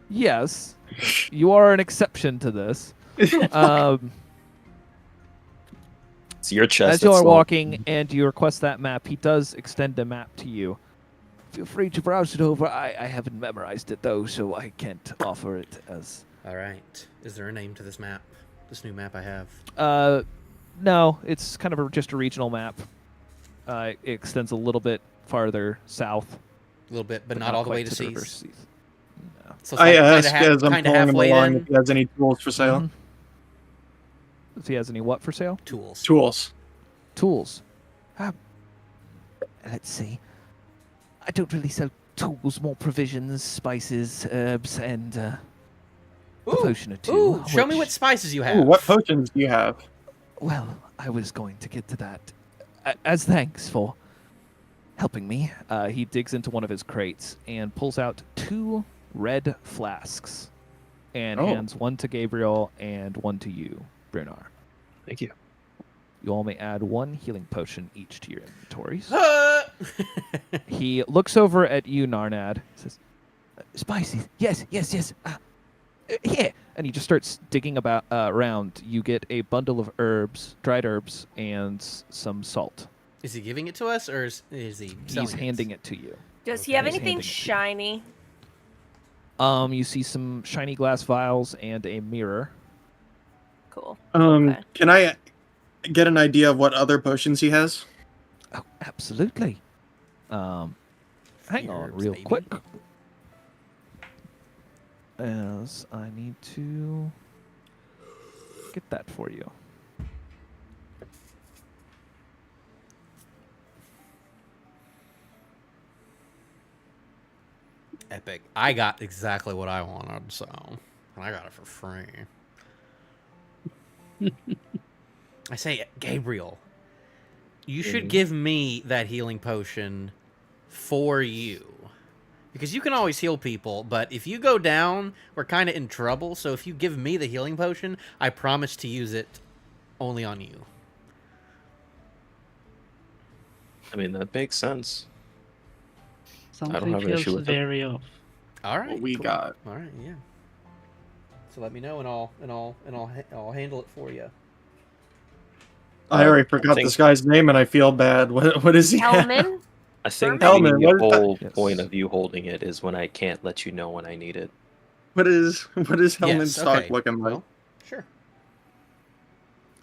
C: Yes, you are an exception to this. Um,
F: It's your chest.
C: as you
F: that's
C: are
F: small.
C: walking and you request that map, he does extend a map to you. Feel free to browse it over. I haven't memorized it though, so I can't offer it as.
A: All right. Is there a name to this map? This new map I have.
C: No, it's kind of just a regional map. It extends a little bit farther south,
A: A little bit, but not all the way
C: quite
A: to
C: the river
A: Seas.
C: Seas. No.
A: So it's
D: I
A: like
D: ask
A: kinda
D: as I'm
A: kinda
D: pulling him
A: halfway
D: along
A: then.
D: if he has any tools for sale.
C: Mhm. If he has any what for sale?
A: Tools.
D: Tools.
C: Tools. Let's see. I don't really sell tools, more provisions, spices, herbs, and a potion or two.
A: Ooh, show me
C: which-
A: what spices you have.
D: Ooh, what potions do you have?
C: Well, I was going to get to that. As thanks for helping me, he digs into one of his crates and pulls out 2 red flasks and
D: Oh.
C: hands one to Gabriel and one to you, Brunar.
F: Thank you.
C: You all may add 1 healing potion each to your inventories. He looks over at you, Narnad. Says, "Spicy, yes. Here." And he just starts digging around. You get a bundle of herbs, dried herbs, and some salt.
A: Is he giving it to us, or is he selling
C: He's handing it to you.
B: Does he have
C: He's
B: anything
C: handing it to you.
B: shiny?
C: You see some shiny glass vials and a mirror.
B: Cool. Okay.
D: Can I get an idea of what other potions he has?
C: Oh, absolutely. Hang on
A: Herbs,
C: real
A: baby.
C: quick. As I need to get that for you.
A: epic. I got exactly what I wanted, so I got it for free. I say, Gabriel, you should give me that healing potion for you. Because you can always heal people, but if you go down, we're kind of in trouble. So if you give me the healing potion, I promise to use it only on you.
F: I mean, that makes sense.
E: Something
F: have an
E: feels
F: issue with it.
E: very off.
A: All right,
D: What we
A: cool.
D: got.
A: All right, yeah. So let me know, and I'll handle it for you.
D: I already forgot
F: think-
D: this guy's name, and I feel bad. What is he?
B: Hellman?
F: I think
D: Hellman,
F: the
D: what is that?
F: whole
C: Yes.
F: point of you holding it is when I can't let you know when I need it.
D: What is Hellman's
A: Yes,
D: stock
A: okay.
D: looking like?
A: Well, sure.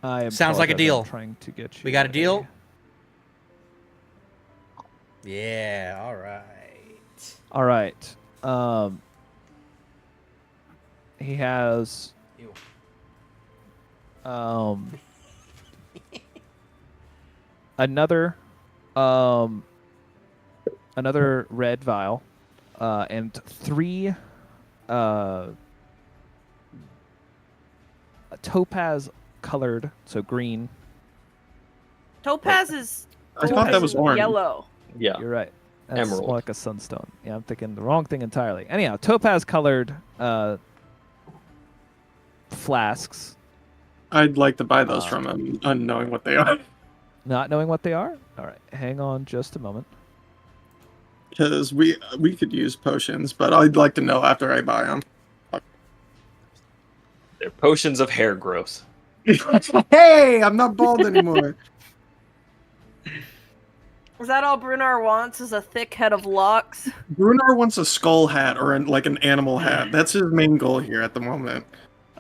C: I
A: Sounds like a
C: apologize, I'm
A: deal.
C: Trying to get you.
A: We got a deal? Yeah, all right.
C: All right. He has
A: Ew.
C: another another red vial and 3 topaz colored, so green.
B: Topaz is.
D: I thought that was orange.
B: Yellow.
F: Yeah.
C: You're right. That's
F: Emerald.
C: more like a sunstone. Yeah, I'm thinking the wrong thing entirely. Anyhow, topaz colored flasks.
D: I'd like to buy those from him, unknowing what they are.
C: Not knowing what they are? All right, hang on just a moment.
D: Because we could use potions, but I'd like to know after I buy them.
F: They're potions of hair growth.
D: Hey, I'm not bald anymore.
B: Is that all Brunar wants? Is a thick head of locks?
D: Brunar wants a skull hat or like an animal hat. That's his main goal here at the moment.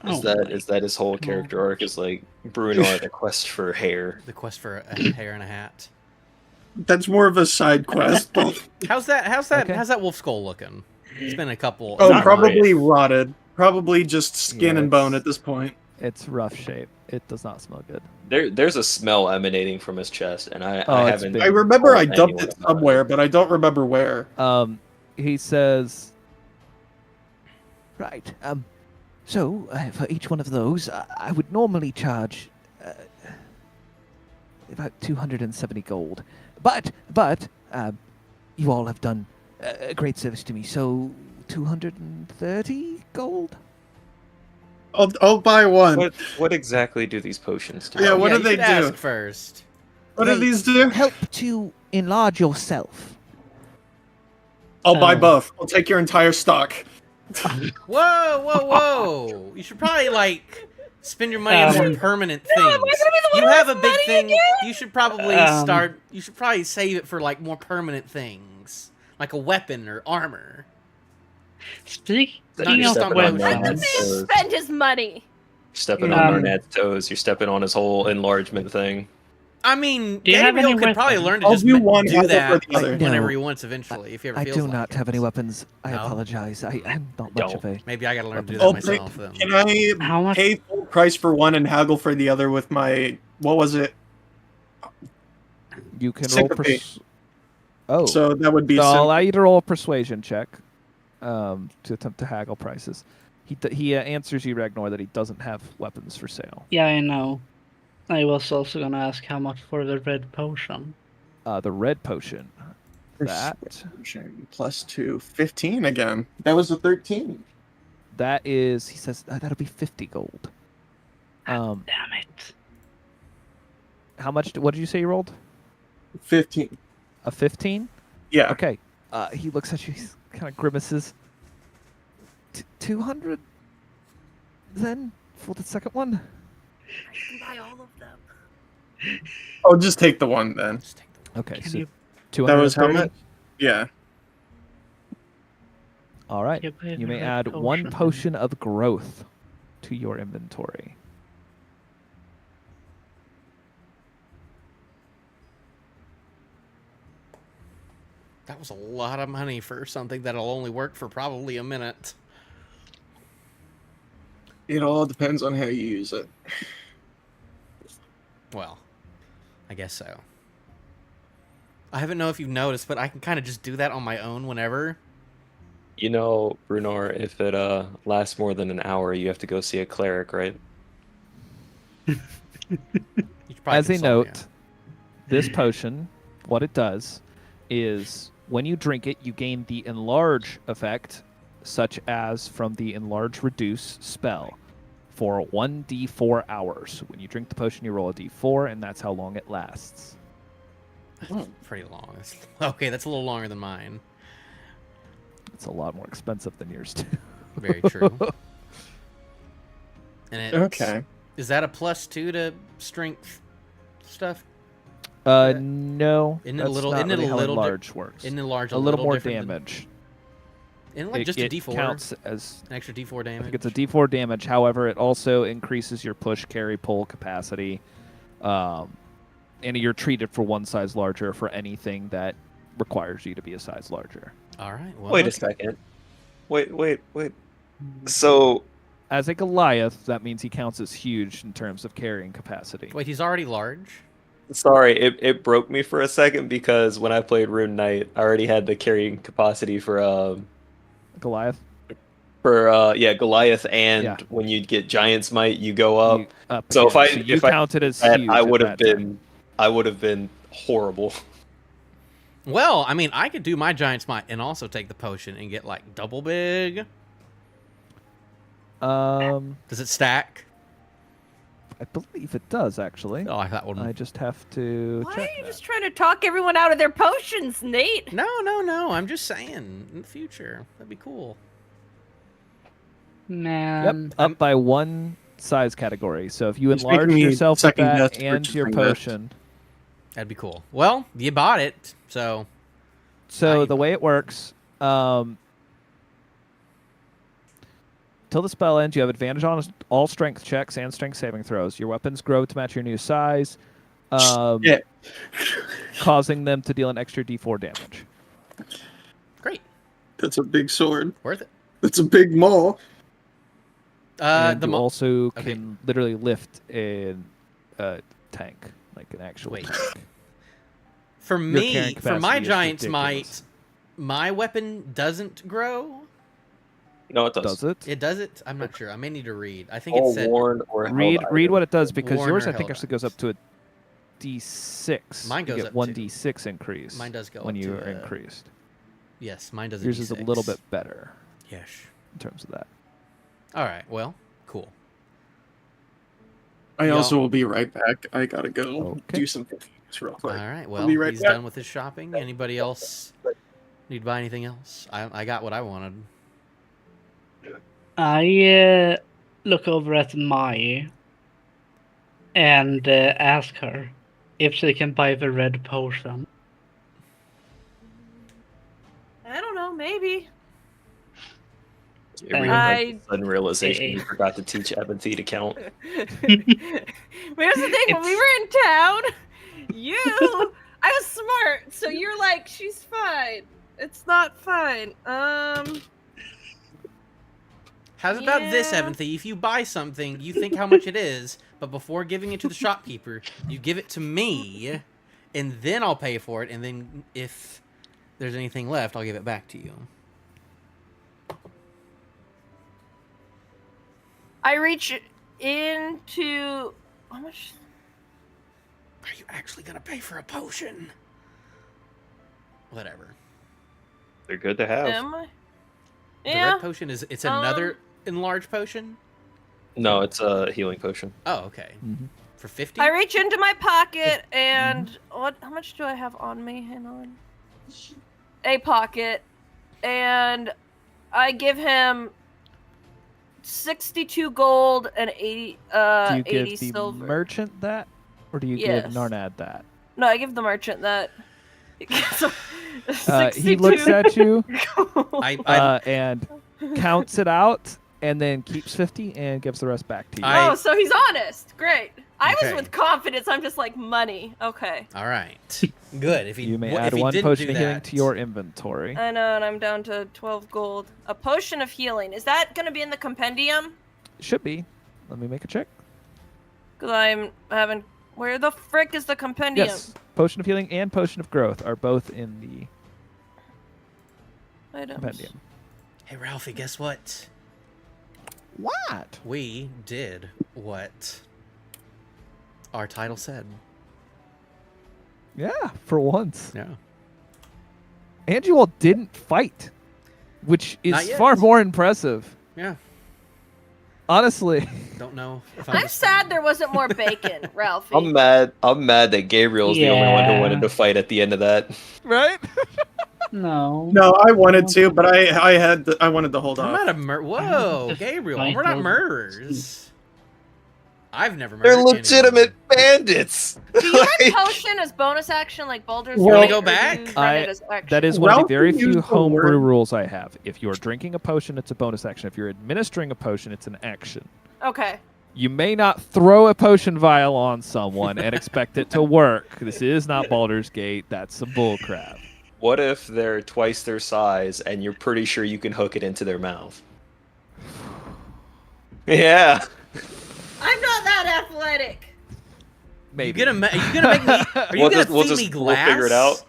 F: Is that his whole character arc? Is like Bruno the quest for hair?
A: The quest for a hair and a hat.
D: That's more of a side quest. But...
A: How's that
C: Okay.
A: how's that wolf skull looking? It's been a couple.
D: Oh,
F: Not
D: probably
F: great.
D: rotted. Probably just skin
C: Yeah,
D: and bone
C: it's-
D: at this point.
C: It's rough shape. It does not smell good.
F: There's a smell emanating from his chest, and I
C: Oh, it's
F: haven't.
C: big.
D: I remember I
F: told
D: dumped
F: anyone
D: it
F: about
D: somewhere, but I don't remember where.
C: He says, right, so for each one of those, I would normally charge about 270 gold. But you all have done a great service to me, so 230 gold?
D: I'll buy one.
F: What exactly do these potions do?
D: Yeah, what do
A: you
D: they
A: should ask
D: do?
A: first?
D: What do
C: They
D: these do?
C: Help to enlarge yourself.
D: I'll buy both. I'll take your entire stock.
A: Whoa! You should probably like spend your money on more permanent things.
B: gonna be the one
A: You
B: who
A: have a
B: has
A: big
B: money
A: thing.
B: again?
A: You should probably start. You should probably save it for like more permanent things, like a weapon or armor.
E: Speaking
A: just
E: of
A: on
B: Let the
E: weapons,
B: man spend his money.
F: Stepping
E: Um,
F: on Arnett's toes. You're stepping on his whole enlargement thing.
A: I mean,
E: Do you have
A: Gabriel
E: any
A: could probably
E: weapons?
A: learn to
D: I'll
A: just
D: do one
A: do
D: half
A: that
D: or the other.
A: whenever
C: No.
A: he wants eventually, if he ever
C: I
A: feels
C: do
A: like
C: not
A: it.
C: have any weapons. I
A: No?
C: apologize. I'm not much of a...
A: Maybe I gotta learn to do
D: I'll
A: that
D: pay-
A: myself then.
D: Can I
E: How much-
D: pay full price for one and haggle for the other with my what was it?
C: You can roll...
D: Sympathy.
C: Oh.
D: So that would be
C: So I'll
D: sim-
C: allow you to roll a persuasion check to attempt to haggle prices. He answers you, Ragnar, that he doesn't have weapons for sale.
E: yeah, I know. I was also gonna ask how much for the red potion.
C: The red potion. That
D: plus 2, 15 again. That was a 13.
C: that is, he says, that'll be 50 gold.
E: Damn it.
C: How much? What did you say you rolled?
D: 15.
C: A 15?
D: Yeah.
C: Okay. He looks at you, kind of grimaces. 200 then for the second one?
B: I can buy all of them.
D: I'll just take the one then.
A: Just take the-
C: Okay,
E: Can
C: so
E: you-
C: 230.
D: That was how much? Yeah.
C: All right.
E: You pay
C: You
E: the
C: may
E: red
C: add one
E: potion.
C: potion of growth to your inventory.
A: That was a lot of money for something that'll only work for probably a minute.
D: It all depends on how you use it.
A: Well, I guess so. I haven't know if you've noticed, but I can kind of just do that on my own whenever.
F: You know, Brunor, if it lasts more than an hour, you have to go see a cleric, right?
A: You should probably
C: As a
A: consult,
C: note, this potion, what it does is when you drink it, you gain the enlarge effect, such as from the enlarge reduce spell, for 1d4 hours. When you drink the potion, you roll a d4, and that's how long it lasts.
A: That's pretty long. Okay, that's a little longer than mine.
C: It's a lot more expensive than yours, too.
A: Very true. And it's,
D: Okay.
A: Is that a +2 to strength stuff?
C: No.
A: Isn't it a
C: that's
A: little-
C: not
A: isn't it
C: really
A: a
C: how
A: little di-
C: enlarge works.
A: Isn't enlarge
C: a little more
A: different than-
C: damage.
A: Isn't it like just a
C: it
A: D4?
C: counts as
A: An extra D4 damage?
C: I think it's a D4 damage. However, it also increases your push, carry, pull capacity, and you're treated for one size larger for anything that requires you to be a size larger.
A: All right. Well,
F: Wait a second. Wait. So,
C: As a Goliath, that means he counts as huge in terms of carrying capacity.
A: Wait, he's already large?
F: sorry, it broke me for a second because when I played Rune Knight, I already had the carrying capacity for
C: Goliath?
F: Goliath, and
C: Yeah.
F: when you get Giant's Might, you go up. So
C: again.
F: if I
C: you
F: if I
C: counted as
F: that,
C: huge,
F: I
C: at
F: would have
C: that time.
F: been horrible.
A: Well, I mean, I could do my Giant Smite and also take the potion and get, like, double big. Does it stack?
C: I believe it does actually.
A: Oh, I thought one.
C: I just have to
B: Why
C: check
B: are you
C: that.
B: just trying to talk everyone out of their potions, Nate?
A: No. I'm just saying. In the future, that'd be cool.
E: Man,
C: Yep, up by one size category. So if you
D: He's
C: enlarge
D: making me
C: yourself with
D: second
C: that
D: guess
C: and your
D: purchasing this.
C: potion.
A: That'd be cool. Well, you bought it, so
C: So
A: I-
C: the way it works, till the spell ends, you have advantage on all strength checks and strength saving throws. Your weapons grow to match your new size,
D: Yeah.
C: causing them to deal an extra d4 damage.
A: great,
D: That's a big sword.
A: worth it.
D: That's a big maul.
C: And
A: The
C: you
A: mo-
C: also
A: okay.
C: can literally lift a tank, like an actual
A: Wait.
C: tank.
A: for
C: carrying
A: me, for my
C: capacity is
A: Giant
C: ridiculous.
A: Smite, my weapon doesn't grow.
F: No, it does.
C: Does it?
A: It does it? I'm not sure. I may need to read. I think it
F: Or
A: said
F: warned or held
C: Read
F: item.
C: what it does because
A: Warn
C: yours
A: or
C: I think
A: held
C: actually goes up to a d6.
A: Mine goes
C: you get
A: up
C: one
A: to-
C: d6 increase.
A: mine does go
C: when
A: up
C: you
A: to
C: are
A: a-
C: increased.
A: Yes, mine does.
C: Yours is a little bit better
A: Yes.
C: in terms of that.
A: All right. Well, cool.
D: I
A: Y'all-
D: also will be right back. I gotta go
C: Okay.
D: do something real quick.
A: All right. Well,
D: be right
A: he's
D: back.
A: done with his shopping. Anybody else need to buy anything else? I got what I wanted.
E: I look over at Mai and ask her if she can buy the red potion.
B: I don't know, maybe.
F: Everyone
B: I-
F: has a sudden realization you forgot to teach Ebony to count.
B: But here's the thing, when we were in town, I was smart, so you're like, she's fine. It's not fine.
A: How's about this,
B: Yeah.
A: Ebony? If you buy something, you think how much it is, but before giving it to the shopkeeper, you give it to me, and then I'll pay for it, and then if there's anything left, I'll give it back to you.
B: I reach into how much?
A: Are you actually gonna pay for a potion? Whatever.
F: They're good to have.
B: Am I?
A: The
B: Yeah.
A: red potion is it's another enlarged potion?
F: No, it's a healing potion.
A: Oh, okay.
C: Mhm.
A: For 50?
B: I reach into my pocket and what? How much do I have on me? Hang on. A pocket, and I give him 62 gold and 80
C: Do you
B: 80
C: give the
B: silver.
C: merchant that, or do you
B: Yes.
C: give Narnad that?
B: No, I give the merchant that.
C: He looks at you
A: I
C: and counts it out, and then keeps 50 and gives the rest back to you.
A: I-
B: Oh, so he's honest. Great. I
A: Okay.
B: was with confidence. I'm just like money. Okay.
A: all right. Good. If he
C: you may
A: if
C: add
A: he
C: one
A: didn't
C: potion
A: do
C: of healing
A: that-
C: to your inventory.
B: I know, and I'm down to 12 gold. A potion of healing. Is that gonna be in the compendium?
C: Should be. Let me make a check.
B: Because I haven't. Where the frick is the compendium?
C: Yes, potion of healing and potion of growth are both in the
B: Items.
C: compendium.
A: Hey, Ralphie, guess what?
C: What?
A: We did what our title said.
C: Yeah, for once.
A: Yeah.
C: And you all didn't fight, which
A: Not
C: is
A: yet.
C: far more impressive.
A: Yeah.
C: Honestly.
A: Don't know if
B: I'm sad there wasn't more bacon, Ralphie.
F: I'm mad. I'm mad that Gabriel's the only one who wanted
E: Yeah.
F: to fight at the end of that.
C: Right?
E: No.
D: No, I wanted to, but I wanted to hold
A: I'm
D: off.
A: not a Whoa,
E: to
A: Gabriel,
E: fight
A: we're not
E: those-
A: murderers. I've never murdered
F: They're
A: anyone.
F: legitimate bandits.
B: Do you
F: Like-
B: have potion as bonus action like Baldur's
D: You wanna
B: Gate,
A: go
B: or do
A: back?
B: you run it as action?
C: That is one of the
D: Ralphie
C: very
D: used
C: few
D: the
C: homebrew
D: word-
C: rules I have. If you are drinking a potion, it's a bonus action. If you're administering a potion, it's an action.
B: Okay.
C: You may not throw a potion vial on someone and expect it to work. This is not Baldur's Gate. That's some bullcrap.
F: What if they're twice their size and you're pretty sure you can hook it into their mouth? Yeah.
B: I'm not that athletic.
C: Maybe.
A: You gonna make me? Are you gonna feed me glass?
F: We'll figure it out.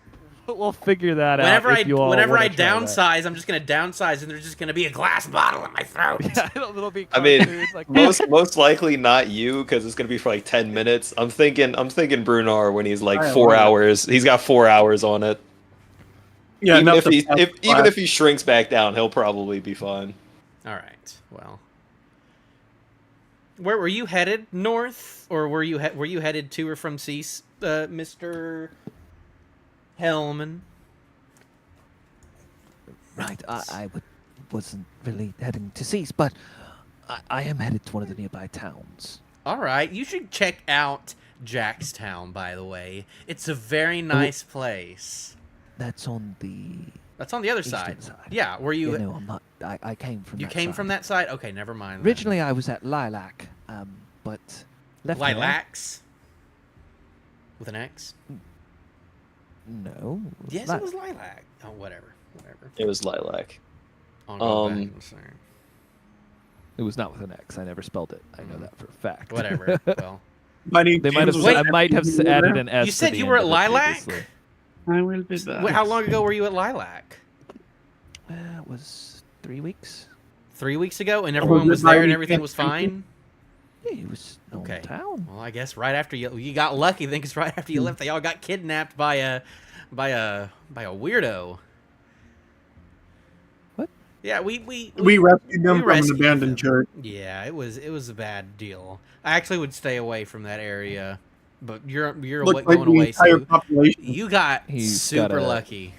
C: We'll figure that
A: Whenever
C: out.
A: I
C: if you all
A: whenever
C: wanna
A: I
C: try that.
A: downsize, I'm just gonna downsize, and there's just gonna be a glass bottle in my throat.
C: Yeah, it'll be
F: I mean,
C: cartoons like
F: most likely not you, because it's gonna be for like 10 minutes. I'm thinking Brunar when he's like
D: I
F: 4
D: love it.
F: hours. He's got 4 hours on it.
D: Yeah,
F: even
D: enough
F: if
D: to
F: he
D: pass
F: if,
D: the
F: even
D: class.
F: if he shrinks back down, he'll probably be fine.
A: All right. Well, where were you headed? North, or were you headed to or from Cease, Mr. Hellman?
I: Right, wasn't really heading to Cease, but I am headed to one of the nearby towns.
A: All right. You should check out Jackstown. By the way, it's a very nice place.
I: That's on the
A: That's on the other
I: eastern
A: side.
I: side.
A: Yeah. Were you?
I: no, I'm not. I came from.
A: You
I: that
A: came
I: side.
A: from that side? Okay, never mind. then.
I: Originally, I was at Lilac, but left there.
A: Lilacs with an X.
I: No.
A: Yes, it was lilac. Oh, whatever.
F: It was lilac.
A: I'll go back
F: Um,
A: and say.
C: It was not with an X. I never spelled it. I know that for a fact.
A: Whatever. Well,
D: Buddy,
C: They might have.
D: James
A: Wait,
C: I might have added an S.
A: you
C: to
A: said
C: the
A: you
C: end
A: were at
C: of it
A: Lilac?
C: previously.
E: I will be back.
A: how long ago were you at Lilac?
I: It was 3 weeks.
A: 3 weeks ago, and
D: Oh,
A: everyone was
D: was it
A: there and
D: by
A: everything was
D: weekend?
A: fine.
I: Yeah, it was
A: Okay.
I: town.
A: Well, I guess right after you got lucky, then, because right after you left, they all got kidnapped by a weirdo.
I: What?
A: Yeah, we
D: rescued them
A: we
D: from
A: rescued
D: an abandoned
A: them.
D: church.
A: Yeah, it was a bad deal. I actually would stay away from that area, but you're
D: Looked like
A: going
D: the
A: away,
D: entire
A: so
D: population.
A: you got
C: He's
A: super
C: got a-
A: lucky.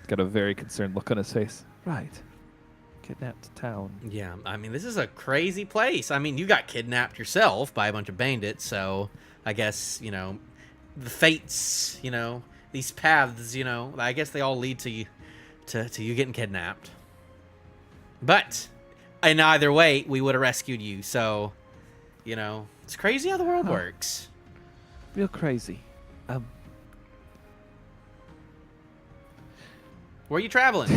C: Got a very concerned look on his face. Right. Kidnapped town.
A: Yeah, I mean, this is a crazy place. I mean, you got kidnapped yourself by a bunch of bandits, so I guess, the fates, these paths, I guess they all lead to you getting kidnapped. But in either way, we would have rescued you, so, it's crazy how the world
C: Huh.
A: works.
I: Real crazy.
A: Where are you traveling?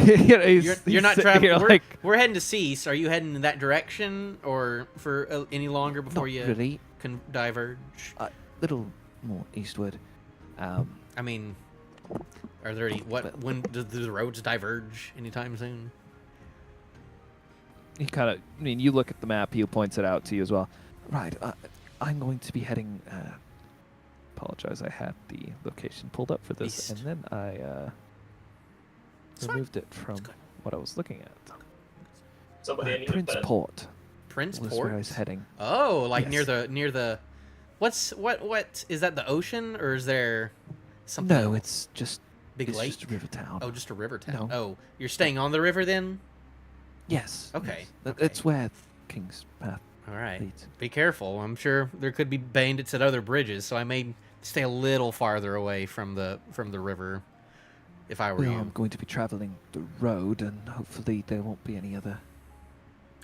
A: You're not traveling. We're heading to Cease. Are you heading in that direction, or for any longer before
I: Not
A: you
I: really.
A: can diverge?
I: Little more eastward.
A: I mean, are there any when do the roads diverge anytime soon?
C: He kind of. I mean, you look at the map. He points it out to you as well.
I: Right. I'm going to be heading.
C: Apologize. I had the location pulled up for this,
A: East.
C: and then I
A: It's fine.
C: removed it from
A: good.
C: what I was looking at.
I: Prince Port
A: Prince
I: was
A: Port.
I: where I was heading.
A: Oh, like
I: Yes.
A: near the. What is that? The ocean, or is there something?
I: No,
A: else?
I: it's just
A: big
I: it's
A: lake.
I: just a river town.
A: Oh, just a river town.
I: No.
A: Oh, you're staying on the river then?
I: Yes.
A: Okay,
I: yes.
A: okay.
I: It's where King's Path
A: All right.
I: leads.
A: Be careful. I'm sure there could be bandits at other bridges, so I may stay a little farther away from the river if I were
I: Well,
A: you.
I: I'm going to be traveling the road, and hopefully there won't be any other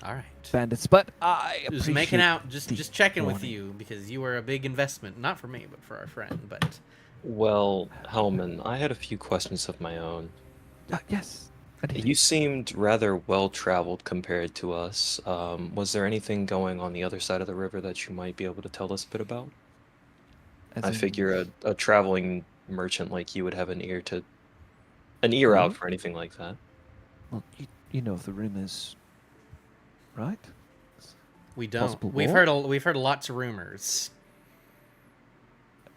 A: All right.
I: bandits. But I
A: Just making
I: appreciate
A: out,
I: the
A: just checking with
I: warning.
A: you because you were a big investment, not for me, but for our friend. But
F: Well, Hellman, I had a few questions of my own.
I: Yes. I did.
F: You seemed rather well traveled compared to us. Was there anything going on the other side of the river that you might be able to tell us a bit about?
I: As
F: I
I: in-
F: figure a traveling merchant like you would have an ear out for anything like that.
I: Well, you you know of the rumors, right?
A: We don't.
I: Possible
A: We've
I: war?
A: heard lots of rumors.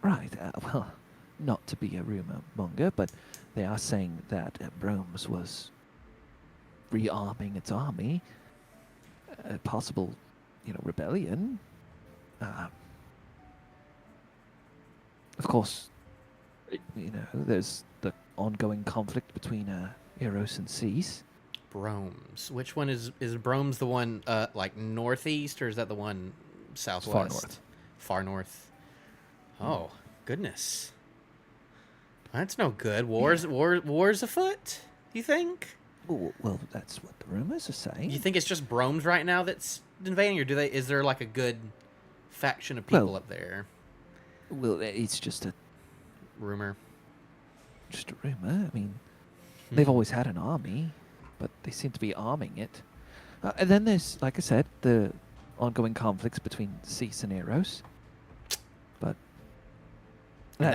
I: Right. Well, not to be a rumor monger, but they are saying that Bromes was rearming its army. A possible, rebellion. Of course, there's the ongoing conflict between Eros and Cease.
A: Bromes. Which one is Bromes the one like northeast, or is that the one southwest?
I: Far north.
A: Far north. Oh, goodness. That's no good. Wars afoot, you think?
I: Well, that's what the rumors are saying.
A: You think it's just Bromes right now that's invading, or is there like a good faction of people
I: Well,
A: up there?
I: Well, it's just a
A: Rumor.
I: rumor. I mean, they've always had an army, but they seem to be arming it. And then there's, like I said, the ongoing conflicts between Cease and Eros. But
A: And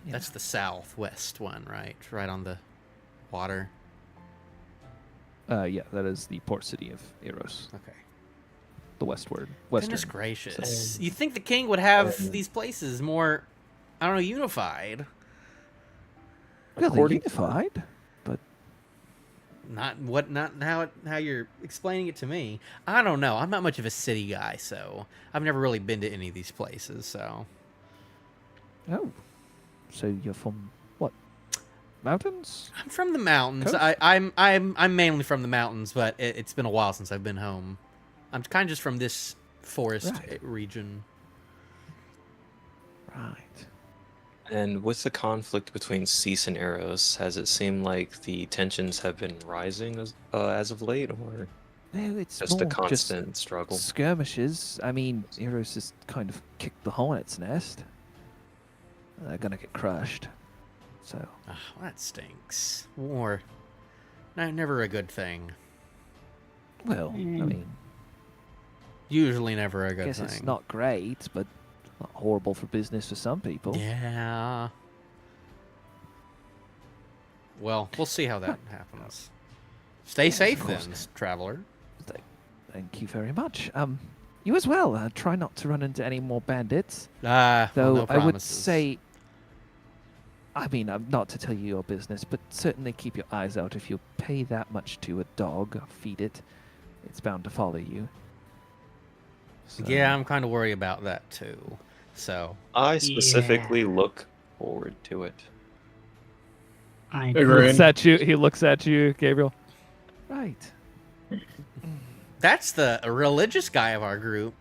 A: that's the southwest one, right? Right on the water.
C: Yeah, that is the port city of Eros,
A: Okay.
C: the western.
A: Goodness gracious. You think the king would have these places more, I don't know, unified?
I: Well, they're unified, but
A: Not how you're explaining it to me. I don't know. I'm not much of a city guy, so I've never really been to any of these places. So
I: oh, so you're from what? Mountains?
A: I'm from the mountains.
I: Coast?
A: I'm mainly from the mountains, but it's been a while since I've been home. I'm kind of just from this forest region.
I: Right.
F: And with the conflict between Cease and Eros, has it seemed like the tensions have been rising as of late, or
I: No, it's
F: just a
I: more
F: constant struggle?
I: skirmishes. I mean, Eros has kind of kicked the hornet's nest. They're gonna get crushed. So
A: Oh, that stinks. War. Never a good thing.
I: well, I mean,
A: Usually never a
I: I
A: good
I: guess
A: thing.
I: it's not great, but not horrible for business for some people.
A: Yeah. Well, we'll see how that happens. Stay
I: Yes, of
A: safe
I: course.
A: then, traveler.
I: Thank you very much. You as well. Try not to run into any more bandits.
A: Well,
I: Though
A: no
I: I would
A: promises.
I: say, I mean, not to tell you your business, but certainly keep your eyes out. If you pay that much to a dog, feed it, it's bound to follow you. So,
A: Yeah, I'm kind of worried about that too. So,
F: I specifically look forward to it.
E: I
D: Agree.
C: Looks at you. He looks at you, Gabriel.
I: right.
A: that's the religious guy of our group.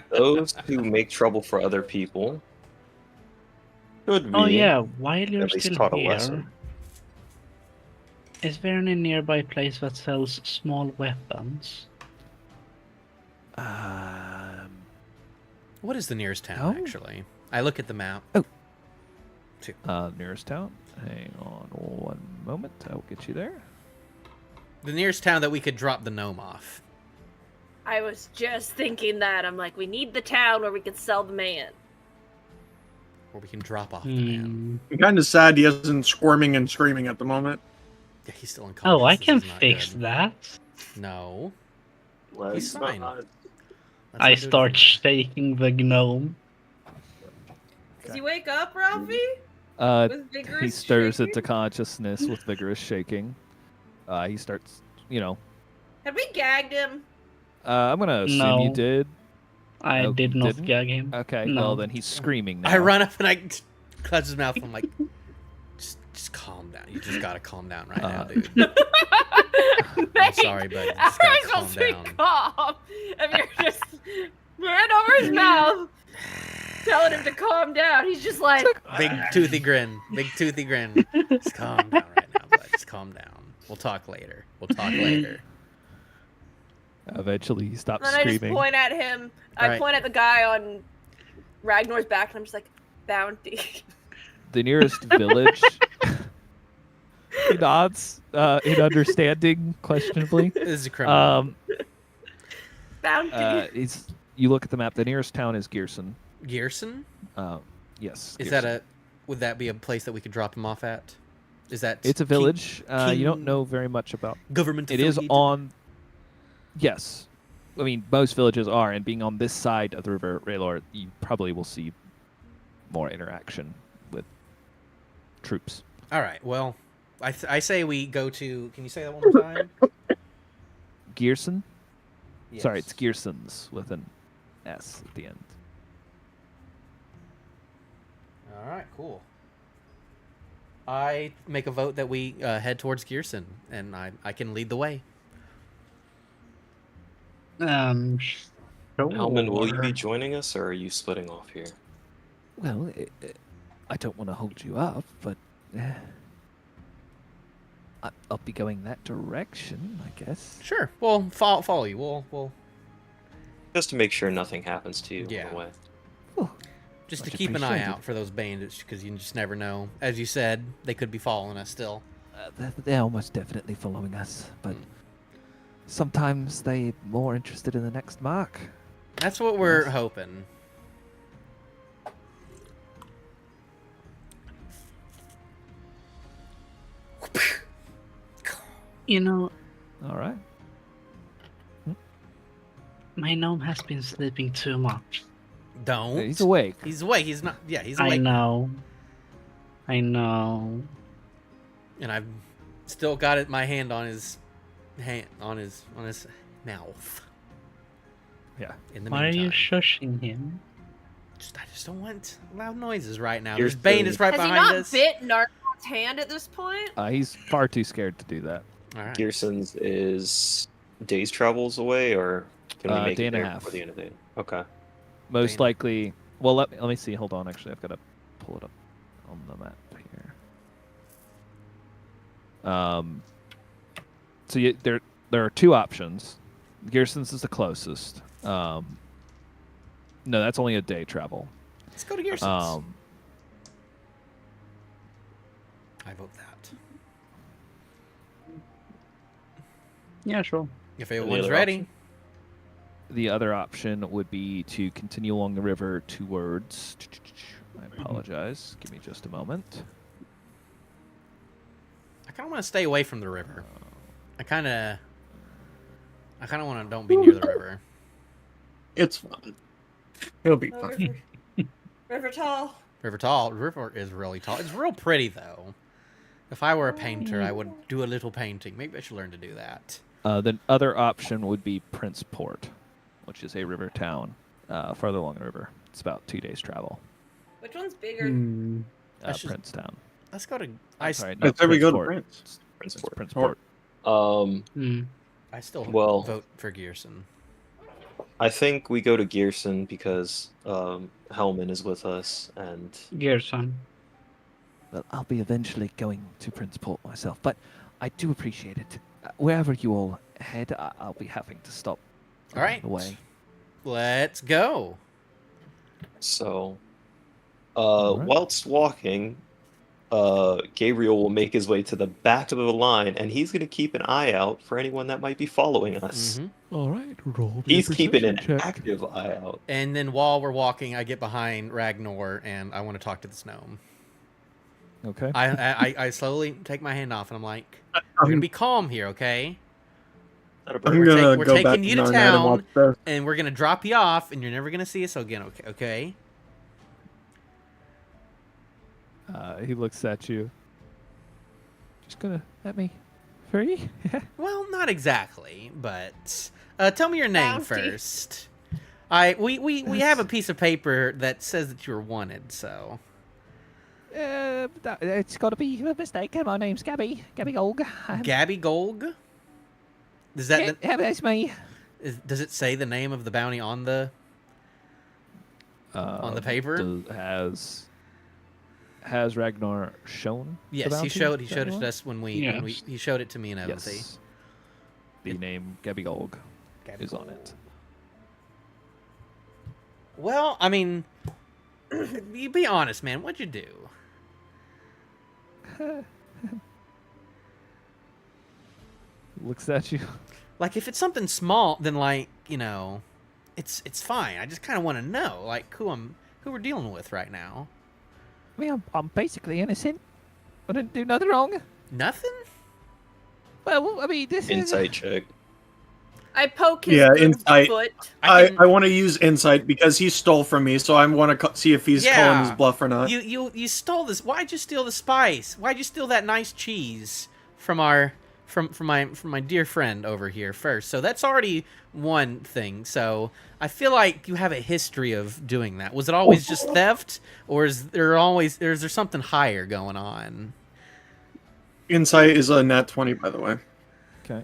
F: Those who make trouble for other people should be
E: Oh yeah, while you're
F: at least
E: still
F: taught a
E: here,
F: lesson.
E: is there any nearby place that sells small weapons?
A: What is the nearest town,
I: No.
A: actually? I look at the map.
C: Nearest town. Hang on one moment. I'll get you there.
A: The nearest town that we could drop the gnome off.
B: I was just thinking that. I'm like, we need the town where we can sell the man.
A: Or we can drop off the man.
E: Hmm.
D: I'm kind of sad he isn't squirming and screaming at the moment.
A: Yeah, he's still
E: Oh,
A: unconscious.
E: I
A: This
E: can
A: is not
E: fix
A: good.
E: that.
A: No.
F: Let's
A: fine.
F: not-
A: Let's
E: I
A: not do it
E: start
A: again.
E: shaking the gnome.
B: Does he wake up, Ralphie? With vigorous
C: He stirs
B: shaking?
C: into consciousness with vigorous shaking. He starts,
B: Had we gagged him?
C: I'm gonna assume you
E: No.
C: did.
E: I
C: Oh,
E: did not
C: didn't?
E: gag him.
C: Okay,
E: No.
C: well then he's screaming now.
A: I run up and I close his mouth. I'm like, just calm down. You just gotta calm down right now, dude. I'm sorry, but you just gotta
B: Everyone's
A: calm
B: supposed to be
A: down.
B: calm. And you're just hand over his mouth, telling him to calm down. He's just like,
A: Big toothy grin. Big toothy grin. Just calm down right now, bud. Just calm down. We'll talk later. We'll talk later.
C: Eventually, he stops
B: and then I just
C: screaming.
B: point at him. I
A: Right.
B: point at the guy on Ragnar's back, and I'm just like, bounty.
C: The nearest village. He nods in understanding, questionably.
A: This is a criminal.
B: Bounty.
C: You look at the map. The nearest town is Gearson.
A: Gearson?
C: Yes.
A: Is
C: Gearson.
A: that would that be a place that we could drop him off at? Is that
C: It's a village. You don't
A: king-
C: know very much about.
A: government?
C: It is
A: affiliated?
C: on. Yes, I mean most villages are, and being on this side of the river, Raylor, you probably will see more interaction with troops.
A: All right. Well, I say we go to. Can you say that one more time?
C: Gearson. Sorry, it's
A: Yes.
C: Gearsons with an S at the end.
A: All right. Cool. I make a vote that we head towards Gearson, and I can lead the way.
E: Sure.
F: Hellman, will you be joining us, or are you splitting off here?
I: Well, I don't want to hold you up, but I'll be going that direction, I guess.
A: Sure. We'll follow you. We'll
F: Just to make sure nothing happens to you
A: Yeah.
F: on the way.
I: Oh,
A: just to
I: Much
A: keep an eye
I: appreciated.
A: out for those bandits, because you just never know. As you said, they could be following us still.
I: they're almost definitely following us, but sometimes they're more interested in the next mark.
A: That's what we're
I: Yes.
A: hoping.
E: You know,
C: All right.
E: my gnome has been sleeping too much.
A: Don't.
C: He's awake.
A: He's awake. He's not. Yeah, he's
E: I
A: awake.
E: know. I know.
A: And I've still got it. My hand on his on his mouth.
C: Yeah.
A: In the
E: Why are you
A: meantime,
E: shushing him?
A: I just don't want loud noises right now.
F: Here's
A: There's bandits
F: the-
A: right
B: Has he
A: behind
B: not
A: us.
B: bit Narcon's hand at this point?
C: He's far too scared to do that.
A: All right.
F: Gearson's is days travels away, or can we make
C: day
F: it
C: and a
F: there
C: half.
F: before the end of the day? Okay.
C: Most
A: Dang.
C: likely. Well, let me see. Hold on. Actually, I've got to pull it up on the map here. So there are two options. Gearson's is the closest. No, that's only a day travel.
A: Let's go to Gearson's. I vote that.
E: Yeah, sure.
A: If
F: Any
A: everyone's
F: other
A: ready.
F: option?
C: The other option would be to continue along the river towards. I apologize. Give me just a moment.
A: I kind of want to stay away from the river. I kind of want to don't be near the river.
D: It's fun. It'll be
B: Oh,
D: fun.
B: River Tall.
A: River is really tall. It's real pretty though. If I were a painter, I would do a little painting. Maybe I should learn to do that.
C: The other option would be Princeport, which is a river town farther along the river. It's about 2 days travel.
B: Which one's bigger?
E: Hmm.
A: That's just-
C: Princetown.
A: Let's go to.
C: I'm sorry,
D: I
C: not
D: said we go to
C: Princeport.
D: Prince.
C: It's
F: Princeport.
C: Princeport.
E: Hmm.
A: I still
F: Well-
A: vote for Gearson.
F: I think we go to Gearson because Hellman is with us, and
E: Gerson.
I: Well, I'll be eventually going to Princeport myself, but I do appreciate it. Wherever you all head, I'll be having to stop
A: All right.
I: along the way.
A: Let's go.
F: so
C: Alright.
F: whilst walking, Gabriel will make his way to the back of the line, and he's going to keep an eye out for anyone that might be following us.
A: Mhm.
I: All right, roll me a
F: He's keeping an
I: perception check.
F: active eye out.
A: And then while we're walking, I get behind Ragnar and I want to talk to this gnome.
C: Okay.
A: I slowly take my hand off and I'm like, we're gonna be calm here, okay?
F: Not a
D: I'm
F: bird.
A: We're
D: gonna
A: we're
D: go
A: taking
D: back
A: you
D: to
A: to
D: Narnet
A: town.
D: and watch this.
A: And we're gonna drop you off, and you're never gonna see us again. Okay?
C: He looks at you. Just gonna let me free?
A: Well, not exactly, but tell me your name
B: Bounty.
A: first. We have a piece of paper that says that you're wanted. So
I: It's got to be a mistake. My name's Gabby. Gabby Golg.
A: Gabby Golg. Is that
I: That's me.
A: does it say the name of the bounty on the the paper?
C: Has Ragnar shown? the
A: Yes, he
C: bounty
A: showed
C: to
A: it
C: anyone?
A: to us when
E: Yes.
A: he showed it to me and Evancy.
C: Yes. The name Gabby Golg
A: Gabby
C: is on
A: Golg.
C: it.
A: Well, I mean, you be honest, man. What'd you do?
C: Looks at you.
A: Like, if it's something small, then like, it's fine. I just kind of want to know, like, who we're dealing with right now.
I: I mean, I'm basically innocent. I didn't do nothing wrong.
A: Nothing?
I: Well, I mean, this
F: Insight check.
B: I poke his
D: Yeah,
B: good
D: insight.
B: foot.
D: I
A: can-
D: want to use insight because he stole from me, so I want to see if he's calling his bluff or not.
A: You stole this. Why'd you steal the spice? Why'd you steal that nice cheese from my dear friend over here first? So that's already one thing. So I feel like you have a history of doing that. Was it always just theft, or is there something higher going on?
D: Insight is a nat 20, by the way.
C: Okay.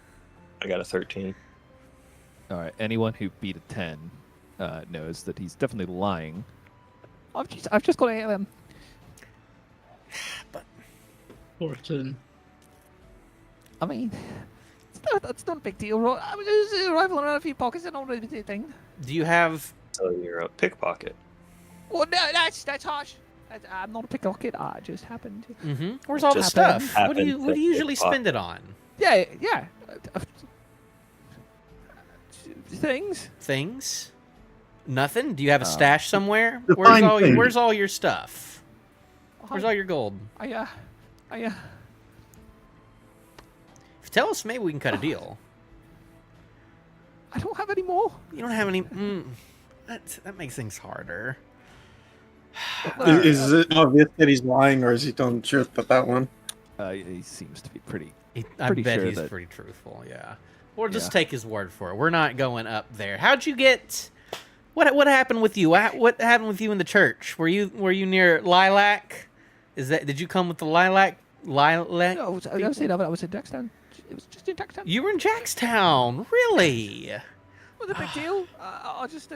F: I got a 13.
C: All right. Anyone who beat a 10 knows that he's definitely lying. I've just got a
E: 14.
C: I mean, it's not a big deal, right? I was just rifling around a few pockets and all the thing.
A: Do you have?
F: So you're a pickpocket.
C: Well, no, that's harsh. I'm not a pickpocket. I just happened to.
A: Mm-hmm. Where's all the
C: Just
A: stuff? What do
F: happened
A: you
F: to
A: usually
F: pickpocket.
A: spend it on?
C: Yeah. Things.
A: Things? Nothing? Do you have a stash somewhere?
D: define thing.
A: Where's all your stuff? Where's all your gold?
C: I
A: If you tell us, maybe we can cut a deal.
C: I don't have any more.
A: You don't have any. That makes things harder.
D: Is it obvious that he's lying, or is he telling the truth about that one?
C: He seems to be pretty.
A: I
C: Pretty
A: bet
C: sure
A: he's
C: that-
A: pretty truthful. Yeah. We'll just
C: Yeah.
A: take his word for it. We're not going up there. How'd you get? What happened with you? What happened with you in the church? Were you near Lilac? Did you come with the Lilac? Lilac?
C: No, I was in Jackstown. It was just in Jackstown.
A: You were in Jackstown, really?
C: It was a big deal. I just.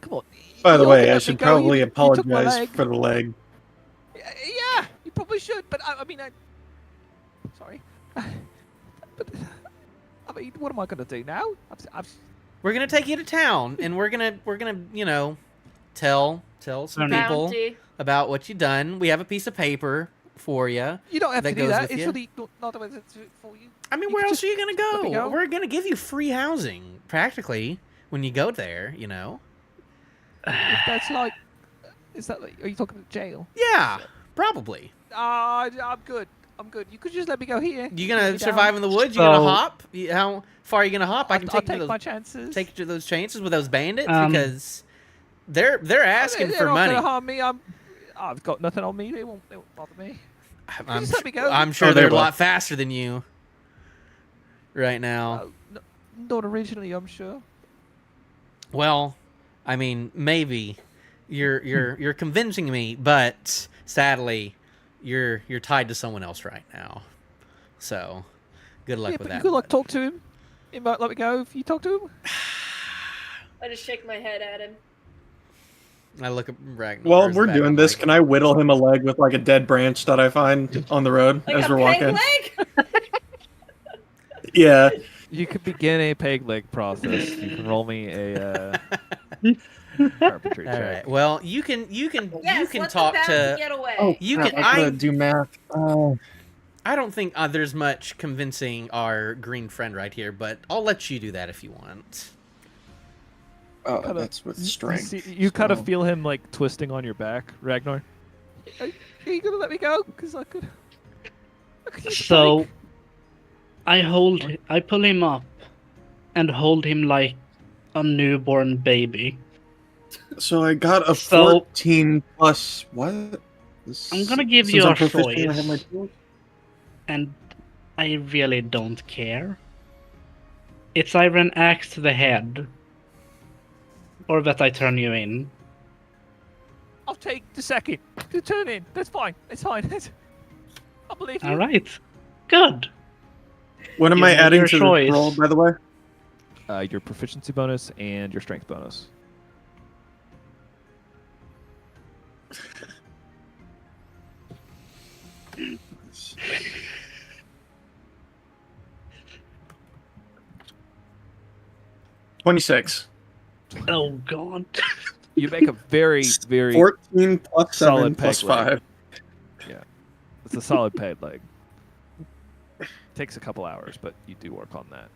C: Come on.
D: By the
C: You
D: way,
C: let
D: I
C: me
D: should
C: go,
D: probably
C: you took my
D: apologize
C: leg.
D: for the leg.
C: Yeah, you probably should, but I mean, sorry. But I mean, what am I gonna do now?
A: We're gonna take you to town, and we're gonna tell some people
B: Bounty.
A: about what you've done. We have a piece of paper for you.
C: You don't have
A: That
C: to do
A: goes
C: that.
A: with
C: It's
A: you?
C: really not the way it's for you.
A: I mean,
C: You
A: where
C: could
A: else are you
C: just
A: gonna
C: let me
A: go?
C: go.
A: We're gonna give you free housing, practically, when you go there. You know.
C: If that's like, is that like, are you talking about jail?
A: Yeah, probably.
C: I'm good. I'm good. You could just let me go here.
A: You
C: Let
A: gonna
C: me
A: survive
C: down.
A: in the woods? You gonna
E: So-
A: hop? How far are you gonna hop? I can
C: I'll
A: take you to
C: my
A: those,
C: chances.
A: take you to those chances with those bandits
E: Um,
A: because they're asking
C: They're
A: for
C: not
A: money.
C: gonna harm me. I've got nothing on me. They won't bother me.
A: I'm,
C: Just let me go.
A: I'm sure
D: Oh, they
A: they're a
D: will.
A: lot faster than you right now.
C: Not originally, I'm sure.
A: Well, I mean, maybe you're convincing me, but sadly, you're tied to someone else right now. So, good luck
C: Yeah,
A: with
C: but
A: that.
C: you could like
A: bud.
C: talk to him. He might let me go if you talk to him.
B: I just shake my head at him.
A: I look at Ragnar.
D: While we're doing this, can I whittle him a leg with like a dead branch that I find on the road
B: Like
D: as
B: a
D: we're
B: peg
D: walking?
B: leg?
D: Yeah.
C: You could begin a peg leg process. You can roll me a carpentry
A: All
C: check.
A: right. Well, you can
B: Yes,
A: can
B: let
A: talk
B: the bounty
A: to.
B: get away.
D: Oh,
A: You
D: crap,
A: can-
D: I
A: I-
D: gotta do math. Oh.
A: I don't think there's much convincing our green friend right here, but I'll let you do that if you want.
D: Oh,
C: Kinda-
D: that's with
C: You
D: strength.
C: see- you kind of
D: so-
C: feel him like twisting on your back, Ragnar. Are you gonna let me go? Because I could use a
E: So
C: break.
E: I pull him up and hold him like a newborn baby.
D: So I got a
E: So-
D: 14 plus what?
E: I'm gonna give
D: Since
E: you
D: I'm
E: a
D: proficient, I have my
E: choice.
D: tools?
E: And I really don't care. It's either an axe to the head, or that I turn you in.
C: I'll take the second. To turn in. That's fine. It's fine. I believe you.
E: All right, good.
D: What am
E: You
D: I
E: made
D: adding
E: your
D: to
E: choice.
D: the roll, by the way?
C: Your proficiency bonus and your strength bonus.
D: $26.
E: Oh God.
C: You make a very, very
D: 14 plus 7
C: solid
D: plus
C: peg leg.
D: 5.
C: It's a solid peg leg. Takes a couple hours, but you do work on that.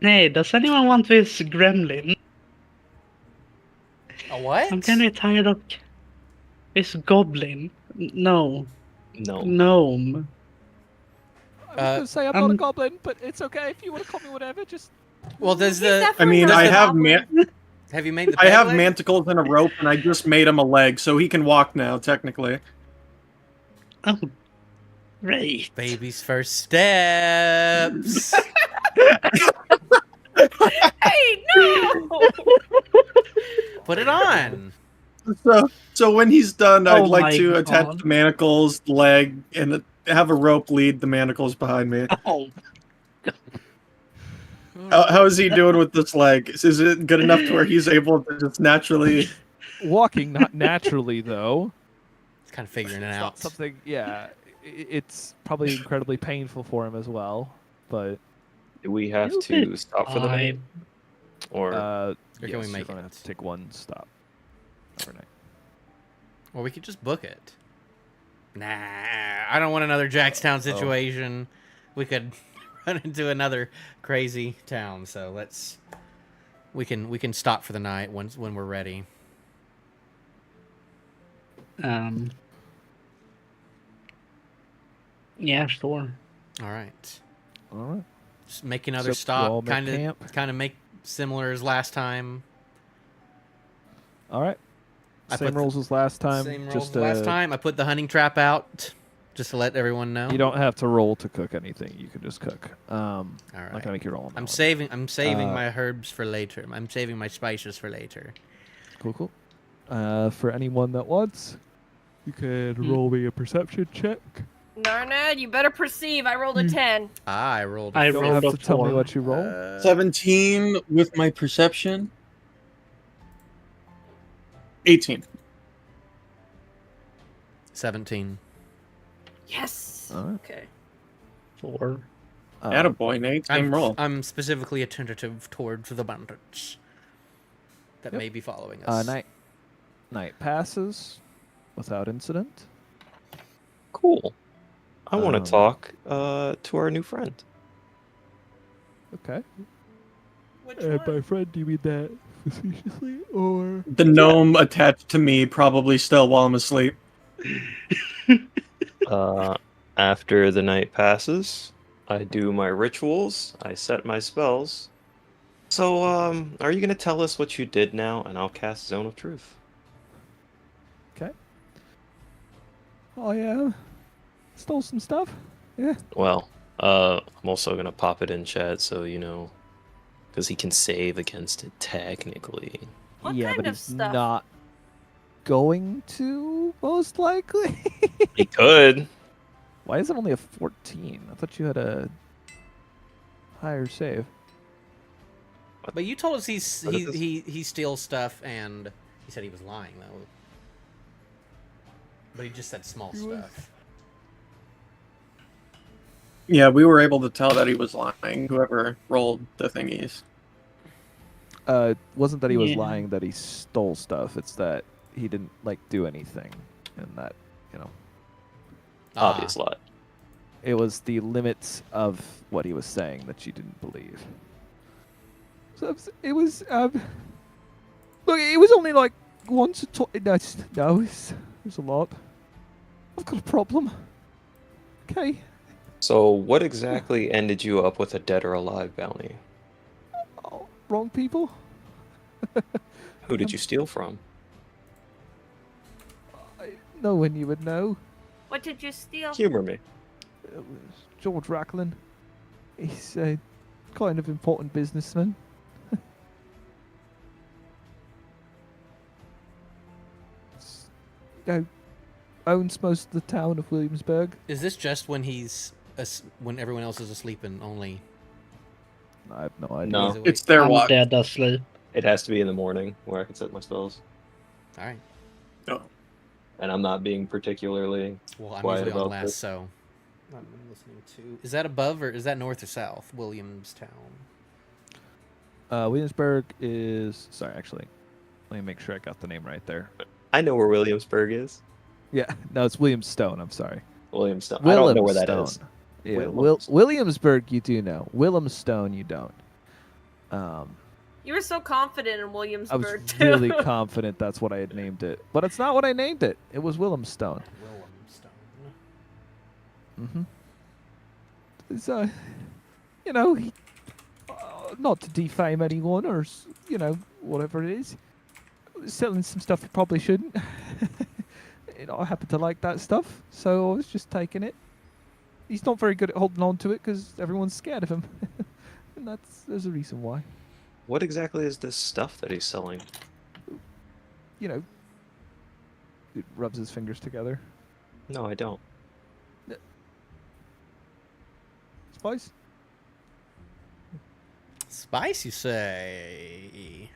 E: Hey, does anyone want this gremlin?
A: A what?
E: I'm kind of tired of. It's goblin. No.
F: No.
E: Gnome.
C: I was gonna say I'm not a
E: I'm-
C: goblin, but it's okay if you want to call me whatever. Just
A: Well, does
B: He's
A: the
D: I
B: definitely
D: mean,
B: not
D: I
B: a
D: have
B: goblin.
A: have you made the
D: I
A: peg
D: have
A: leg?
D: manticles and a rope, and I just made him a leg, so he can walk now, technically.
E: Oh, great.
A: Baby's first steps.
B: Hey, no!
A: Put it on.
D: So when he's done, I'd
E: Oh
D: like
E: my
D: to attach
E: God.
D: the manacles, leg, and have a rope lead the manacles behind me.
E: Oh,
D: How is he doing with this leg? Is it good enough to where he's able to just naturally?
C: walking, not naturally though.
A: It's kind of figuring it
C: It's
A: out.
C: not something. Yeah, it's probably incredibly painful for him as well. But
F: Do we have
E: You
F: to
E: could-
F: stop for the night? Or
C: uh,
A: Or can
C: yes,
A: we make
C: you're gonna
A: it?
C: have to take one stop overnight.
A: Or we could just book it. Nah, I don't want another Jackstown situation. We could run into another crazy town. So we can stop for the night when we're ready.
E: Yeah, sure.
A: All right.
C: All right.
A: Just make another
C: So you all
A: stop.
C: make camp?
A: Kind of make similar as last time.
C: All right.
A: I
C: Same
A: put the-
C: rules as last time.
A: Same rules
C: just
A: as last time. I put the hunting trap out just to let everyone know.
C: You don't have to roll to cook anything. You can just cook.
A: All
C: I'm
A: right.
C: not gonna make you roll. On that
A: I'm
C: one.
A: saving
C: Uh,
A: my herbs for later. I'm saving my spices for later.
C: Cool. For anyone that wants, you can roll me a perception check.
B: Narned, you better perceive. I rolled a 10.
A: I rolled.
E: I
C: You don't
E: rolled
C: have
E: a
C: to tell me
E: 4.
C: what you roll.
D: 17 with my perception. 18.
A: 17.
B: Yes.
C: All right.
B: Okay.
E: 4.
D: Attaboy, Nate. Same roll.
A: I'm specifically attentive towards the bandits that
C: Yep.
A: may be following us.
C: Night passes without incident.
F: cool. I want
C: Um,
F: to talk to our new friend.
C: Okay.
A: Which
C: By friend, do you mean that facetiously or?
D: The gnome attached to me, probably still while I'm asleep.
F: After the night passes, I do my rituals. I set my spells. So, are you gonna tell us what you did now, and I'll cast Zone of Truth?
C: Okay. I stole some stuff. Yeah.
F: Well, I'm also gonna pop it in chat so you know, because he can save against it technically.
B: What
C: yeah,
B: kind
C: but
B: of
C: he's
B: stuff?
C: not going to, most likely.
F: He could.
C: Why is it only a 14? I thought you had a higher save.
A: But you told us he
F: What is this?
A: he steals stuff, and he said he was lying though. But he just said small
C: He was.
A: stuff.
D: Yeah, we were able to tell that he was lying, whoever rolled the thingies.
C: Wasn't that he was
E: Yeah.
C: lying that he stole stuff. It's that he didn't do anything, and that
F: Obvious lie.
C: it was the limits of what he was saying that you didn't believe. So it was look, it was only like once or twice. No, it's a lot. I've got a problem. Okay.
F: So, what exactly ended you up with a dead or alive bounty?
C: Oh, wrong people.
F: Who did you steal from?
C: I know when you would know.
B: What did you steal?
F: Humor me.
C: It was George Racklin. He's a kind of important businessman. Owns most of the town of Williamsburg.
A: Is this just when when everyone else is asleep and only?
C: I have no idea.
F: No.
A: he's awake?
D: It's their
E: I'm
D: watch.
E: dead asleep.
F: It has to be in the morning where I can set my spells.
A: All right.
D: Oh.
F: And I'm not being particularly.
A: Well, I'm
F: Quiet
A: usually on
F: about
A: last,
F: this.
A: so I'm listening to. Is that above or is that north or south? Williamstown.
C: Williamsburg is. Sorry, actually. Let me make sure I got the name right there.
F: I know where Williamsburg is.
C: Yeah, no, it's Williamstone. I'm sorry.
F: Williamstone. I don't know where that is.
C: Williamstone. Yeah,
F: Williams.
C: Williamsburg, you do know. Williamstone, you don't.
B: You were so confident in
C: I was
B: Williamsburg, too.
C: really confident that's what I had named it, but it's not what I named it. It was Willemstone. Mm-hmm. So, you know, not to defame anyone or whatever it is, selling some stuff you probably shouldn't. I happen to like that stuff, so I was just taking it. He's not very good at holding on to it because everyone's scared of him, and there's a reason why.
F: What exactly is this stuff that he's selling?
C: You know, it rubs his fingers together.
F: No, I don't.
C: Spice?
A: Spice, you say?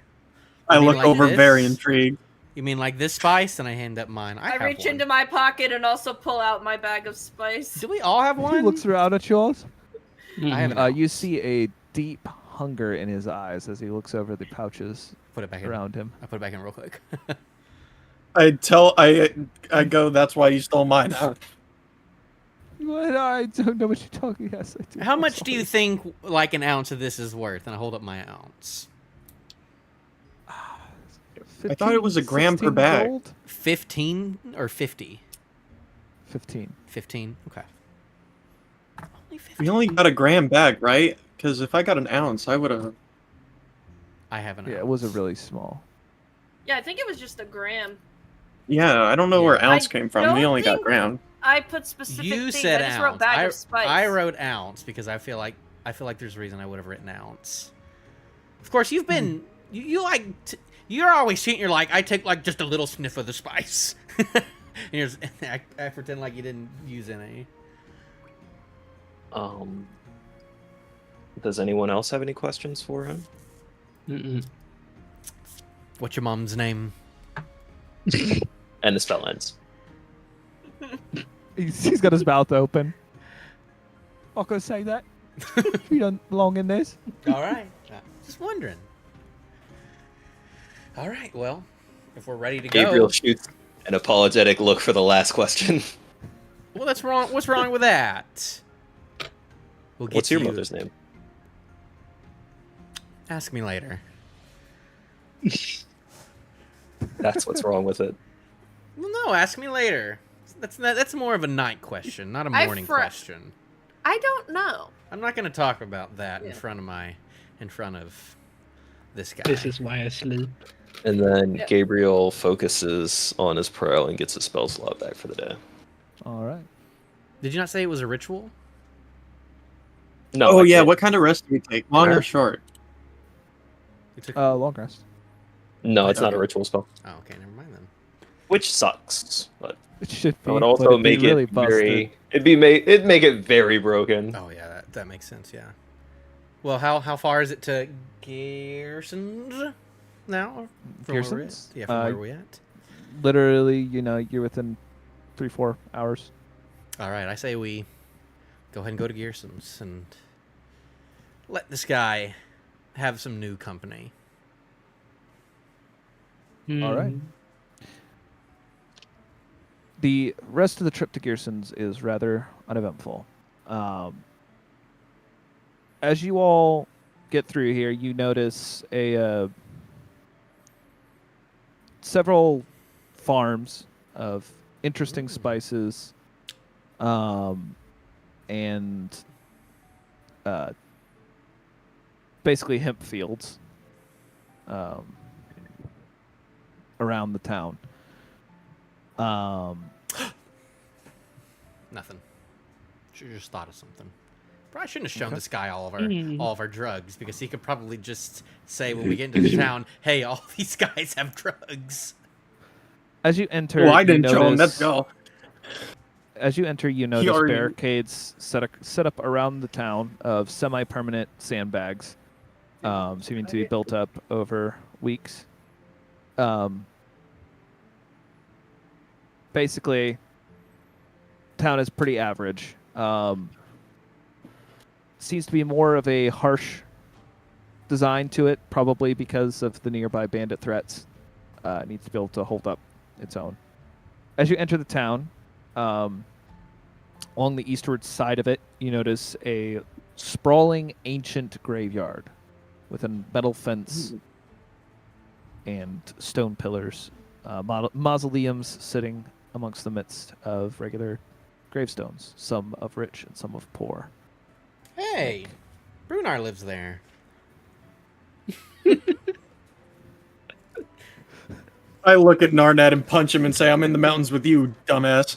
D: I
A: mean
D: look
A: like
D: over
A: this?
D: very intrigued.
A: You mean like this spice? And I hand up mine. I
B: I
A: have
B: reach
A: one.
B: into my pocket and also pull out my bag of spice.
A: Do we all have
C: He
A: one?
C: looks around at yours.
A: I have an
C: You
A: ounce.
C: see a deep hunger in his eyes as he looks over the pouches
A: Put it back in.
C: around him.
A: I put it back in real quick.
D: I go, that's why you stole mine.
C: What? I don't know what you're talking. Yes, I do.
A: How
C: I'm
A: much do you
C: sorry.
A: think like an ounce of this is worth? And I hold up my ounce.
D: I thought it was a
C: 15,
D: gram per
C: 16
D: bag.
C: gold?
A: 15 or 50?
C: 15.
A: 15. Okay. Only 15.
D: We only got a gram bag, right? Because if I got an ounce, I would have.
A: I have an ounce.
C: Yeah, it was a really small.
B: Yeah, I think it was just a gram.
D: Yeah, I don't know where
A: Yeah.
D: ounce
B: I
D: came from. We
B: don't
D: only got
B: think-
D: gram.
B: I put specific
A: You
B: things.
A: said
B: I just
A: ounce.
B: wrote bag of spice.
A: I wrote ounce because I feel like there's a reason I would have written ounce. Of course, you've been you like you're always cheating. You're like I take like just a little sniff of the spice. And I pretend like you didn't use any.
F: Does anyone else have any questions for him?
E: Mm-mm.
A: What's your mom's name?
F: And the spell ends.
C: He's got his mouth open. Not gonna say that. You don't belong in this.
A: All right. Just wondering. All right. Well, if we're ready to
F: Gabriel
A: go.
F: shoots an apologetic look for the last question.
A: Well, that's wrong. What's wrong with that? We'll get
F: What's your
A: to you.
F: mother's name?
A: Ask me later.
F: That's what's wrong with it.
A: Well, no, ask me later. That's more of a night question, not a
B: I
A: morning
B: fr-
A: question.
B: I don't know.
A: I'm not going to talk about that
B: Yeah.
A: in front of this guy.
E: This is why I sleep.
F: And then
B: Yeah.
F: Gabriel focuses on his pro and gets his spell slot back for the day.
C: All right.
A: Did you not say it was a ritual?
F: No.
D: Oh
F: I
D: yeah,
F: can't.
D: what kind of rest do we take? Long
F: Sure.
D: or short?
A: You took...
C: Long rest.
F: No, it's not a
D: Okay.
F: ritual spell.
A: Oh, okay, never mind then.
F: Which sucks, but
C: It should
F: it
C: be.
F: would
C: but
F: also
C: it'd be
F: make
C: really
F: it
C: busted.
F: very. It'd make it very broken.
A: Oh yeah, that makes sense. Yeah. Well, how far is it to Gearsons now? From where we're at?
C: Gearsons?
A: Yeah, from where we at?
C: Literally, you're within 3-4 hours.
A: All right, I say we go ahead and go to Gearsons and let this guy have some new company.
C: All right.
E: Hmm.
C: The rest of the trip to Gearsons is rather uneventful. As you all get through here, you notice several farms of interesting spices, and basically hemp fields around the town.
A: Nothing. Should have just thought of something. Probably shouldn't have shown
C: Okay.
A: this guy all of
E: Mm.
A: our drugs because he could probably just say when we get into the town, "Hey, all these guys have drugs."
C: As you enter,
D: Well, I
C: you
D: didn't show him. Let's
C: notice-
D: go.
C: As you enter, you notice
D: already-
C: barricades set up around the town of semi-permanent sandbags, seeming to be built up over weeks. Basically, town is pretty average. Seems to be more of a harsh design to it, probably because of the nearby bandit threats. It needs to be able to hold up its own. As you enter the town, along the eastward side of it, you notice a sprawling ancient graveyard with a metal fence and stone pillars, mausoleums sitting amongst the midst of regular gravestones, some of rich and some of poor.
A: Hey, Brunar lives there.
D: I look at Narnat and punch him and say, "I'm in the mountains with you, dumbass."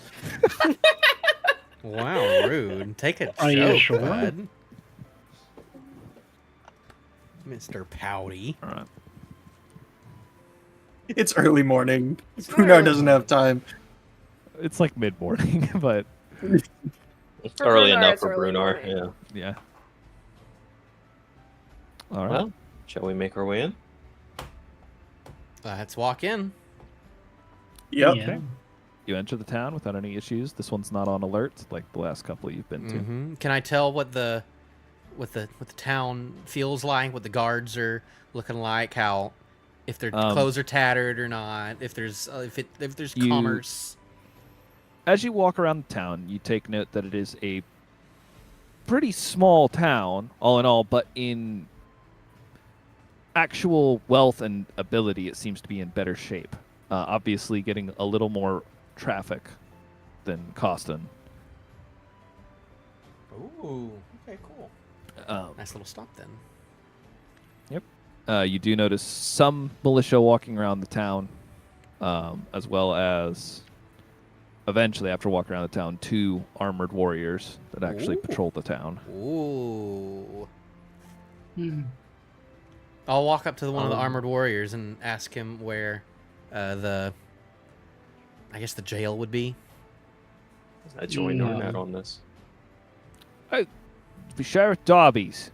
A: Wow, rude. Take a
E: Are you
A: joke,
E: sure?
A: bud. Mr. Pouty.
C: All right.
D: It's early morning.
A: not
D: Brunar
A: early
D: doesn't have time.
C: It's like mid-morning, but
F: It's
B: For
F: early
B: Brunar,
F: enough
B: it's
F: for
B: early
F: Brunar.
B: morning.
F: Yeah.
C: yeah. All right.
F: Well, shall we make our way in?
A: Let's walk in.
D: Yep.
E: Yeah.
C: You enter the town without any issues. This one's not on alert like the last couple you've been to.
A: Mm-hmm. Can I tell what the town feels like? What the guards are looking like? How if their clothes are tattered or not? If there's
C: You-
A: commerce.
C: As you walk around the town, you take note that it is a pretty small town, all in all, but in actual wealth and ability, it seems to be in better shape. Obviously, getting a little more traffic than Coston.
A: Ooh. Okay. Cool. Nice little stop then.
C: You do notice some militia walking around the town, as well as eventually, after walking around the town, 2 armored warriors that actually
A: Ooh.
C: patrol the town.
A: Ooh.
E: Hmm.
A: I'll walk up to one of the armored warriors and ask him where the jail would be.
F: I joined
E: No.
F: Narnat on this.
C: The Sheriff Darby's.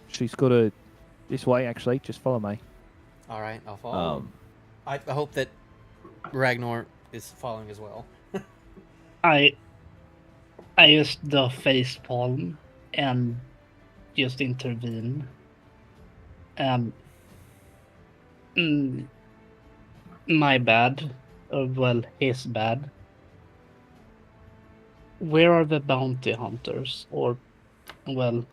C: She's got a this way, actually. Just follow me.
A: All right, I'll follow. I hope that Ragnar is following as well.
E: I used the face palm and just intervene. My bad. Well, his bad. Where are the bounty hunters? Or, well,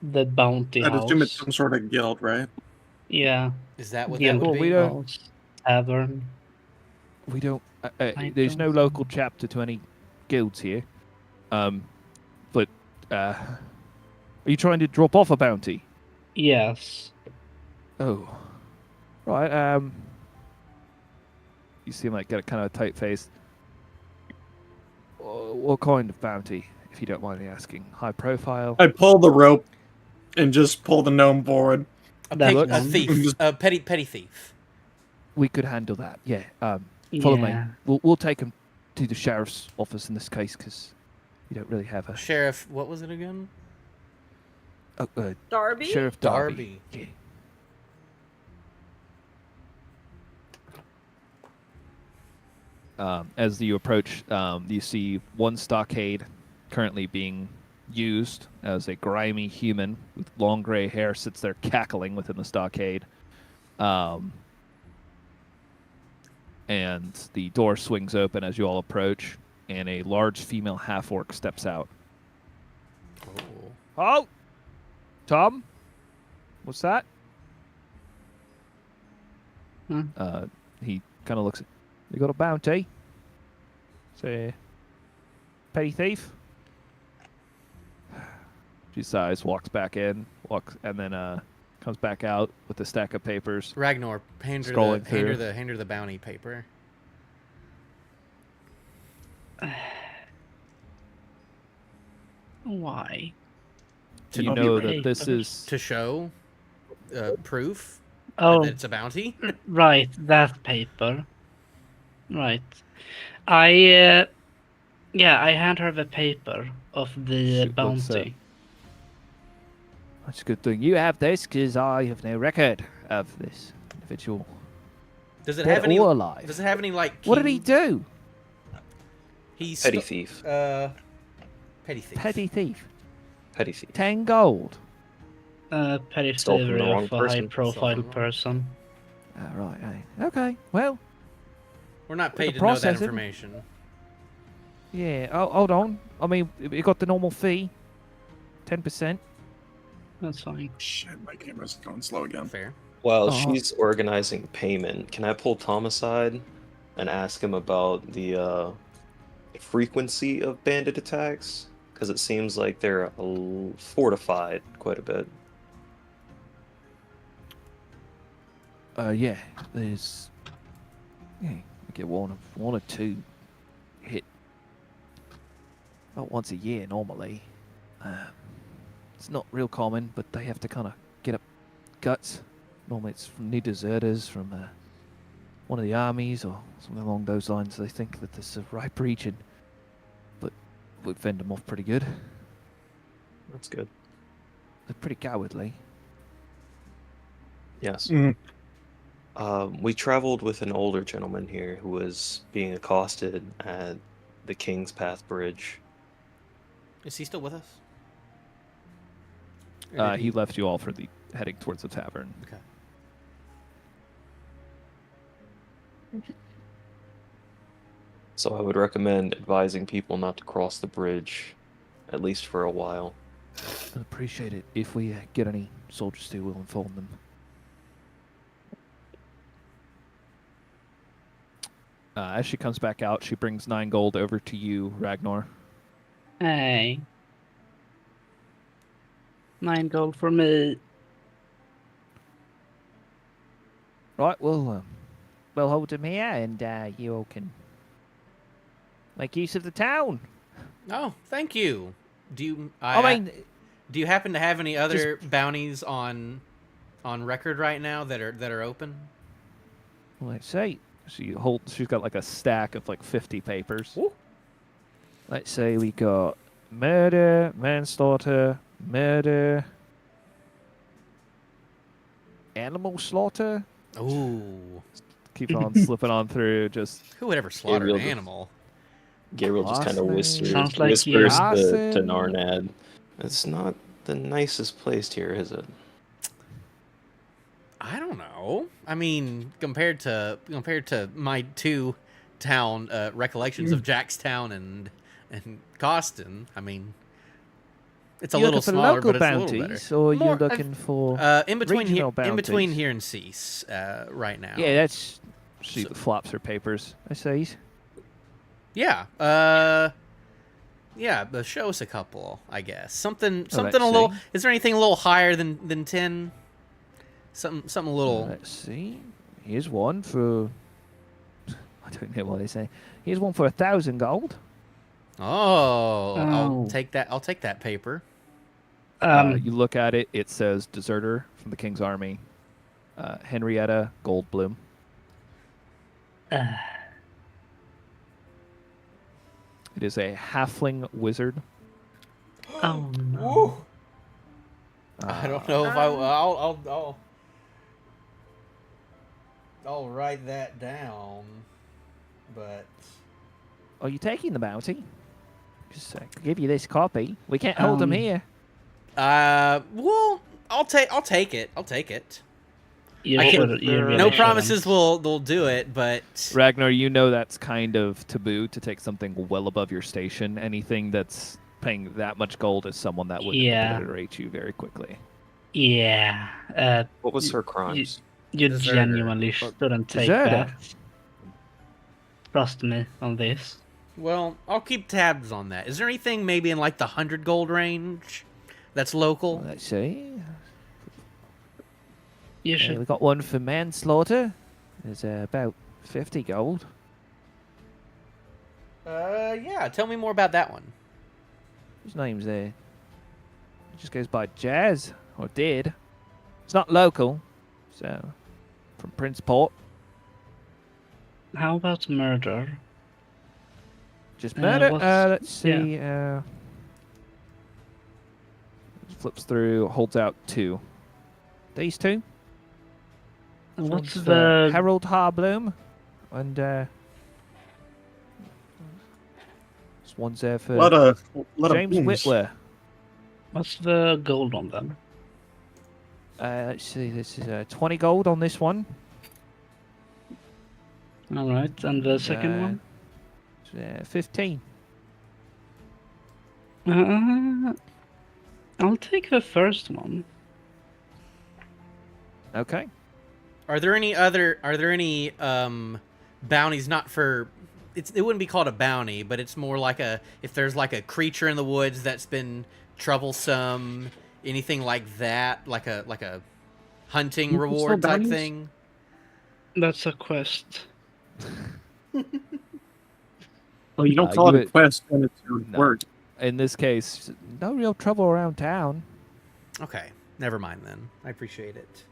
E: the bounty
D: I'd
E: house?
D: assume it's some sort of guild, right?
E: Yeah.
A: Is that what
E: Guild
A: that would
C: Well,
A: be?
C: we don't-
E: house, tavern.
C: We don't.
E: I
C: There's no
E: don't-
C: local chapter to any guilds here. But are you trying to drop off a bounty?
E: Yes.
C: Oh, right. You seem like get a kind of tight face. What kind of bounty, if you don't mind me asking? High profile.
D: I pull the rope and just pull the gnome forward.
A: A,
E: That
A: pig, a
E: one.
A: thief, a petty thief.
C: We could handle that. Yeah. Follow
E: Yeah.
C: me. We'll take him to the sheriff's office in this case because we don't really have a
A: Sheriff, what was it again?
B: Darby?
C: Sheriff Darby.
A: Darby.
C: Yeah. As you approach, you see one stockade currently being used as a grimy human with long gray hair sits there cackling within the stockade. And the door swings open as you all approach, and a large female half-orc steps out. Oh! Tom? What's that?
E: Hmm.
C: He kind of looks at... You got a bounty? Say, petty thief? She sighs, walks back in, and then comes back out with a stack of papers.
A: Ragnar, hand her
C: Scrolling
A: the bounty paper.
E: Why?
A: To
C: You
E: not
C: know
E: be
C: that this
E: papers.
C: is...
A: To show proof
E: Oh,
A: that it's a bounty.
E: right, that paper. Right. I hand her the paper of the
C: She looks at-
E: bounty.
C: That's a good thing. You have this because I have no record of this individual.
A: Does it
C: Dead
A: have any?
C: or alive?
A: Does it have any like?
C: What did he do?
A: He's
F: Petty thief.
A: petty thief.
C: Petty thief.
F: Petty thief.
C: 10 gold.
E: Petty
F: Stole from the
E: thievery
F: wrong
E: of a
F: person.
E: high-profile
A: Stole from the wrong-
E: person.
C: Right. Okay. Well,
A: We're not
C: the
A: paid to know that
C: processing.
A: information.
C: yeah. Oh, hold on. I mean, you got the normal fee. 10%.
E: That's fine.
D: Shit, my camera's going slow again.
A: Fair.
F: While
C: Oh.
F: she's organizing payment, can I pull Tom aside and ask him about the frequency of bandit attacks? Because it seems like they're fortified quite a bit.
I: Yeah, there's. Yeah, we get one or two hit about once a year normally. It's not real common, but they have to kind of get up guts. Normally it's from new deserters from one of the armies or something along those lines. They think that this is a ripe region, but we fend them off pretty good.
F: That's good.
I: They're pretty cowardly.
F: Yes.
D: Mhm.
F: We traveled with an older gentleman here who was being accosted at the King's Path Bridge.
A: Is he still with us? Or did
C: He left you all for the heading towards the tavern.
A: Okay.
F: So I would recommend advising people not to cross the bridge, at least for a while.
I: I'd appreciate it if we get any soldiers to. We'll inform them.
C: As she comes back out, she brings 9 gold over to you, Ragnar.
E: Hey. 9 gold for me.
I: Right, we'll hold them here, and you all can make use of the town.
A: Oh, thank you. Do you?
I: I mean,
A: do you happen to have any other bounties on record right now that are open?
I: let's see.
C: She's got like a stack of like 50 papers.
A: Ooh.
I: Let's say we got murder, manslaughter, murder, animal slaughter.
A: Ooh.
C: Keep on slipping on through. Just
A: Who would ever slaughter
F: real
A: an
F: good.
A: animal?
F: Gabriel just kind of
I: Awesome.
E: Sounds like
F: whispers
E: you.
F: to
I: Awesome.
F: Narnad. It's not the nicest place here, is it?
A: I don't know. I mean, compared to my two town recollections of Jackstown and Coston, I mean, it's a
I: You
A: little
I: looking for
A: smaller,
I: local
A: but it's a little better.
I: bounties, or
A: More-
I: you're looking for
A: in between here,
I: regional
A: in between
I: bounties?
A: here and Cease, right now.
I: Yeah, that's
C: she
A: So-
C: flops her papers.
I: I see.
A: Yeah. Yeah. But show us a couple, I guess. Something
I: Oh,
A: a
I: let's
A: little.
I: see.
A: Is there anything a little higher than 10? Something a little.
I: Let's see. Here's one for. I don't know what they say. Here's one for 1,000 gold.
A: Oh, I'll
E: Oh.
A: take that. I'll take that paper.
C: You look at it. It says deserter from the King's Army. Henrietta Goldblum. It is a halfling wizard.
E: Oh no.
A: I don't know if I'll write that down, but
I: Are you taking the bounty? Just give you this copy. We can't hold them here.
A: well, I'll take it. I'll take it.
E: You
A: I can't-
E: should- you really
A: No
E: shouldn't.
A: promises will do it, but
C: Ragnar, you know that's kind of taboo to take something well above your station. Anything that's paying that much gold is someone that would
E: Yeah.
C: obliterate you very quickly.
E: Yeah.
F: What was her crimes?
E: You
A: Deserter.
E: genuinely shouldn't take
I: Deserter.
E: that. Trust me on this.
A: well, I'll keep tabs on that. Is there anything maybe in like the 100 gold range that's local?
I: Let's see.
E: You should.
I: We got one for manslaughter. There's about 50 gold.
A: Yeah. Tell me more about that one.
I: His name's there. He just goes by Jazz, or did. It's not local, so from Princeport.
E: How about murder?
I: Just murder.
E: what's-
I: Let's see.
C: Flips through, holds out 2.
I: These two.
E: What's
I: One's
E: the
I: Harold Harbloom, and this one's there for
D: Lot of
I: James
D: booms.
I: Whitwer.
E: what's the gold on them?
I: Let's see. This is 20 gold on this one.
E: All right, and the second one?
I: 15.
E: I'll take the first one.
C: Okay.
A: Are there any bounties not for it wouldn't be called a bounty, but it's more like if there's like a creature in the woods that's been troublesome, anything like that, like a hunting
D: Still
A: reward type
D: bounties?
A: thing?
E: That's a quest.
D: Well, you don't
C: Uh,
D: call
C: you
D: it a
C: would-
D: quest when it's your
C: No.
D: work.
C: In this case, no real trouble around town.
A: Okay, never mind then. I appreciate it.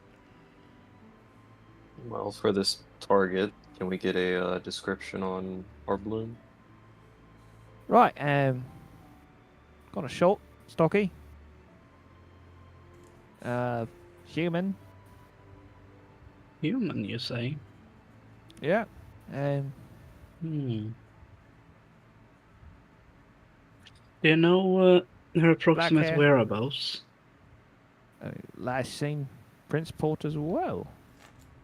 F: Well, for this target, can we get a description on Arbloom?
C: Right, got a short, stocky, human,
E: Human, you say?
C: yeah,
E: Hmm. Do you know her approximate
C: hair.
E: whereabouts?
C: last seen Prince Port as well.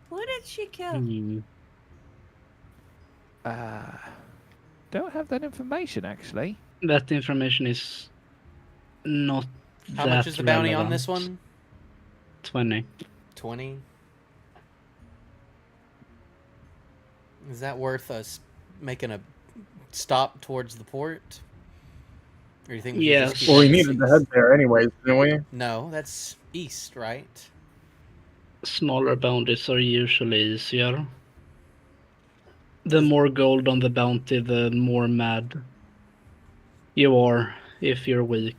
B: Who did she kill?
E: Hmm.
C: Don't have that information actually.
E: That information is not
A: How
E: that
A: much is the bounty on this
E: relevant.
A: one?
E: 20.
A: 20. Is that worth us making a stop towards the port? Or do you think we should just
E: Yes.
A: keep
D: Well, we
A: heading
D: needed to
A: east?
D: head there anyways, didn't we?
A: No, that's east, right?
E: Smaller bounties are usually easier. The more gold on the bounty, the more mad you are if you're weak.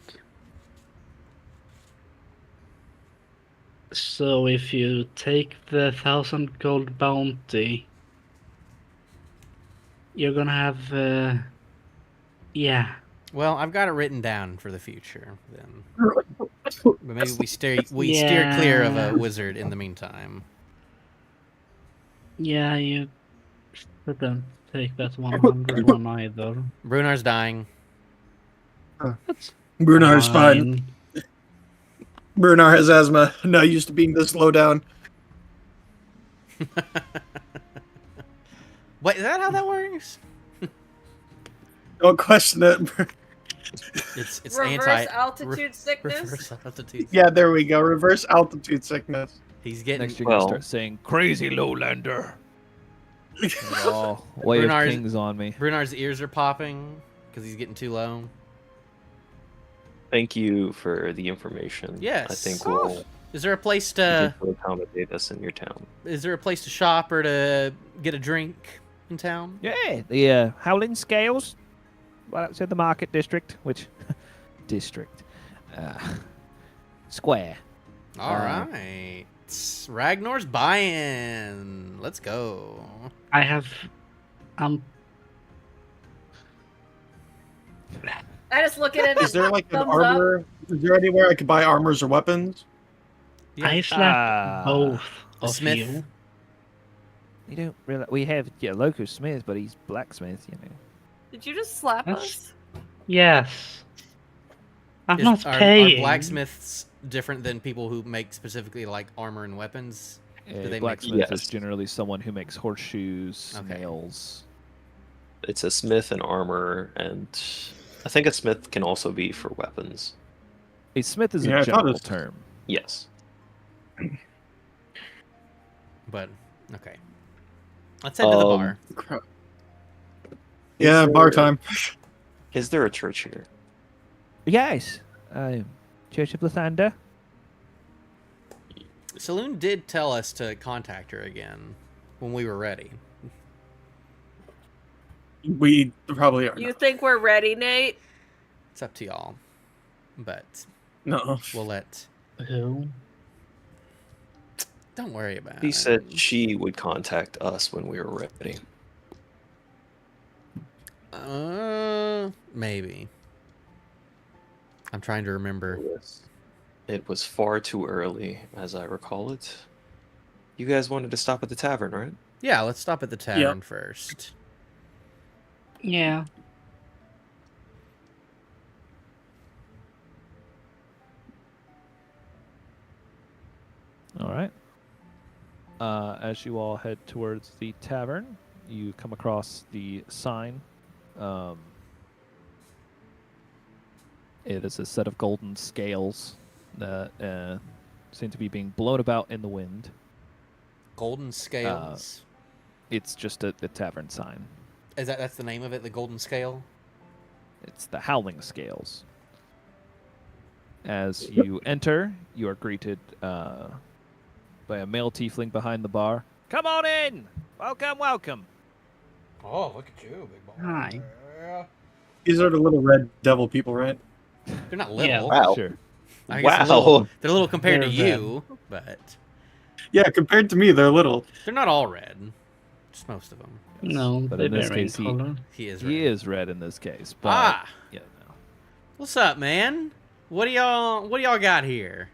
E: So if you take the 1,000 gold bounty, you're gonna have, yeah.
A: Well, I've got it written down for the future then. But maybe we steer clear of
E: Yeah.
A: a wizard in the meantime.
E: Yeah, you shouldn't take that 100 one either.
A: Brunar's dying.
D: Brunar's fine. Brunar has asthma. Not used to being this low down.
A: Wait, is that how that works?
D: Don't question it.
A: It's
B: Reverse altitude sickness?
A: Reverse altitude.
D: Yeah, there we go. Reverse altitude sickness.
A: He's getting
C: Next, you're gonna
F: Well-
C: start saying
H: Crazy lowlander.
C: "Oh, way of
A: Brunar's-
C: kings on me."
A: Brunar's ears are popping because he's getting too low.
F: Thank you for the information.
A: Yes.
F: I think we'll
A: Is there a place
F: begin
A: to
F: to accommodate us in your town.
A: shop or to get a drink in town?
C: Yeah, the Howling Scales, right outside the market district, which district, square.
A: All right. Ragnar's buying. Let's go.
E: I have.
B: I just look at it.
D: Is there like an
B: Thumbs up.
D: armor? Is there anywhere I could buy armors or weapons?
E: I slapped both
A: a
E: of
A: smith.
E: you.
C: You don't really. We have local smith, but he's blacksmith. You know.
B: Did you just slap
E: That's-
B: us?
E: Yes. I'm not
A: Are
E: paying.
A: blacksmiths different than people who make specifically like armor and weapons?
C: A
A: they make-
C: blacksmith is
F: Yes.
C: generally someone who makes horseshoes,
A: Okay.
C: nails.
F: It's a smith and armor, and I think a smith can also be for weapons.
C: A smith is
D: Yeah,
C: a
D: I thought
C: general
D: it's-
C: term.
F: Yes.
A: But okay. Let's head to the bar.
D: Crap. Yeah,
F: Is
D: bar
F: there-
D: time.
F: Is there a church here?
C: Yes, Church of the Thunder.
A: Saloon did tell us to contact her again when we were ready.
D: We probably are.
B: You
D: Not.
B: think we're ready, Nate?
A: It's up to y'all. But
D: No.
A: we'll let.
E: Who?
A: Don't worry about
F: He
A: it.
F: said she would contact us when we were ready.
A: Maybe. I'm trying to remember.
F: It was far too early, as I recall it. You guys wanted to stop at the tavern, right?
A: Yeah, let's stop at the tavern first.
E: Yeah.
C: All right. As you all head towards the tavern, you come across the sign. It is a set of golden scales that seem to be being blown about in the wind.
A: Golden Scales.
C: It's just a tavern sign.
A: That's the name of it? The Golden Scale.
C: It's the Howling Scales. As you enter, you are greeted by a male tiefling behind the bar. Come on in! Welcome, welcome!
A: Oh, look at you, big boy.
E: Hi.
D: These are the little red devil people, right?
A: They're not
E: Yeah.
A: little.
F: Wow.
C: Sure.
A: I guess
F: Wow.
A: they're little compared to
E: They're
A: you, but
D: Yeah, compared to me, they're little.
A: they're not all red. Just most of them.
E: No,
C: But
E: they
C: in this
E: vary in
C: case, he-
E: color.
A: He is red.
C: He is red in this case, but
A: Ah!
C: yeah, no.
A: What's up, man? What do y'all got here?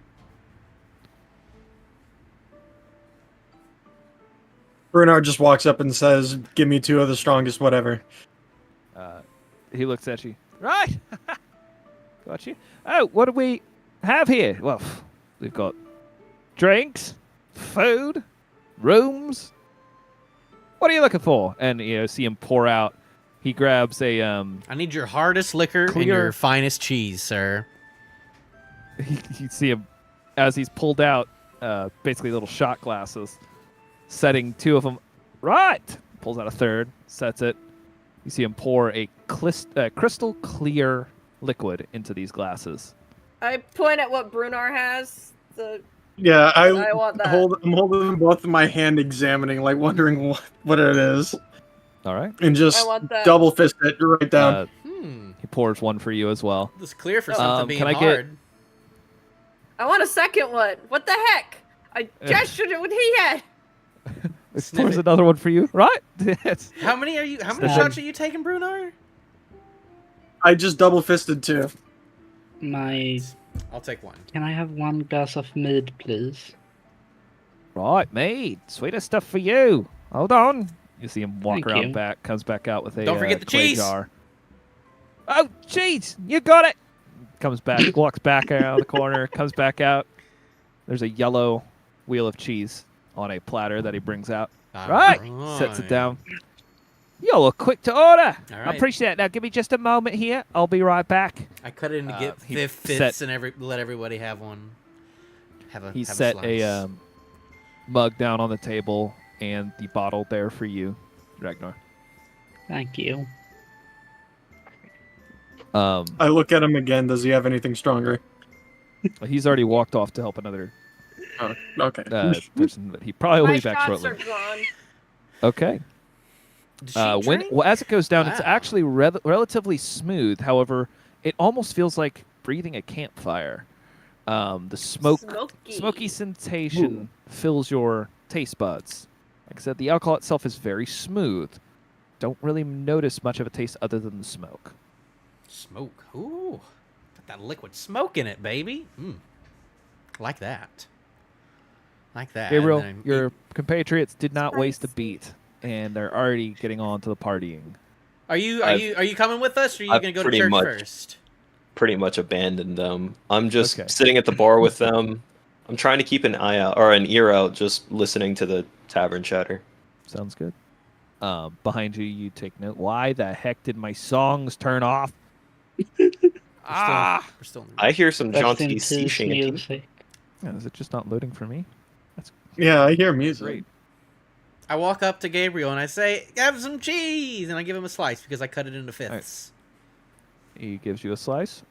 D: Bernard just walks up and says, "Give me 2 of the strongest, whatever."
C: He looks at you. Right. Got you. Oh, what do we have here? Well, we've got drinks, food, rooms. What are you looking for? And see him pour out. He grabs a
A: I need your hardest liquor and
C: Clear-
A: your finest cheese, sir.
C: you see him as he's pulled out basically little shot glasses, setting 2 of them. Right. Pulls out a third, sets it. You see him pour a crystal clear liquid into these glasses.
B: I point at what Brunar has.
D: Yeah,
B: I want that.
D: I'm holding them both in my hand, examining, like wondering what it is,
C: All right.
D: and
B: I
D: just
B: want that.
D: double fist it right down.
C: He pours one for you as well.
A: This clear for something being
C: can I get-
A: hard.
B: I want a second one. What the heck? I gestured it when he had.
A: Sniff
C: Pours
A: it.
C: another one for you, right? Yes.
A: How many
C: Sniff
A: shots are you taking, Brunar?
D: I just double fisted 2.
A: I'll take one.
E: Can I have one glass of mead, please?
C: Right, mate. Sweetest stuff for you. Hold on. You see him walk
E: Thank
C: around
E: you.
C: back, comes back out with a
A: Don't forget the
C: clay
A: cheese.
C: jar. Oh, cheese! You got it! Comes back, walks back around the corner, comes back out. There's a yellow wheel of cheese on a platter that he brings out. Right. Sets it down. You're a little quick to order.
A: All
C: I
A: right.
C: appreciate it. Now, give me just a moment here. I'll be right back.
A: I cut it into get
C: he
A: fifths
C: set-
A: and let everybody have one.
C: He
A: have
C: set
A: slice.
C: a mug down on the table and the bottle there for you, Ragnar.
E: Thank you.
D: I look at him again. Does he have anything stronger?
C: He's already walked off to help another
D: Oh, okay.
C: person, but he probably will
B: My
C: be back
B: shots
C: shortly.
B: are gone.
C: Okay.
A: Did she drink?
C: As it goes down, it's
A: Wow.
C: actually relatively smooth. However, it almost feels like breathing a campfire. The smoky sensation fills your taste buds. Like I said, the alcohol itself is very smooth. Don't really notice much of a taste other than the smoke.
A: Smoke. Ooh. Got that liquid smoke in it, baby. Like that. Like that.
C: Gabriel,
A: And then
C: your compatriots did not waste a
B: Spicy.
C: beat, and they're already getting on to the partying.
A: Are you
F: I've-
A: coming with us, or are you
F: I've
A: gonna go to
F: pretty
A: church
F: much-
A: first?
F: Pretty much abandoned them. I'm just
C: Okay.
F: sitting at the bar with them. I'm trying to keep an eye out or an ear out, just listening to the tavern chatter.
C: Sounds good. Behind you, you take note. Why the heck did my songs turn off?
A: We're still
F: I hear some
E: Rest in
F: jaunty sea
E: peace,
F: shanty.
E: music.
C: Yeah, is it just not loading for me?
D: Yeah, I hear music.
C: Great.
A: I walk up to Gabriel and I say, "Have some cheese," and I give him a slice because I cut it into fifths.
C: He gives you a slice.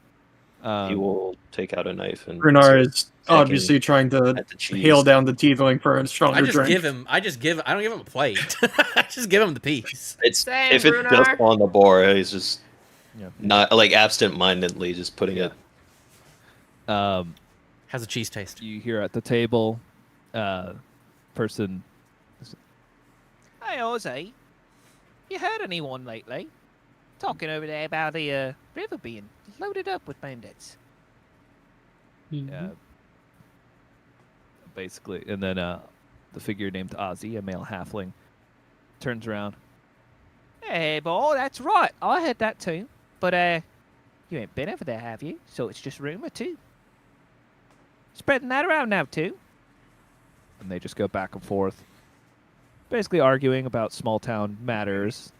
F: He will take out a knife and
D: Bernard is
F: Second
D: obviously trying to
F: at the cheese.
D: hail down the tiefling for a stronger
A: I just
D: drink.
A: give him. I don't give him a plate. I just give him the piece.
F: It's
B: Same,
F: if it's
B: Brunar.
F: just on the bar, he's just
C: Yeah.
F: not like absent-mindedly just putting it.
A: How's the cheese taste?
C: You hear at the table, person.
I: Hey, Ozzy. You heard anyone lately? Talking over there about the river being loaded up with bandits.
E: Mhm.
C: Basically, and then the figure named Ozzy, a male halfling, turns around.
I: Hey, boy, that's right. I heard that too. But, you ain't been over there, have you? So it's just rumor, too. Spreading that around now, too.
C: And they just go back and forth, basically arguing about small town matters,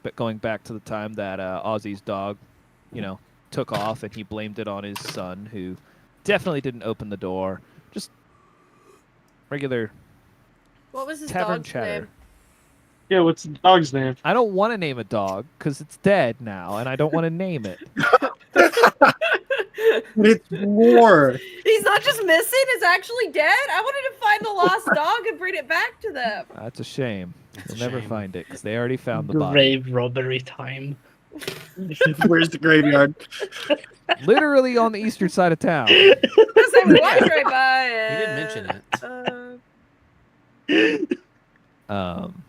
C: but going back to the time that Ozzy's dog, took off and he blamed it on his son, who definitely didn't open the door. Just regular
B: What was his
C: Tavern
B: dog's
C: Chatter.
B: name?
D: Yeah, what's the dog's name?
C: I don't want to name a dog because it's dead now, and I don't want to name it.
D: It's war.
B: He's not just missing; it's actually dead. I wanted to find the lost dog and bring it back to them.
C: That's a shame.
A: That's
C: You'll
A: a
C: never
A: shame.
C: find it because they already found the body.
E: Grave robbery time.
D: Where's the graveyard?
C: Literally on the eastern side of town.
B: Because I walked right by it.
A: He did mention it.
C: Um,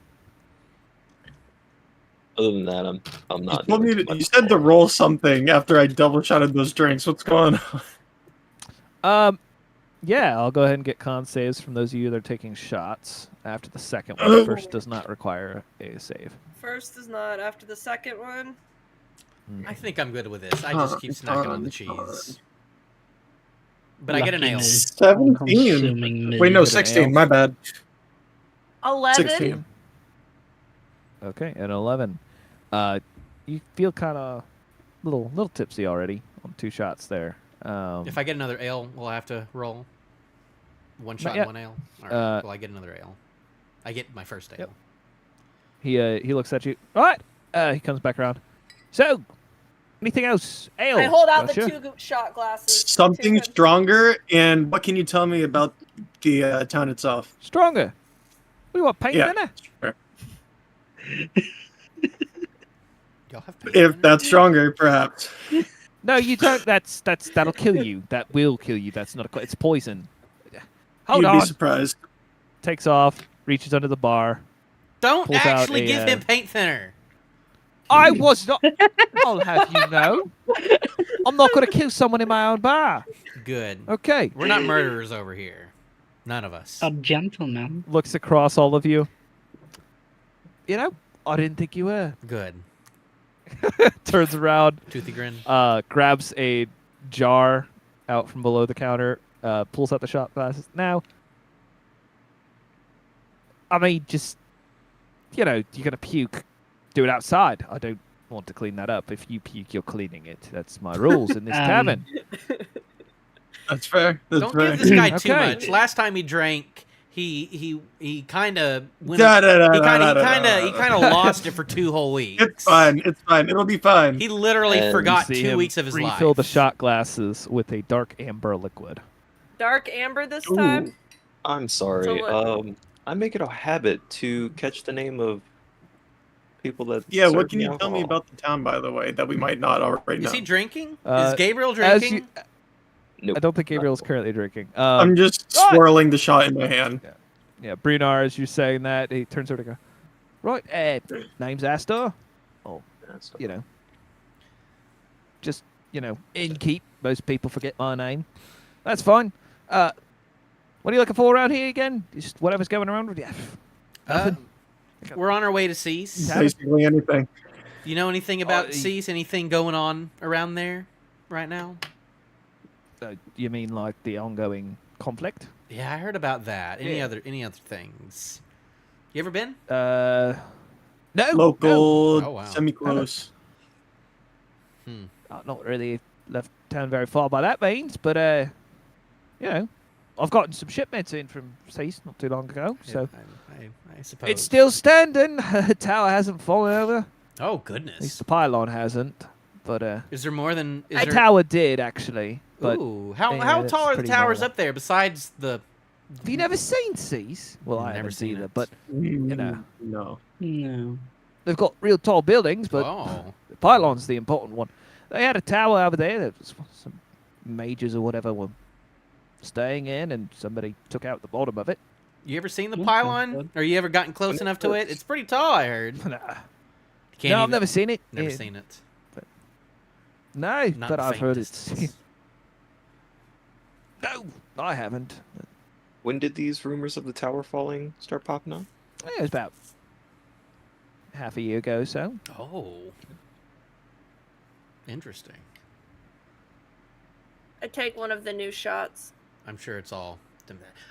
F: Other than that, I'm
D: You
F: not.
D: told me
F: doing
D: to,
F: too
D: you
F: much
D: said to
F: more.
D: roll something after I double shotted those drinks. What's going on?
C: Yeah, I'll go ahead and get con saves from those of you that are taking shots after the second one. First does not require a save.
B: First is not after the second one.
A: I think I'm good with this. I just keep snacking on the cheese. But I get an
E: Lucky
A: ale.
E: me.
D: 17.
E: Consuming me.
D: Wait, no,
C: Get an
D: 16.
C: ale.
D: My bad.
B: 11.
D: 16.
C: Okay, and 11. You feel kind of little tipsy already on 2 shots there.
A: If I get another ale, will I have to roll? One
C: Not
A: shot,
C: yet.
A: and 1 ale? All right.
C: Uh,
A: Will I get another ale? I get my first ale.
C: Yep. He looks at you. All right. He comes back around. So, anything else? Ale.
B: I hold out
C: Gotcha.
B: the 2 shot glasses.
D: Something
B: Two good-
D: stronger, and what can you tell me about the town itself?
C: Stronger. What do you want? Paint
D: Yeah.
C: thinner?
D: Sure.
A: Y'all have paint
D: If
A: thinner?
D: that's stronger, perhaps.
C: No, you don't. That'll kill you. That will kill you. That's not it's poison. Hold
D: You'd
C: on.
D: be surprised.
C: Takes off. Reaches under the bar.
A: Don't
C: pulls out
A: actually
C: a,
A: give him paint thinner.
C: I was not. I'll have you know. I'm not going to kill someone in my own bar.
A: Good.
C: Okay.
A: We're not murderers over here. None of us.
E: A gentleman.
C: Looks across all of you. You know, I didn't think you were.
A: Good.
C: Turns around.
A: Toothy grin.
C: Grabs a jar out from below the counter. Pulls out the shot glasses. Now, I mean, just, you're going to puke. Do it outside. I don't want to clean that up. If you puke, you're cleaning it. That's my rules in this tavern.
D: That's fair. That's
A: Don't
D: fair.
A: give this guy too
C: Okay.
A: much. Last time he drank, he kind of went.
D: Da,
A: Up,
D: da, da,
A: he
D: da,
A: kind
D: da,
A: of
D: da, da,
A: he
D: da.
A: kind of lost it for 2 whole weeks.
D: It's fine. It's fine. It'll be fine.
A: He literally
F: And
A: forgot
C: You see
A: 2
C: him
A: weeks of his life.
C: refill the shot glasses with a dark amber liquid.
B: Dark amber this
D: Ooh.
B: time.
F: I'm sorry.
B: So what-
F: I make it a habit to catch the name of people that.
D: Yeah,
F: serve
D: what can
F: me
D: you tell me
F: alcohol.
D: about the town, by the way, that we might not already know?
A: Is he drinking?
C: Uh,
A: Is Gabriel
C: As
A: drinking?
C: you,
F: Nope.
C: I don't think Gabriel's currently drinking.
D: I'm just
C: Ah!
D: swirling the shot in my hand.
C: Yeah, Brunar, as you're saying that, he turns over to go, right, name's Astor.
F: That's-
C: You know, just, innkeep. Most people forget my name. That's fine. What are you looking for around here again? Just whatever's going around with you.
A: Uh, we're on our way to Cease.
C: Tavern?
D: Basically anything.
A: You know anything about
C: y-
A: Cease? Anything going on around there right now?
C: You mean like the ongoing conflict?
A: Yeah, I heard about that. Any
C: Yeah.
A: other things? You ever been?
C: No.
D: Local,
A: Oh, wow.
D: semi-close.
A: Hmm.
C: Not really left town very far by that means, but I've gotten some shipments in from Cease not too long ago, so
A: I suppose
C: it's still standing. The tower hasn't fallen over.
A: Oh
C: At least
A: goodness!
C: the pylon hasn't. But
A: Is there more than? Is
C: the
A: there...
C: tower did actually. But
A: Ooh, how
C: yeah,
A: how
C: that's
A: tall are the
C: pretty
A: towers
C: normal.
A: up there? Besides the.
C: have you never seen Cease? Well, I
A: Never
C: haven't
A: seen
C: either.
A: it.
C: But know.
D: No.
E: No.
C: they've got real tall buildings. But
A: Oh,
C: the pylon's the important one. They had a tower over there that was some mages or whatever were staying in, and somebody took out the bottom of it.
A: you ever seen the
E: Yeah,
A: pylon?
E: good.
A: Or you ever gotten close enough to it? It's pretty tall. I heard.
C: Nah.
A: Can't
C: No, I've
A: even-
C: never seen it.
A: Never
C: Yeah,
A: seen it.
C: No,
A: Not
C: but
A: the
C: I've heard
A: faintest.
C: it's. No, I haven't.
F: When did these rumors of the tower falling start popping up?
C: It was about half a year ago or so.
A: Oh, interesting.
B: I take one of the new shots.
A: I'm sure it's all.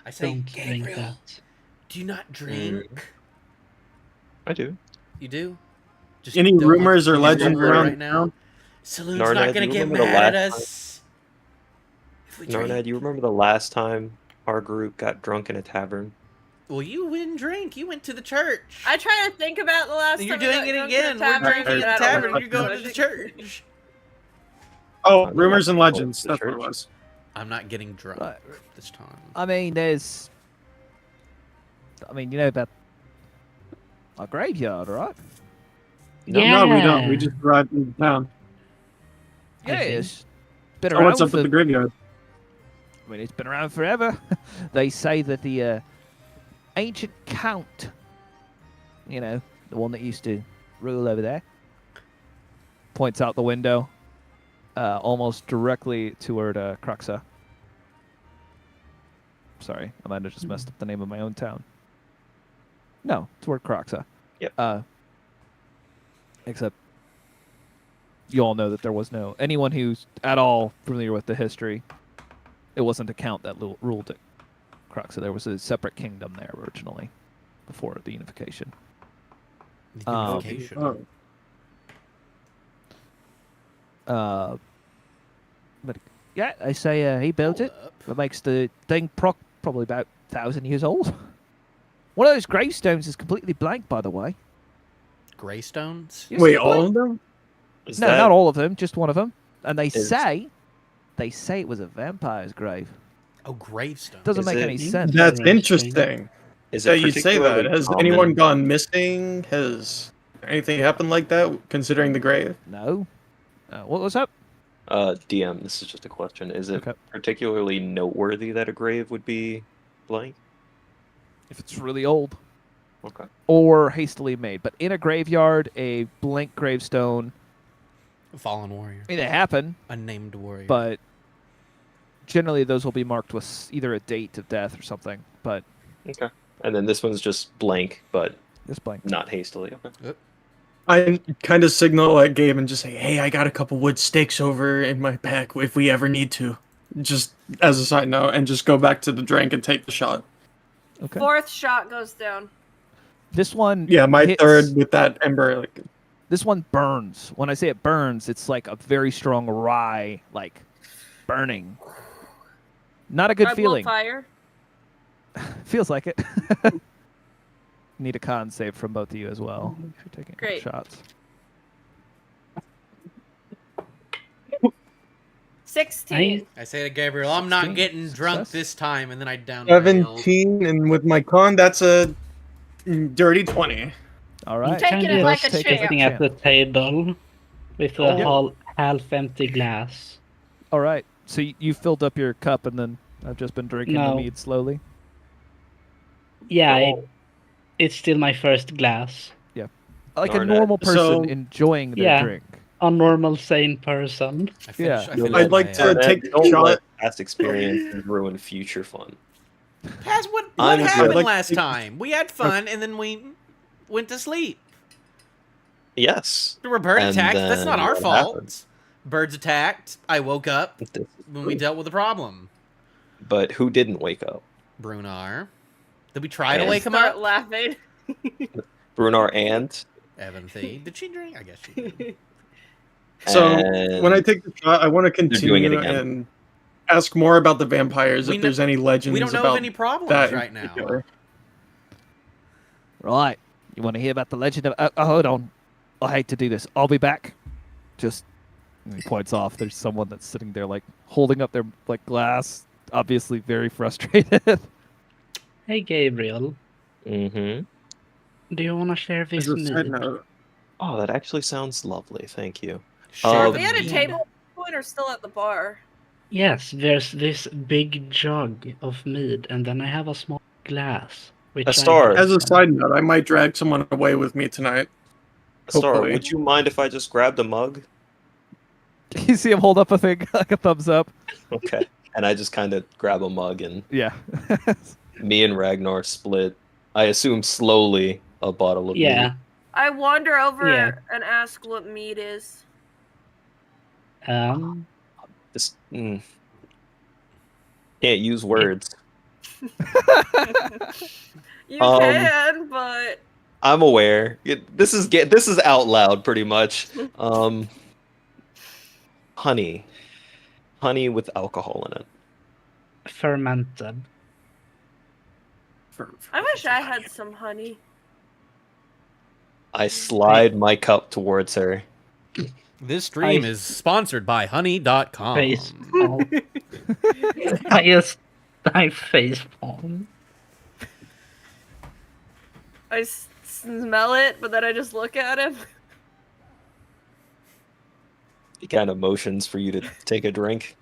A: I say,
E: Don't drink
A: Gabriel,
E: that.
A: do you not drink?
F: I do.
A: You do? Just
D: Any
A: don't want
D: rumors or
A: to
D: legends
A: remember
D: around
A: right now?
D: town?
A: Saloon's
F: Narnad,
A: not gonna
F: you
A: get
F: remember the
A: mad at
F: last
A: us. If we drink.
F: Narnad, you remember the last time our group got drunk in a tavern?
A: Well, you didn't drink. You went to the church.
B: I try to think about the last
A: You're
B: time we
A: doing
B: got
A: it
B: drunk at
A: again.
B: a
A: We're
B: tavern,
A: drinking
B: and
A: at
B: I
A: the
B: don't
A: tavern.
B: remember
A: You're going to the
B: much.
A: church.
D: Oh,
F: I
D: rumors and
F: love
D: legends.
F: the
D: That's what it
F: church.
D: was.
A: I'm not getting drunk
C: Right.
A: this time.
C: I mean, there's. I mean, you know about a graveyard, right?
D: No, we don't. We just arrived in town.
E: I
C: Yeah,
E: see.
C: it's been
D: So
C: around
D: what's up
C: for.
D: with the graveyard?
C: I mean, it's been around forever. They say that the ancient count, you know, the one that used to rule over there, points out the window, almost directly toward Cruxa. Sorry, I might have just messed up the name of my own town. No, toward Cruxa.
F: Yep.
C: Except you all know that there was no anyone who's at all familiar with the history. It wasn't a count that ruled it. Cruxa. There was a separate kingdom there originally, before the unification.
A: The unification.
D: Oh.
C: But yeah, they say he built
A: Hold
C: it.
A: up.
C: That makes the thing probably about 1,000 years old. One of those gravestones is completely blank, by the way.
A: Greystones?
C: Yes,
D: Wait,
C: it's
D: all
C: blank.
D: of them?
F: Is
C: No,
F: that,
C: not all of them, just one of them. And they
F: Is-
C: say it was a vampire's grave.
A: Oh, gravestone.
C: Doesn't
F: Is
C: make
F: it-
C: any sense.
D: That's
E: Interesting.
D: interesting.
F: is
D: That
F: it
D: you say that.
F: particularly
D: Has
F: common?
D: anyone gone missing? Has anything happened like that, considering the grave?
C: No. What was up?
F: DM, this is just a question. Is it
C: Okay.
F: particularly noteworthy that a grave would be blank?
C: If it's really old
F: Okay.
C: or hastily made. But in a graveyard, a blank gravestone,
A: Fallen warrior.
C: I mean, they happen,
A: Unnamed warrior.
C: but generally those will be marked with either a date of death or something. But
F: Okay. And then this one's just blank, but
C: this blank.
F: not hastily. Okay.
D: I kind of signal at Gabe and just say, "Hey, I got a couple wood stakes over in my pack if we ever need to." Just as a side note, and just go back to the drink and take the shot.
C: Okay.
B: 4th shot goes down.
C: This one.
D: Yeah, my
C: hits-
D: third with that ember. Like,
C: This one burns. When I say it burns, it's like a very strong rye, like burning. Not a good
B: I blow
C: feeling.
B: fire.
C: Feels like it. Need a con save from both of you as well. If you're taking
B: Great.
C: shots.
B: 16.
A: I say to Gabriel, I'm not
C: 16.
A: getting drunk
C: Success.
A: this time, and then I down my ale.
D: 17, and with my con, that's a dirty 20.
C: All right.
B: Taking
E: Kind
B: it
E: of
B: like a
C: Take
B: champ.
E: sitting at the table with a
C: Oh.
E: half-empty glass.
C: All right. So you filled up your cup, and then I've just been drinking the
E: No.
C: mead slowly.
E: Yeah,
F: Oh.
E: it's still my first glass.
C: Like
F: Darn
C: a
F: it.
C: normal person
D: So-
C: enjoying their
E: Yeah.
C: drink.
E: A normal, sane person.
A: I
C: Yeah.
A: finished
D: I'd like
A: my
D: to
A: ale.
F: Darn it,
D: take the
F: don't
D: shot.
F: let past experiences ruin future fun.
A: What
F: I'm
A: happened
D: good.
A: last time? We had fun, and then we went to sleep.
F: Yes.
A: There were bird
F: And
A: attacks. That's not
F: then
A: our
F: what
A: fault.
F: happened?
A: Birds attacked. I woke up
F: This is
A: when we
F: true.
A: dealt with the problem.
F: But who didn't wake up?
A: Brunar. Did we try to
F: And-
A: wake him
B: Start
A: up?
B: laughing.
F: Brunar and
A: Evanthy. Did she drink? I guess she did.
D: So
F: And
D: when I take the shot, I want to
F: doing it
D: continue
F: again.
D: and ask more about the vampires.
A: We
D: If
A: kn-
D: there's any legends
A: We don't know
D: about
A: of any problems
D: that in
A: right now.
D: particular.
C: Right. You want to hear about the legend of... hold on. I hate to do this. I'll be back. Just... and he points off. There's someone that's sitting there, like, holding up their, like, glass. Obviously very frustrated.
E: Hey, Gabriel.
F: Mm-hmm.
E: Do you want to share this
D: As a side
E: mead?
D: note,
F: Oh, that actually sounds lovely. Thank you.
A: Share the
B: We had a
A: mead.
B: table. People are still at the bar.
E: Yes, there's this big jug of mead, and then I have a small glass. Which
F: A star.
D: as a side note, I might drag someone away with me tonight.
F: Star,
D: Hopefully.
F: would you mind if I just grabbed a mug?
C: You see him hold up a thing, like a thumbs up.
F: Okay. And I just kind of grab a mug, and
C: Yeah.
F: me and Ragnar split, I assume slowly, a bottle of
E: Yeah.
F: mead.
B: I wander over
E: Yeah.
B: and ask what meat is.
F: Just, can't use words.
B: You
F: Um,
B: can, but
F: I'm aware. This is out loud, pretty much. Honey with alcohol in it.
E: fermented.
B: I wish I had some honey.
F: I slide my cup towards her.
A: This stream
E: I-
A: is sponsored by honey.com.
E: Face palm. I face palm.
B: I smell it, but then I just look at him.
F: He kind of motions for you to take a drink.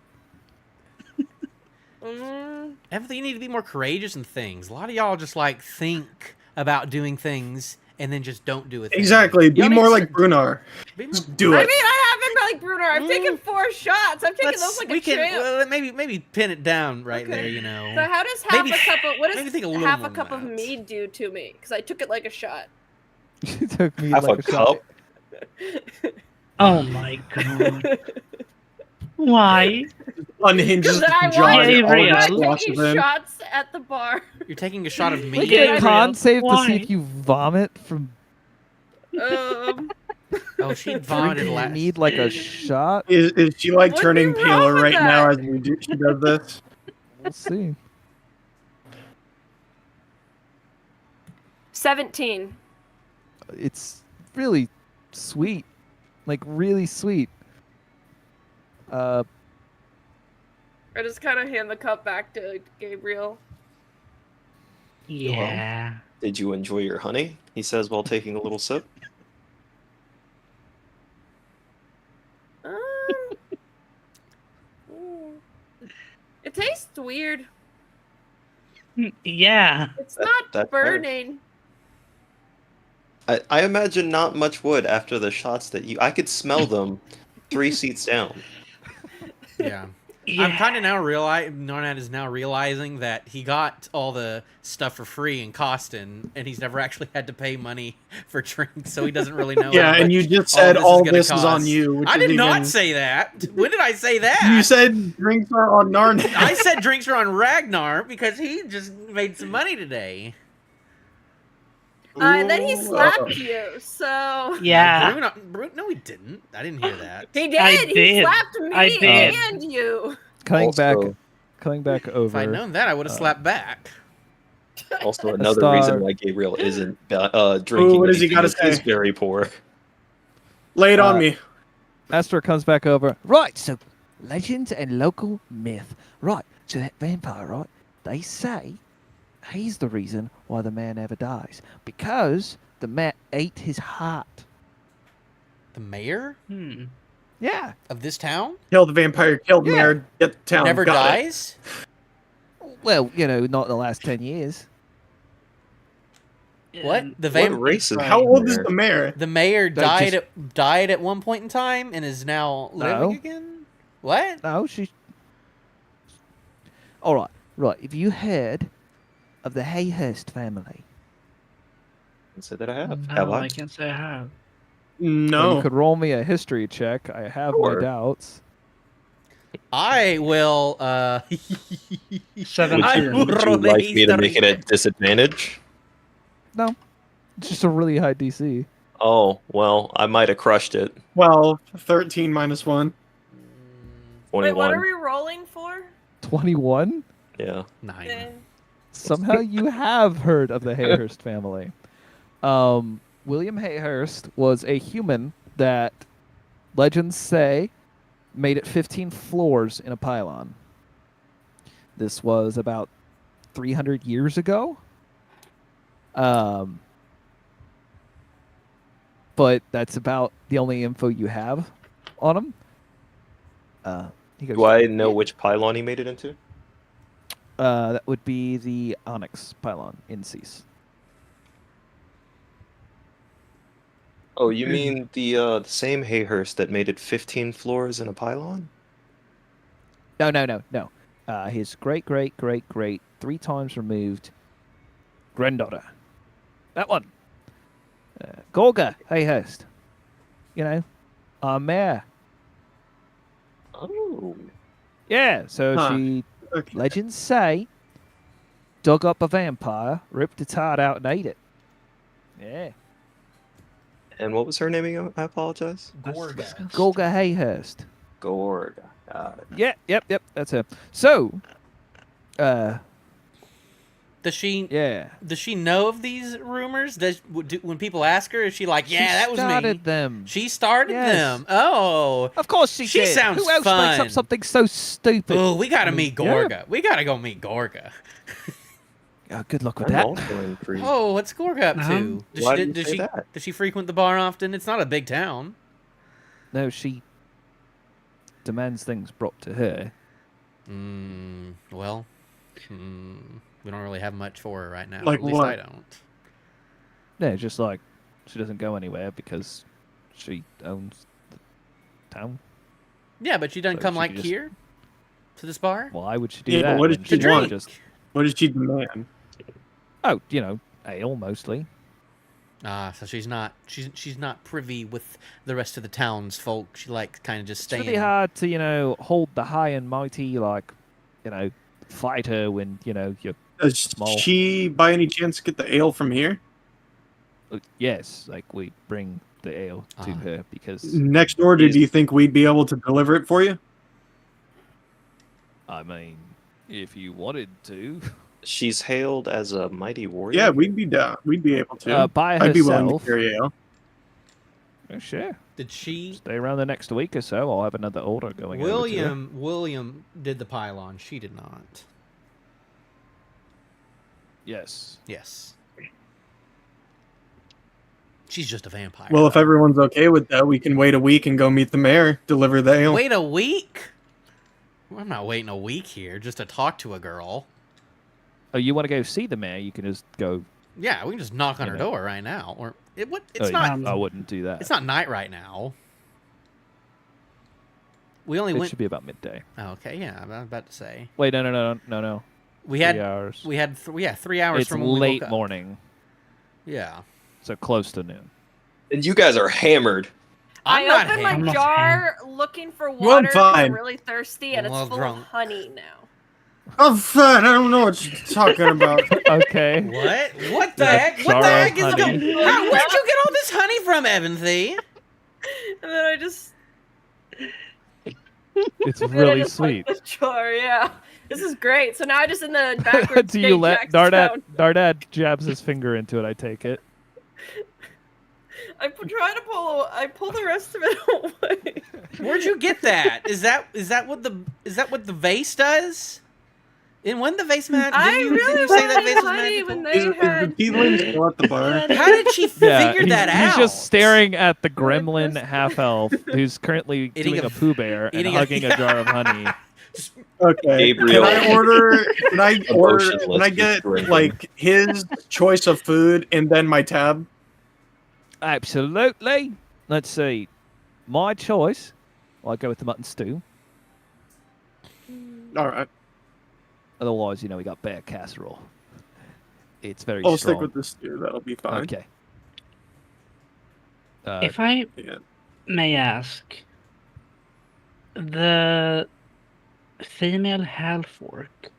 A: Empathy, you need to be more courageous in things. A lot of y'all just like think about doing things and then just don't do it.
D: Exactly. Be more like Brunar. Just do
B: I
D: it.
B: mean, I have been like Bruno. I've taken 4 shots. I'm taking those like a champ.
A: Well, maybe pin it down right
B: Okay.
A: there. You know.
B: So how does half
A: Maybe-
B: a cup of what
A: maybe
B: does
A: think a little
B: half
A: more
B: a cup
A: than
B: of
A: that.
B: mead do to me? Because I took it like a shot.
C: You took me
F: Half
C: like
F: a
C: a shot.
F: cup?
E: Oh my god. Why?
D: Unhinges
B: Because
D: the
B: I
D: jaw.
E: Gabriel.
B: want
D: All
B: I'm
D: just washes
B: taking
D: in.
B: shots at the bar.
A: You're taking a shot of
C: We
A: mead.
C: get a con
E: Gabriel,
C: save to
E: why?
C: see if you vomit from
A: Oh, she vomited
C: drinking
A: last.
C: mead like a shot.
D: Is she like
B: What's
D: turning
B: wrong
D: paler
B: with
D: right now
B: that?
D: as she does this?
C: We'll see.
B: 17.
C: It's really sweet, like really sweet.
B: I just kind of hand the cup back to Gabriel.
E: Yeah.
F: Did you enjoy your honey? He says while taking a little sip.
B: It tastes weird.
E: Yeah.
B: It's not
F: that's fair.
B: burning.
F: I imagine not much wood after the shots that you. I could smell them 3 seats down.
A: Yeah.
E: Yeah.
A: I'm kind of now Nornad is now realizing that he got all the stuff for free in Costin, and he's never actually had to pay money for drinks, so he doesn't really know.
D: Yeah,
A: how
D: and you
A: much
D: just said all
A: gonna
D: this is on
A: cost.
D: you. Which
A: I
D: is
A: did not
D: even-
A: say that. When did I say that?
D: You said drinks are on Narnia.
A: I said drinks are on Ragnar because he just made some money today.
B: And then he
D: Ooh,
B: slapped you, so...
E: Yeah.
A: Bruno, no, he didn't. I didn't hear that.
B: He did!
E: I
B: He
E: did.
B: slapped me
E: I did.
B: and you!
C: Coming
F: Also-
C: back over.
A: If I'd known that, I would have slapped back.
F: Also, another
C: star.
F: reason why Gabriel isn't drinking.
D: what does he
F: anything
D: gotta
F: is he's
D: say?
F: very poor.
D: Lay it on
C: Uh,
D: me.
C: Astor comes back over. Right, so legends and local myth. Right, so that vampire, right? They say he's the reason why the man never dies because the man ate his heart.
A: The mayor
E: Hmm.
C: Yeah.
A: of this town
D: Kill the vampire, kill the
C: yeah.
D: mayor, get the town.
A: never
D: got it.
A: dies.
C: Well, you know, not in the last 10 years.
A: What?
E: And-
A: The
F: What
A: vamp?
F: race is
D: How old is
F: there?
D: the mayor?
A: The mayor
C: They
A: died
C: just-
A: died at one point in time and is now living
C: No.
A: again. What?
C: No, she. All right, right. If you heard of the Hayhurst family,
F: I said that I have.
E: No,
F: Have I?
E: I can't say I have.
C: well,
D: No.
C: you could roll me a history check. I have my
F: Sure.
C: doubts.
A: I will.
F: Would
E: 17.
F: you, would you like me to make it at disadvantage?
C: No, it's just a really high DC.
F: Oh, well, I might have crushed it.
D: Well, 13 minus 1.
F: 21.
B: Wait, what are we rolling for?
C: 21.
F: Yeah.
A: 9.
B: Then-
C: Somehow you have heard of the Hayhurst family. William Hayhurst was a human that legends say made it 15 floors in a pylon. This was about 300 years ago. But that's about the only info you have on him. He goes,
F: Do I know which pylon he made it into?
C: that would be the Onyx pylon in Cease.
F: Oh, you mean the same Hayhurst that made it 15 floors in a pylon?
C: No. His great, 3 times removed granddaughter. That one. Gorga Hayhurst. You know, our mayor.
F: Oh.
C: Yeah, so
D: Huh.
C: she,
D: Okay.
C: legends say, dug up a vampire, ripped its heart out, and ate it. Yeah.
F: And what was her name again? I apologize.
A: Gorga.
C: Gorga Hayhurst.
F: Gorga. Got it.
C: Yeah, yep, that's her. So,
A: Does she?
C: Yeah.
A: Does she know of these rumors? When people ask her, is she like, "Yeah, that was me"?
C: started them.
A: She started
C: Yes.
A: them. Oh,
C: Of course she did.
A: sounds
C: Who else
A: fun.
C: makes up something so stupid?
A: Oh, we gotta meet
C: yeah.
A: Gorga. We gotta go meet Gorga.
C: Good luck with
F: I'm
C: that.
F: also intrigued.
A: Oh, what's Gorga up to?
F: Why do you say that?
A: Does she frequent the bar often? It's not a big town.
C: No, she demands things brought to her.
A: Well, we don't really have much for her right now.
D: Like
A: At least
D: what?
A: I don't.
C: Yeah, just like she doesn't go anywhere because she owns the town.
A: Yeah, but she doesn't
C: So
A: come
C: she
A: like
C: could just-
A: here to this bar.
C: Why would she do
D: Yeah, but
C: that?
D: what did
C: when
D: she
C: could
D: want?
C: Just,
D: What did she demand?
C: oh, ale mostly.
A: Ah, so she's not privy with the rest of the townsfolk. She like kind of just
C: It's
A: staying.
C: really hard to, hold the high and mighty, like, fight her when, you're
D: Does
C: small.
D: she, by any chance, get the ale from here?
C: Yes, like we bring the ale to
A: Ah.
C: her because,
D: Next door, do you think we'd be able to deliver it for you?
C: I mean, if you wanted to,
F: She's hailed as a mighty warrior.
D: Yeah, we'd be down. We'd be able to.
C: by
D: I'd be willing
C: herself.
D: to carry ale.
C: Oh, sure.
A: Did she?
C: Stay around the next week or so. I'll have another order going. over to her.
A: William did the pylon. She did not.
C: Yes.
A: Yes. She's just a vampire.
D: Well, if everyone's okay with that, we can wait a week and go meet the mayor, deliver the ale.
A: Wait a week? Well, I'm not waiting a week here just to talk to a girl.
C: Oh, you want to go see the mayor? You can just go.
A: Yeah, we can just knock on
C: You
A: her
C: know.
A: door right now. Or it's
C: Oh,
A: not.
C: I wouldn't do that.
A: It's not night right now. We only
C: It
A: went.
C: should be about midday.
A: Oh, okay, yeah, I'm about to say.
C: Wait, no.
A: We
C: 3
A: had
C: hours.
A: we had 3 hours
C: It's
A: from when we
C: late
A: woke up.
C: morning,
A: Yeah.
C: so close to noon.
F: And you guys are hammered.
A: I'm
B: I
A: not
B: opened
A: hammered.
B: my
E: not
B: jar looking for
D: I'm
B: water 'cause
D: fine.
B: I'm really thirsty and
A: I'm a
B: it's
A: little
B: full
A: drunk.
B: of honey now.
D: I'm fine. I don't know what you're talking about.
C: Okay.
A: What? What the
C: Yeah,
A: heck? What
C: jar
A: the
C: of
A: heck is
C: honey.
A: going? Where'd you get all this honey from, Evanthy?
B: And then I just
C: It's
B: then I
C: really
B: just
C: sweet.
B: The jar, yeah. This is great. So now I just in the backwards
C: Do you let
B: Jackstown.
C: Dardad jabs his finger into it? I take it.
B: I try to pull the rest of it away.
A: Where'd you get that? Is that what the vase does? And when the vase magic?
B: I
A: Did
B: really
A: you say that
B: wanted
A: vase was
B: honey
A: magical?
B: when
D: Is,
B: they
D: is the
B: had.
D: tiefling still at the bar?
A: How did she figure that out?
C: He's just staring at the gremlin half elf who's currently
A: Eating
C: doing
A: a-
C: a Pooh Bear and
A: eating a-
C: hugging a jar of honey.
D: Okay.
F: Gabriel.
D: Can I order? Can I order?
F: Emotionless
D: Can I get
F: drinking.
D: like his choice of food and then my tab?
C: Absolutely. Let's see. My choice. Well, I'd go with the mutton stew.
D: All right.
C: Otherwise, we got bear casserole. It's very
D: I'll
C: strong.
D: stick with this stew. That'll be fine.
C: Okay.
E: If I
D: Yeah.
E: may ask, the female half orc,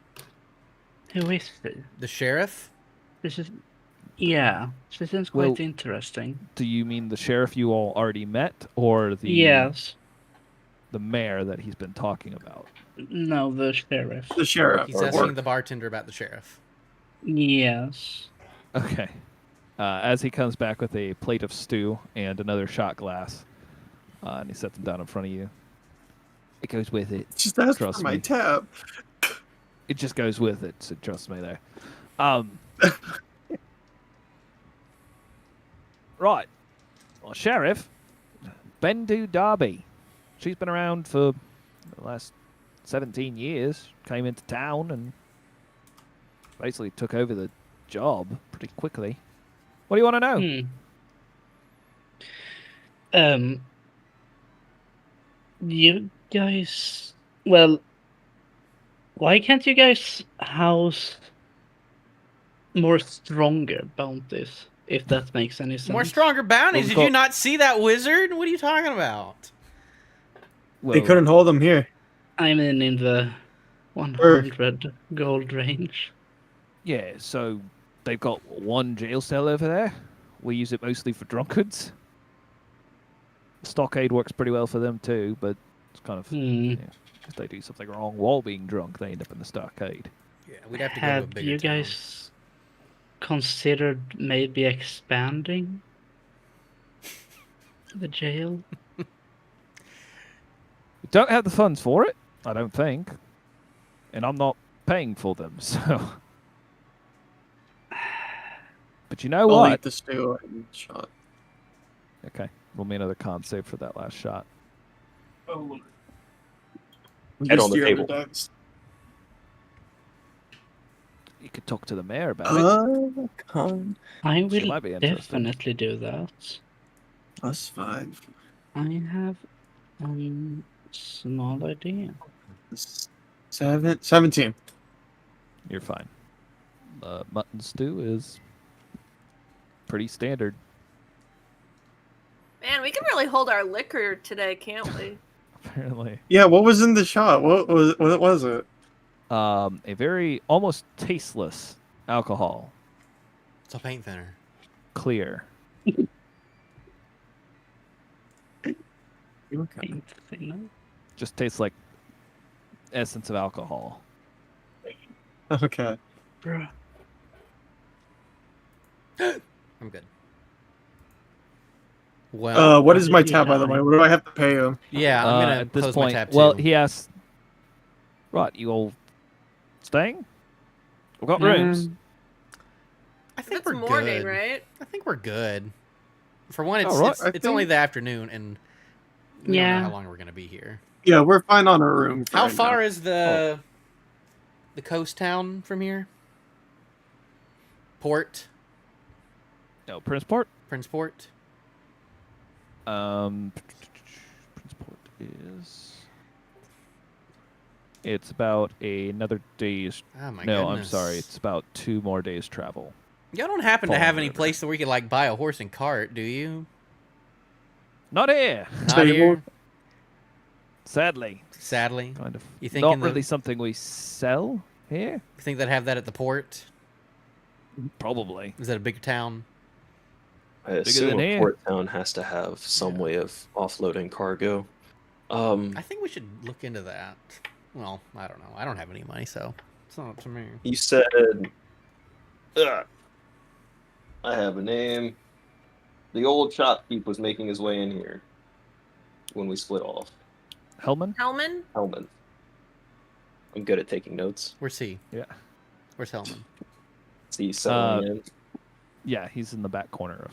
E: who is she?
A: The sheriff?
E: This is, yeah, she seems
C: Well-
E: quite interesting.
C: Do you mean the sheriff you all already met, or
E: Yes,
C: the mayor that he's been talking about?
E: no, the sheriff.
D: The sheriff.
A: He's
D: or
A: asking
D: orc.
A: the bartender about the sheriff.
E: Yes.
C: Okay. As he comes back with a plate of stew and another shot glass, and he sets them down in front of you. It goes with it.
D: Just ask
C: Trust
D: for my
C: me.
D: tab.
C: It just goes with it, so trust me there. Right. Well, Sheriff, Bendu Darby. She's been around for the last 17 years. Came into town and basically took over the job pretty quickly. What do you want to know?
E: You guys, well, why can't you guys house more stronger bounties, if that makes any sense?
A: More stronger bounties.
C: Well,
A: Did you not see that wizard? What are you talking about?
D: They couldn't hold him here.
E: I mean, in the 100 gold range.
C: Yeah, so they've got one jail cell over there. We use it mostly for drunkards. Stockade works pretty well for them too, but it's kind of if they do something wrong while being drunk, they end up in the stockade.
A: Yeah, we'd have to go to a
E: Have
A: bigger
E: you
A: town.
E: guys considered maybe expanding the jail?
C: We don't have the funds for it, I don't think. And I'm not paying for them, so. But you know
D: I'll
C: what?
D: eat the stew and shot.
C: Okay, roll me another con save for that last shot.
D: Oh.
F: Head on the table.
C: You could talk to the mayor about it.
D: Con
E: I
C: She
E: will
C: might be interested.
E: definitely do that.
D: +5.
E: I have a small idea.
D: 17.
C: You're fine. Mutton stew is pretty standard.
B: Man, we can really hold our liquor today, can't we?
C: Apparently.
D: Yeah, what was in the shot? What was it?
C: A very almost tasteless alcohol.
A: It's a paint thinner.
C: Clear.
D: Okay.
C: Just tastes like essence of alcohol.
D: Okay.
E: Bruh.
A: I'm good. Well,
D: What is
E: did
D: my
E: you
D: tab, by the
E: die?
D: way? What do I have to pay him?
A: yeah, I'm gonna
C: at this
A: close
C: point.
A: my tab
C: Well,
A: too.
C: he asked, "Right, you all staying? We've got rooms."
A: I
B: If
A: think
B: it's
A: we're
B: morning,
A: good.
B: right?
A: I think we're good. For one, it's
C: All right,
A: it's,
D: I
A: it's only
D: think-
A: the afternoon, and we don't
E: Yeah.
A: know how long we're gonna be here.
D: Yeah, we're fine on our room. for
A: How
D: right
A: far
D: now.
A: is the coast town from here? Port,
C: No, Princeport.
A: Princeport.
C: Princeport is. It's about another day's.
A: Oh my
C: no,
A: goodness.
C: I'm sorry. It's about 2 more days travel.
A: Y'all don't happen to
C: Fall
A: have any
C: River.
A: place where we could like buy a horse and cart, do you?
C: Not here,
A: Not
D: Stable?
A: here,
C: sadly.
A: sadly.
C: Kind of.
A: You think
C: Not
A: in the-
C: really something we sell here.
A: You think they'd have that at the port?
C: Probably.
A: Is that a big town?
F: I
C: than
F: assume a
C: here.
F: port town has to have some way of offloading cargo.
A: I think we should look into that. Well, I don't know. I don't have any money, so it's not up to me.
F: You said, I have a name. The old shopkeep was making his way in here when we split off.
C: Hellman.
B: Hellman?
F: Hellman. I'm good at taking notes.
A: Where's he?
C: Yeah.
A: Where's Hellman?
F: See, settling in.
C: Yeah, he's in the back corner of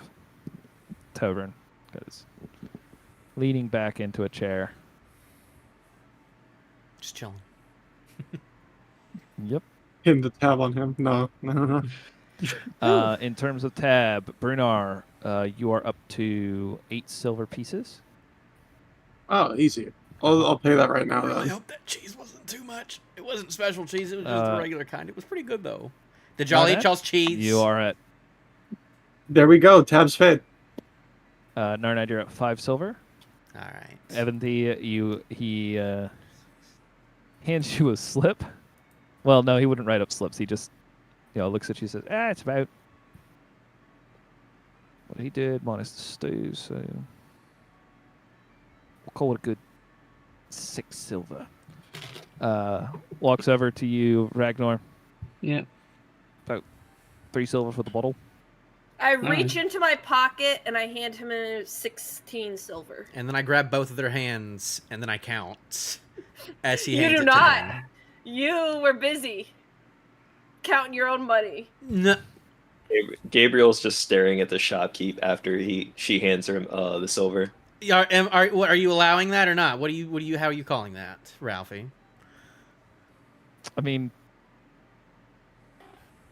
C: tavern, because leaning back into a chair.
A: Just chilling.
C: Yep.
D: Hit the tab on him. No.
C: In terms of tab, Brunar, you are up to 8 silver pieces.
D: Oh, easy. I'll pay that right now.
A: I really
D: Then.
A: hope that cheese wasn't too much. It wasn't special cheese. It was just the
C: Uh,
A: regular kind. It was pretty good though. Did y'all eat
C: Narnet,
A: y'all's cheese?
C: You are at
D: There we go. Tab's paid.
C: Narnad, you're at 5 silver.
A: All right.
C: Evan, he hands you a slip. Well, no, he wouldn't write up slips. He just, looks at you and says, it's about what he did minus the stew, so we'll call it a good 6 silver. Walks over to you, Ragnar.
E: Yeah.
C: 3 silver for the bottle.
B: I reach into my pocket and I hand him a 16 silver.
A: And then I grab both of their hands and then I count as he
B: You
A: hands
B: do
A: it
B: not.
A: to them.
B: You were busy counting your own money.
A: No.
F: Gabriel's just staring at the shopkeep after she hands him the silver.
A: Are you allowing that or not? How are you calling that, Ralphie?
C: I mean,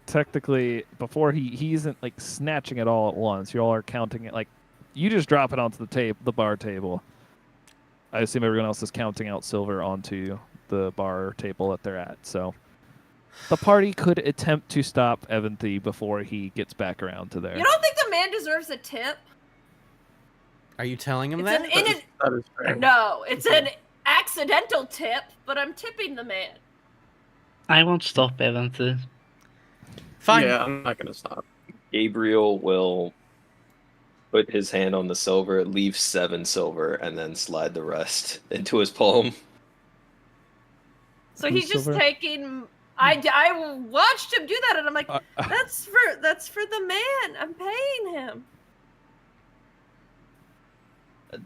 C: technically, before he isn't like snatching it all at once. You all are counting it like you just drop it onto the bar table. I assume everyone else is counting out silver onto the bar table that they're at. So the party could attempt to stop Evanthy before he gets back around to there.
B: You don't think the man deserves a tip?
A: Are you telling him
B: It's
A: that?
D: That is fair.
B: No, it's an accidental tip, but I'm tipping the man.
E: I won't stop Evanthy.
A: Fine.
D: Yeah, I'm not gonna stop.
F: Gabriel will put his hand on the silver, leave 7 silver, and then slide the rest into his palm.
B: So
C: Who's
B: he's just
C: silver?
B: taking I watched him do that, and I'm like,
C: Uh,
B: that's for the man. I'm paying him.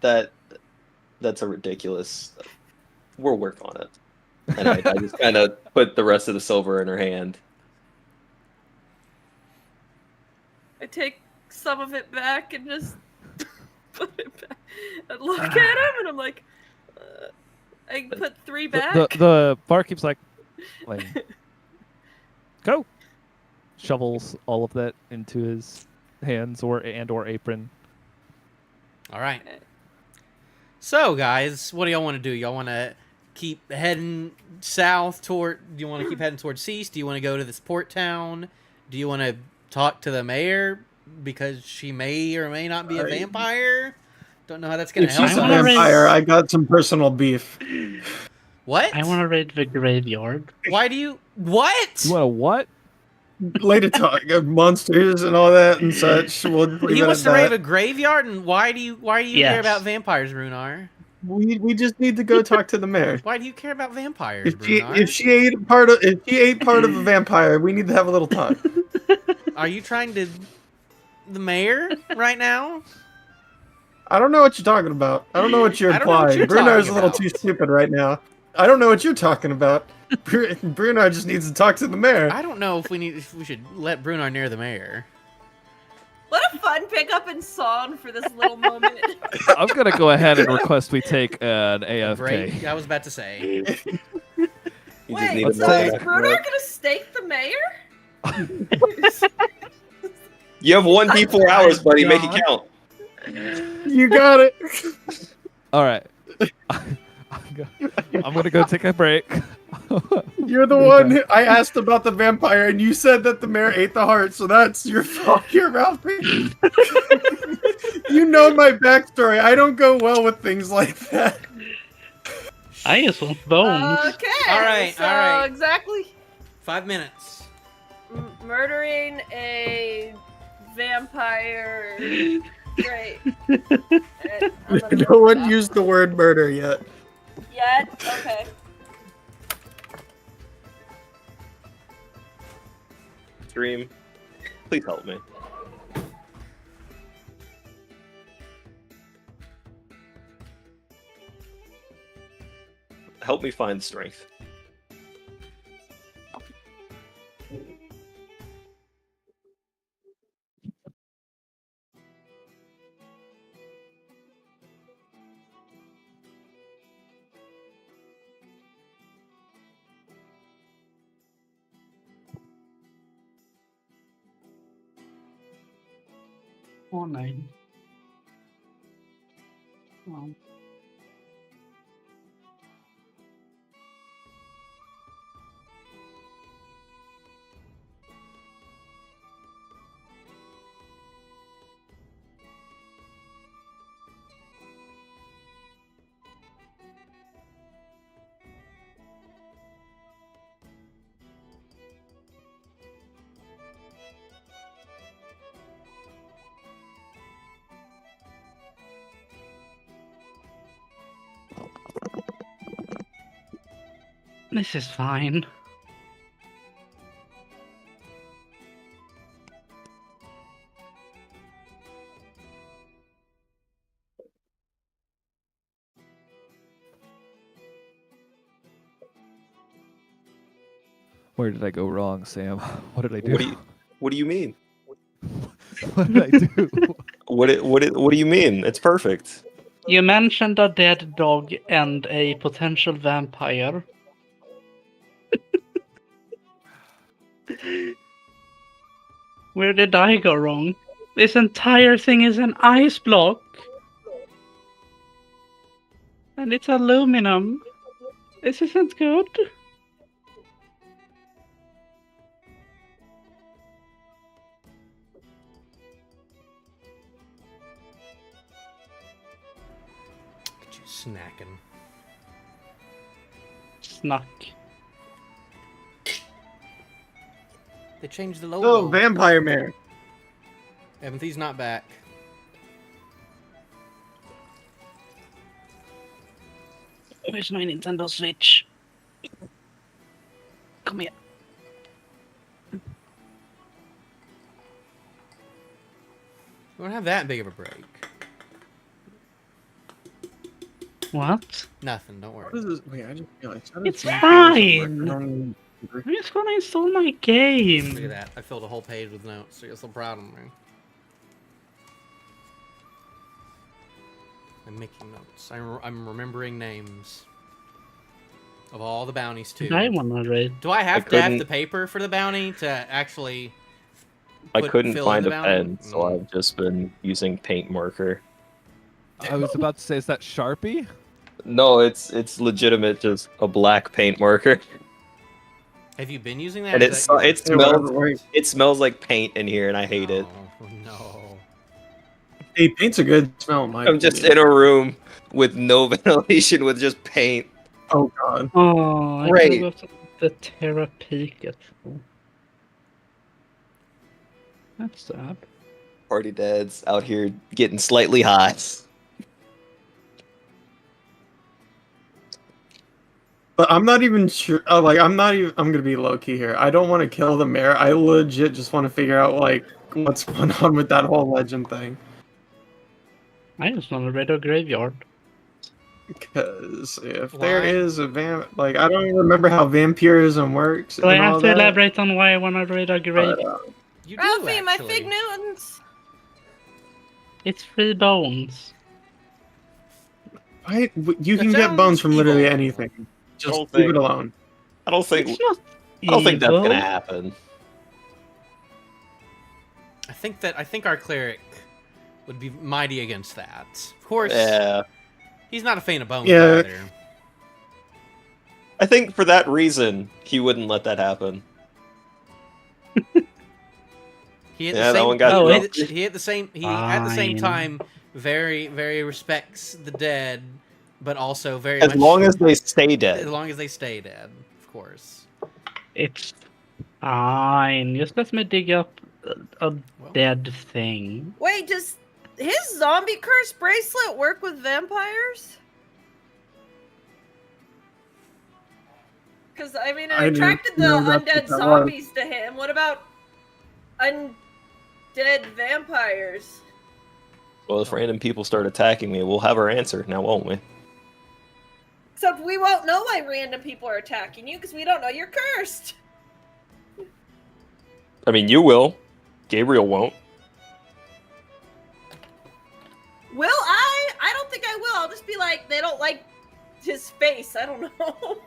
F: That's a ridiculous. We'll work on it. And I just kind of put the rest of the silver in her hand.
B: I take some of it back and just put it back and look at him, and I'm like, I put 3 back.
C: The barkeep's like, go. Shovels all of that into his hands or apron.
A: All right. So, guys, what do y'all want to do? Y'all want to keep heading south toward? Do you want to keep heading towards Cease? Do you want to go to this port town? Do you want to talk to the mayor because she may or may not be a vampire? Don't know how that's gonna
D: If
A: help.
D: she's a
E: wanna raise-
D: vampire, I got some personal beef.
A: What?
E: I want to raid the graveyard.
A: Why do you? What?
C: You want to what?
D: Later talk monsters and all that and such. We'll leave
A: He
D: it
A: wants
D: at
A: to raid a
D: that.
A: graveyard, and why do you care
E: Yes.
A: about vampires, Runar?
D: We just need to go talk to the mayor.
A: Why do you care about vampires,
D: If
A: Runar?
D: she ate part of a vampire, we need to have a little talk.
A: Are you trying to the mayor right now?
D: I don't know what you're talking about. I don't know what you're
A: I don't know what
D: implying.
A: you're
D: Brunar's
A: talking
D: a little
A: about.
D: too stupid right now. I don't know what you're talking about. Brunar just needs to talk to the mayor.
A: I don't know if we should let Brunar near the mayor.
B: What a fun pickup in song for this little moment.
C: I'm gonna go ahead and request we take an AFK.
A: Break. I was about to say.
F: You just
B: Wait,
F: need
C: let's
B: so
F: to
B: is
C: take-
B: Bruno gonna stake the mayor?
F: You have 1 D4 hours, buddy. Make it
D: God.
F: count.
D: You got it.
C: All right. I'm gonna go take a break.
D: You're the one who, I asked about the vampire, and you said that the mayor ate the heart, so that's your fault here, Ralphie. You know my backstory. I don't go well with things like that.
E: I just want bones.
B: Okay.
A: All right,
B: So
A: all right.
B: exactly,
A: 5 minutes.
B: murdering a vampire. Great. And I'm gonna
D: No one
B: stop.
D: used the word murder yet.
B: Yet? Okay.
F: Dream, please help me. Help me find strength.
E: Oh, 9. Wow. This is fine.
C: Where did I go wrong, Sam? What did I do?
F: What do you mean?
C: What did I do?
F: What do you mean? It's perfect.
E: You mentioned a dead dog and a potential vampire. Where did I go wrong? This entire thing is an ice block. And it's aluminum. This isn't good.
A: Get you snacking.
E: Snuck.
A: They changed the logo.
D: Oh, vampire mayor.
A: Evanthie's not back.
E: Where's my Nintendo Switch? Come here.
A: We don't have that big of a break.
E: What?
A: Nothing. Don't worry.
D: What is this? Wait, I just realized. how
E: It's
D: does Vampires work?
E: fine.
D: I don't even-
E: I'm just gonna install my
A: Look at
E: game.
A: that. I filled a whole page with notes. So you're so proud of me. I'm making notes. I'm remembering names of all the bounties too.
E: I wanna raid.
A: Do I have
F: I
A: to have
F: couldn't-
A: the paper for the bounty to actually?
F: I
A: Put-
F: couldn't
A: fill in
F: find
A: the
F: a
A: bounty?
F: pen, so
A: Mm.
F: I've just been using paint marker.
C: I was about to say, is that Sharpie?
F: No, it's legitimate, just a black paint marker,
A: Have you been using that?
F: and
A: Is that-
F: it
D: Hey, whatever,
F: smells
D: wait.
F: it smells like paint in here, and I hate it.
A: Oh no.
D: Hey, paint's a good smell, in my
F: I'm just
D: opinion.
F: in a room with no ventilation, with just paint.
D: Oh god.
E: Oh, I
F: Great.
E: could have got the Therapeutic. That's sad.
F: Party dads out here getting slightly high.
D: But I'm not even sure. Like, I'm not even. I'm gonna be low key here. I don't want to kill the mayor. I legit just want to figure out like what's going on with that whole legend thing.
E: I just want to raid a graveyard.
D: Because if
A: Why?
D: there is a like I don't even remember how vampirism works.
E: So I
D: and all
E: have to
D: that,
E: elaborate on why I want to raid a
D: but,
E: graveyard.
A: You do
B: Ralphie, my
A: actually.
B: fig Newtons.
E: It's 3 bones.
D: you can
A: That
D: get bones
A: sounds
D: from literally
A: evil.
D: anything. Just
F: Don't
D: leave
F: think-
D: it alone.
F: I don't think
E: It's not
F: that's
E: evil.
F: gonna happen.
A: I think our cleric would be mighty against that. Of course,
F: Yeah,
A: he's not a fan of bones
D: Yeah.
A: either.
F: I think for that reason he wouldn't let that happen.
A: He at
F: Yeah,
A: the
F: that
A: same,
F: one got
E: Oh,
A: he,
E: well.
A: he at the same he at the same
E: Fine.
A: time very respects the dead, but also very
F: As
A: much
F: long as they stay
A: as
F: dead.
A: long as they stay dead, of course.
E: It's fine. Just let me dig up a
A: Well,
E: dead thing.
B: Wait, does his zombie curse bracelet work with vampires? Because I mean, it
D: I didn't
B: attracted the
D: know that's
B: undead
D: what that was.
B: zombies to him. What about undead vampires?
F: Well, if random people start attacking me, we'll have our answer now, won't we?
B: Except we won't know why random people are attacking you because we don't know you're cursed.
F: I mean, you will. Gabriel won't.
B: Will I? I don't think I will. I'll just be like, they don't like his face. I don't know.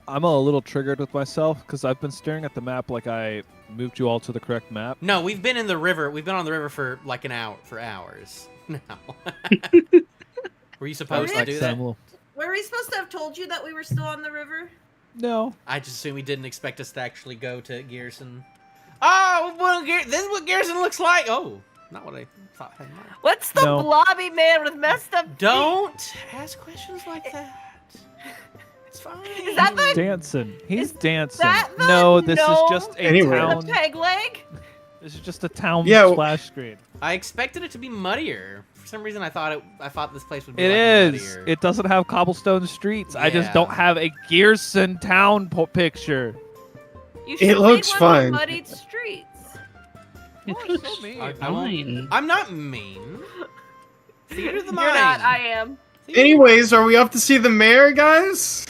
C: I'm a little triggered with myself because I've been staring at the map like I moved you all to the correct map.
A: no, we've been in the river. We've been on the river for like an hour, for hours now. Were you supposed to
B: Like
A: do
C: So
A: that?
C: I'm a little-
B: Were we supposed to have told you that we were still on the river?
C: No.
A: I just assume he didn't expect us to actually go to Garrison. Oh, well, this is what Garrison looks like. Oh, not what I thought. I had in mind.
B: What's the
C: No.
B: blobby man with messed up feet?
A: Don't ask questions like that. It's fine.
B: Is that the
C: Dancing. He's
B: Is
C: dancing.
B: that the
C: No, this is
B: gnome?
C: just a
D: Anyway.
C: town.
B: peg leg?
C: This is just a town
D: Yeah,
C: splash screen.
A: I expected it to be muddier. For some reason, I thought this place would be
C: It
A: like,
C: is.
A: muddier.
C: It doesn't have cobblestone streets. I just
A: Yeah.
C: don't have a Gearson town picture.
B: You should
D: It looks
B: made one with
D: fine.
B: muddied streets.
E: It
C: Oh,
E: looks
C: so mean.
A: I
E: fine.
A: I'm not mean. Theater of the
B: You're
A: mind.
B: not. I am.
D: Anyways, are we off to see the mayor, guys?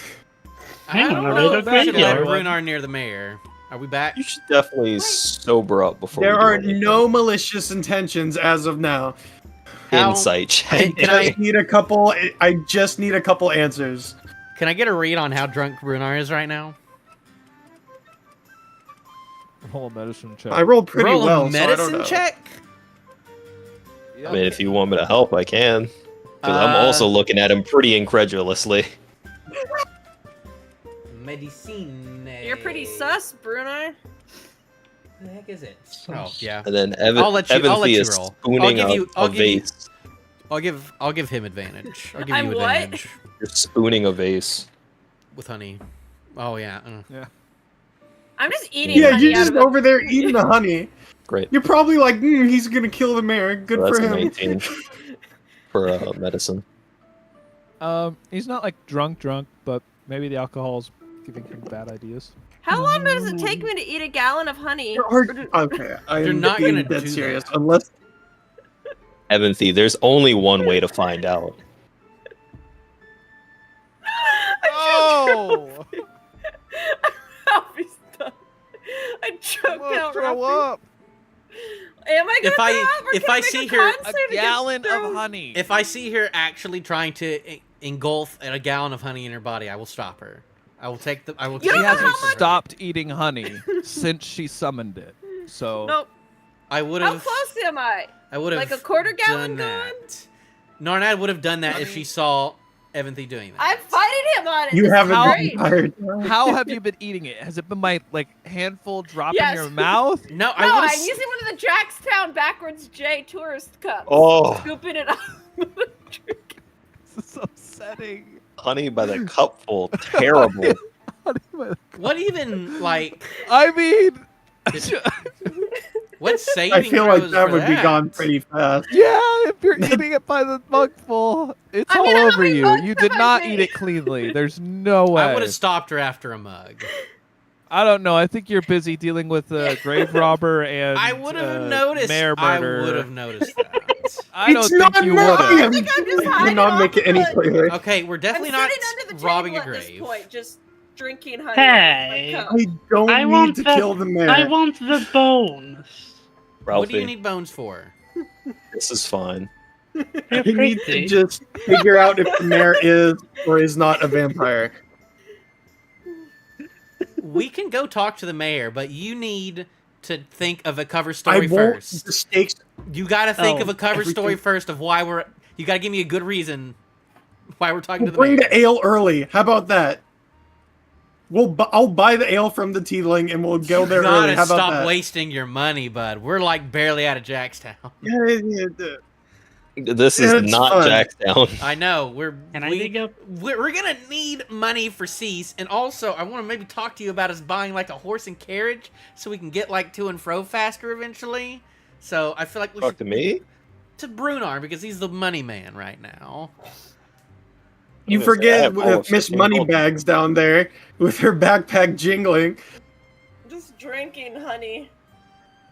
A: I
E: Hang
A: don't
E: on,
A: know
E: are
A: if
E: they
A: we should let
C: graveyard?
A: Brunar near the mayor. Are we back?
F: You should definitely sober up before
D: There
F: we do
D: are
F: anything.
D: no malicious intentions as of now.
A: How-
F: Insight check.
A: Can
D: I need a couple. I just need a couple answers.
A: Can I get a read on how drunk Brunar is right now?
C: Roll a medicine check.
D: I rolled pretty
A: Roll
D: well,
A: a
D: so I don't
A: medicine
D: know.
A: check.
F: I mean, if you want me to help, I can. Because I'm
A: Uh,
F: also looking at him pretty incredulously.
A: Medicine.
B: You're pretty sus, Bruno.
A: Who the heck is it?
E: Sus.
A: Oh yeah.
F: And then Evan,
A: I'll let you-
F: Evan
A: I'll let
F: Thea
A: you
F: is
A: roll.
F: spooning
A: I'll
F: a
A: give you-
F: vase.
A: I'll give him advantage. I'll give
B: I'm
A: you
B: what?
A: advantage
F: You're spooning a vase.
A: with honey. Oh yeah.
B: I'm just eating
D: Yeah,
B: honey
D: you're
B: out
D: just
B: of a-
D: over there eating the honey.
F: Great.
D: You're probably like, he's gonna kill the mayor. Good
F: So that's
D: for
F: a
D: him.
F: 19 for medicine.
C: He's not like drunk, but maybe the alcohol's giving him bad ideas.
B: How long does it take me to eat a gallon of honey?
D: Okay, I
A: You're
D: am
A: not
D: being
A: gonna
D: dead
A: do
D: serious.
A: that.
F: Evanthy, there's only one way to find out.
H: Oh!
B: Ralphie's done. I choked out
H: throw
B: Ralphie.
H: up
B: Am I gonna
A: If I-
B: throw up, or
A: if
B: can
A: I
B: make
A: see
B: a
A: her-
B: con
H: a
B: save against
H: gallon of
B: throwing-
H: honey.
A: If I see her actually trying to engulf a gallon of honey in her body, I will stop her. I will take the. I will.
B: You
A: take
C: She
B: don't know
C: hasn't
B: how much-
C: stopped eating honey since she summoned it. So
B: Nope.
A: I would
B: How
A: have.
B: close am I?
A: I would have
B: Like a quarter gallon
A: done
B: gone?
A: that. Narnad would have done that if she saw Evanthy doing that.
B: I'm fighting him on it.
D: You
B: This is
D: haven't
B: great.
D: been tired.
C: how have you been eating it? Has it been my handful drop
B: Yes.
C: in your mouth?
A: No,
B: No,
A: I would
B: I'm
A: have.
B: using one of the Jackstown backwards J tourist cups.
F: Oh,
B: Scooping it up.
C: This is upsetting.
F: honey by the cupful. Terrible.
A: What even like?
C: I mean,
A: What saving?
D: I feel like
A: throws
D: that
A: for
D: would be
A: that?
D: gone pretty fast.
C: yeah, if you're eating it by the mugful, it's
B: I
C: all
B: mean, how
C: over
B: many
C: you.
B: mugs
C: You
B: have
C: did
B: I
C: not
B: made?
C: eat it cleanly. There's no way.
A: I would have stopped her after a mug.
C: I don't know. I think you're busy dealing with a grave robber and
A: I would have noticed.
C: mayor
A: I
C: murder.
A: would have noticed that.
C: I don't
D: It's
C: think
D: not
C: you would
D: mine!
C: have.
B: think I'm just
D: You
B: hiding
D: cannot
B: off
D: make it any
B: the-
D: clearer.
A: Okay, we're
B: I'm
A: definitely
B: sitting
A: not
B: under the
A: robbing
B: table
A: a
B: at this
A: grave.
B: point, just drinking honey.
E: Hey.
B: out of my cup.
D: I don't
E: I
D: need
E: want
D: to
E: the-
D: kill the mayor.
E: I want the bones.
A: What do you
F: Ralphie,
A: need bones for?
F: this is fine.
E: You're
D: I need to
E: pretty.
D: just figure out if the mayor is or is not a vampire.
A: We can go talk to the mayor, but you need to think of a cover
D: I
A: story
D: won't.
A: first.
D: The stakes.
A: You got to think
D: Oh,
A: of a cover story
D: everything-
A: first of why we're. You got to give me a good reason why we're talking
D: We'll
A: to the
D: bring
A: mayor.
D: the ale early. How about that? I'll buy the ale from the tiefling and we'll go there
A: you
D: early.
A: gotta
D: How about
A: stop
D: that?
A: wasting your money, bud. We're like barely out of Jackstown.
F: This
D: Yeah,
F: is
D: it's
F: not
D: fun.
F: Jackstown.
A: I know
E: Can I dig up?
A: we're gonna need money for Cease, and also I want to maybe talk to you about us buying like a horse and carriage so we can get like to and fro faster eventually. So I feel like we
F: Talk
A: should
F: to me?
A: to Brunar because he's the money man right now.
D: You
F: I was gonna say, I
D: forget
F: have all of
D: with Miss
F: 16 gold.
D: Moneybags down there with her backpack jingling.
B: Just drinking honey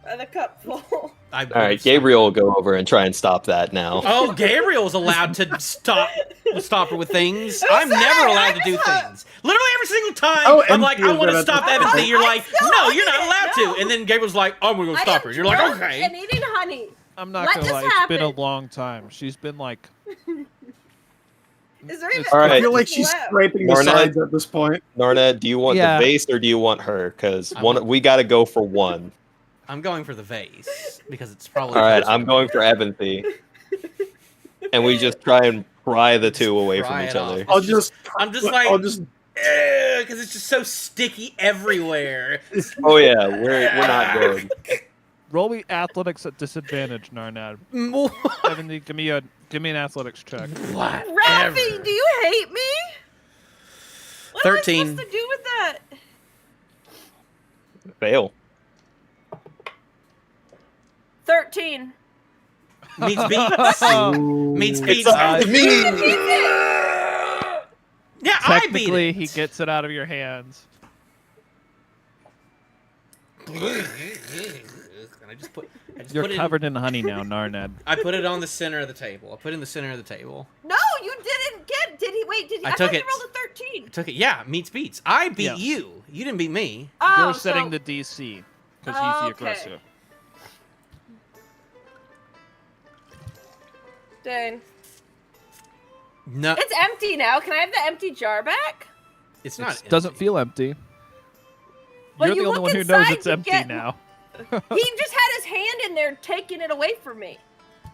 B: by the cup full.
F: All right, Gabriel will go over and try and stop that now.
A: Oh, Gabriel's allowed to stop her with things.
B: Who
A: I'm
B: said
A: never
B: I
A: allowed to do
B: just-
A: things. Literally every single time,
D: Oh,
A: I'm like, I
D: MT is
A: want to
D: allowed to
A: stop
D: stop
A: everything.
D: her.
A: You're
B: I
A: like,
B: still
A: no, you're not
B: did it,
A: allowed
B: no.
A: to. And then Gabriel's like, I'm gonna go
B: I
A: stop
B: am
A: her. You're like,
B: drunk
A: okay.
B: And eating honey.
C: I'm not
B: Let
C: gonna
B: this
C: lie. It's been a
B: happen.
C: long time. She's been like.
B: Is there even
F: All right.
D: I feel like she's
B: left?
D: scraping the
F: Marnette.
D: sides at this point.
F: Narned, do you want
C: Yeah.
F: the vase or do you want her? Because
A: I
F: one,
A: want-
F: we got to go for one.
A: I'm going for the vase because it's probably.
F: All right,
A: closer.
F: I'm going for Evanthy. And we just try and pry the two away from
A: Pry
F: each
A: it off.
F: other.
D: I'll just.
A: I'm just like,
D: I'll just.
A: because it's just so sticky everywhere.
F: Oh yeah, we're not good.
C: Roll me athletics at disadvantage, Narnad. Evan, give me an athletics check.
A: What?
B: Ralphie, do you hate me? What
A: 13.
B: am I supposed to do with that?
F: Fail.
B: 13.
A: Meets beats. Meets beats.
C: up to
F: me.
A: Yeah, I beat
C: Technically,
A: it.
C: he gets it out of your hands.
A: I just put.
C: You're
A: put it
C: covered in honey now, Narnad.
A: I put it on the center of the table. I put it in the center of the table.
B: No, you didn't get. Did he? Wait, did he?
A: I
B: I
A: took
B: thought
A: it.
B: you rolled a 13.
A: I took it. Yeah, meets beats. I beat
C: Yes.
A: you. You didn't beat me.
B: Oh,
C: You're setting
B: so-
C: the DC because he's the
B: Okay.
C: aggressor.
B: Dang.
A: No,
B: It's empty now. Can I have the empty jar back?
A: it's not.
C: It doesn't
A: empty.
C: feel empty.
B: Well,
C: You're
B: you
C: the only
B: look
C: one who knows
B: inside
C: it's
B: to
C: empty
B: get-
C: now.
B: He just had his hand in there taking it away from me.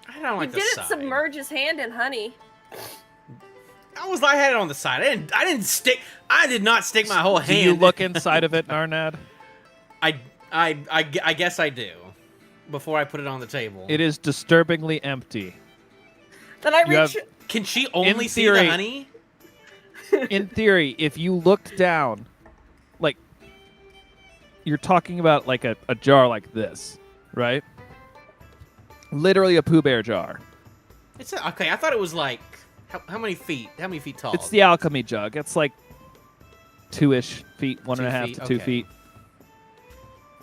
A: I don't like
B: he
A: the
B: didn't
A: side.
B: submerge his hand in honey.
A: I had it on the side. I did not stick my whole
C: Do
A: hand.
C: you look inside of it, Narnad?
A: I guess I do. Before I put it on the table.
C: It is disturbingly empty.
B: Then I
C: You
B: reach.
C: have-
A: Can she only see
C: theory-
A: the honey?
C: In theory, if you looked down, like you're talking about like a jar like this, right? Literally a Pooh Bear jar.
A: Okay. I thought it was like how many feet? How many feet tall?
C: It's the alchemy jug. It's like 2-ish feet, 1.5
A: feet,
C: to 2
A: okay.
C: feet.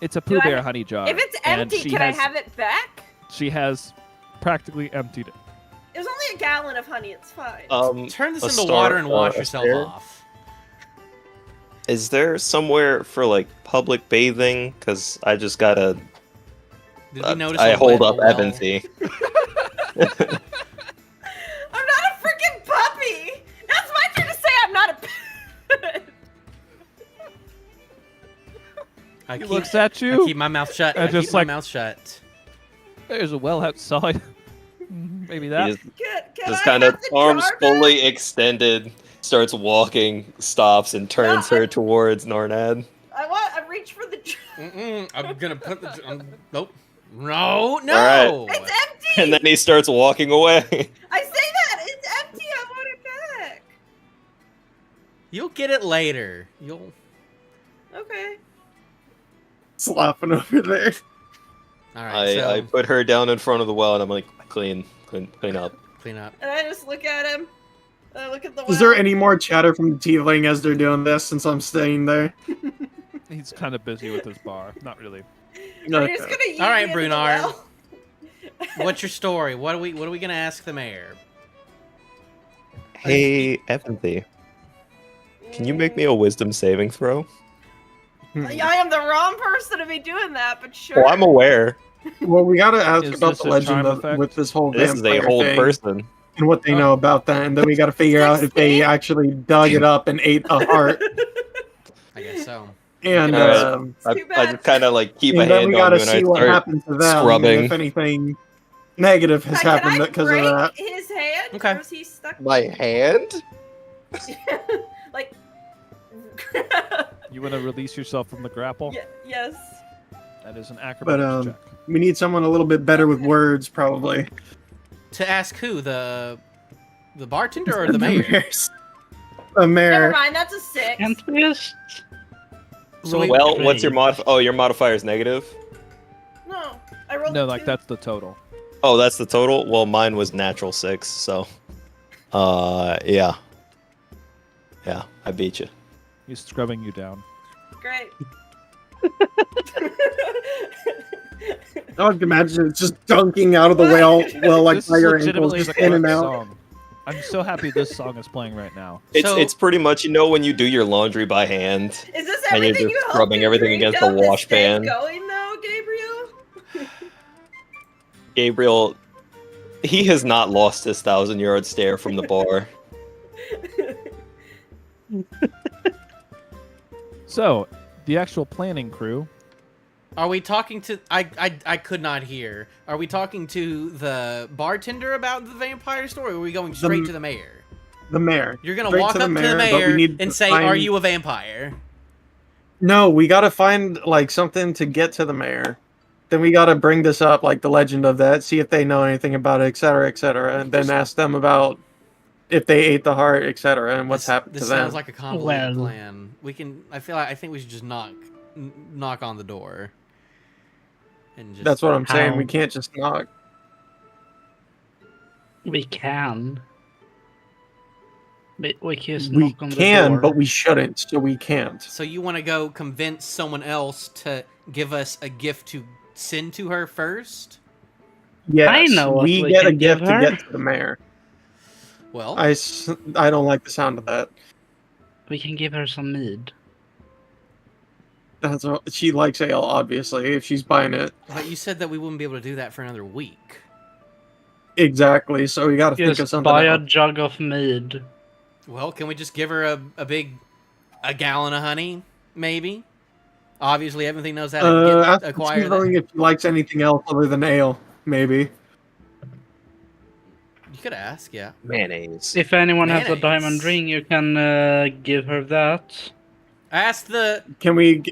C: It's a Pooh
B: Do I
C: Bear
B: ha-
C: honey jar.
B: If it's
C: and
B: empty,
C: she
B: can
C: has-
B: I have it back?
C: She has practically emptied it.
B: It was only a gallon of honey. It's fine.
A: Turn this
F: a
A: into
F: star-
A: water and wash
F: a
A: yourself
F: stair?
A: off.
F: Is there somewhere for like public bathing? Because I just gotta.
A: Did we notice
F: I
A: a
F: hold
A: wet
F: up
A: well?
F: Evanty.
B: I'm not a freaking puppy. That's my turn to say I'm not a.
A: I
C: He
A: keep,
C: looks at
A: I
C: you.
A: keep my mouth shut.
C: and
A: I
C: just
A: keep my
C: like-
A: mouth shut.
C: There's a well outside. Maybe that.
F: He just,
B: Can
F: just
B: I
F: kind of
B: have the
F: arms
B: jar back?
F: fully extended, starts walking, stops, and turns
B: No,
F: her towards Narnad.
B: I reach for the jar.
A: I'm gonna put the. Nope. No, no.
F: All
B: It's empty.
F: And then he starts walking away.
B: I say that it's empty. I want it back.
A: You'll get it later. You'll.
B: Okay.
D: Slapping over there.
A: All right.
F: I
A: So
F: put her down in front of the well, and I'm like, clean up.
A: clean up.
B: And I just look at him. And I look at the well.
D: Is there any more chatter from the tiefling as they're doing this since I'm staying there?
C: He's kind of busy with his bar. Not really.
B: Are you just gonna yeet
A: All right,
B: me into the
A: Brunar.
B: well?
A: What's your story? What are we gonna ask the mayor?
F: Hey, Evanty, can you make me a wisdom saving throw?
B: I am the wrong person to be doing that, but sure.
F: Well, I'm aware.
D: Well, we gotta ask
C: Is
D: about
C: this
D: the
C: a
D: legend
C: charm
D: of,
C: effect?
D: with this whole
F: This is a
D: vampire
F: whole
D: thing
F: person.
D: and what they know about that, and then we gotta figure out if they
B: 16?
D: actually dug it up and ate the heart.
A: I guess so.
D: And
F: Alright.
B: Too
F: I
B: bad.
F: just kind of like keep a
D: and then
F: hand
D: we
F: on
D: gotta
F: you, and I
D: see what
F: start
D: happened to them.
F: scrubbing.
D: And if anything negative has happened
B: Can I
D: because of
B: break
D: that.
B: his hand?
A: Okay.
B: Or is he stuck?
F: my hand.
B: Like.
C: You want to release yourself from the grapple?
B: Yes.
C: That is an acrobatics check.
D: We need someone a little bit better with words, probably.
A: To ask who the bartender or the mayor?
D: The
B: Never
D: mayor.
B: mind. That's a 6.
E: Enthusiast.
A: So we-
F: Well, what's your mod? Oh, your modifier is negative.
B: No, I rolled
C: No,
B: a
C: like
B: 2.
C: that's the total.
F: Oh, that's the total. Well, mine was natural 6, so. Yeah, I beat you.
C: He's scrubbing you down.
B: Great.
D: I would imagine it's just dunking out of the well like
C: This
D: by
C: is
D: your ankles,
C: legitimately
D: just
C: the
D: in and
C: correct
D: out.
C: song. I'm so happy this song is playing right now.
A: So-
F: It's pretty much when you do your laundry by hand.
B: Is this
F: And you're
B: everything
F: just
B: you hope
F: rubbing
B: to
F: everything
B: drink
F: against the
B: up to
F: wash
B: stay
F: pan.
B: going though, Gabriel?
F: Gabriel, he has not lost his 1,000-yard stare from the bar.
C: So, the actual planning crew.
A: Are we talking to? I could not hear. Are we talking to the bartender about the vampire story? Or are we going straight to the mayor?
D: The mayor.
A: You're gonna
D: Straight
A: walk
D: to the
A: up to the
D: mayor, but we
A: mayor
D: need
A: and
D: to
A: say,
D: find-
A: "Are you a vampire?"
D: No, we gotta find like something to get to the mayor. Then we gotta bring this up, like the legend of that, see if they know anything about it, etc., and then ask them about if they ate the heart, etc., and what's happened
A: This
D: to them.
A: sounds like a convoluted
E: Well-
A: plan. We can. I think we should just knock on the door. And just.
D: That's what I'm saying. We
E: How?
D: can't just knock.
E: We can. We can just
D: We
E: knock on the
D: can,
E: door.
D: but we shouldn't, so we can't.
A: So you want to go convince someone else to give us a gift to send to her first?
D: Yes,
E: know what
D: we
E: we
D: get a
E: can give
D: gift to
E: her.
D: get to the mayor.
A: Well,
D: I don't like the sound of that.
E: We can give her some mead.
D: That's what, she likes ale, obviously, if she's buying it.
A: but you said that we wouldn't be able to do that for another week.
D: Exactly, so we gotta think of
E: Just
D: something
E: buy a
D: else.
E: jug of mead.
A: Well, can we just give her a gallon of honey, maybe? Obviously, everything knows how to
D: Ask
A: acquire
D: Tiefling
A: that.
D: if she likes anything else other than ale, maybe.
A: You could ask, yeah.
F: Mayonnaise.
E: If anyone has a
A: Mayonnaise.
E: diamond ring, you can give her that.
A: I asked the
D: Can we?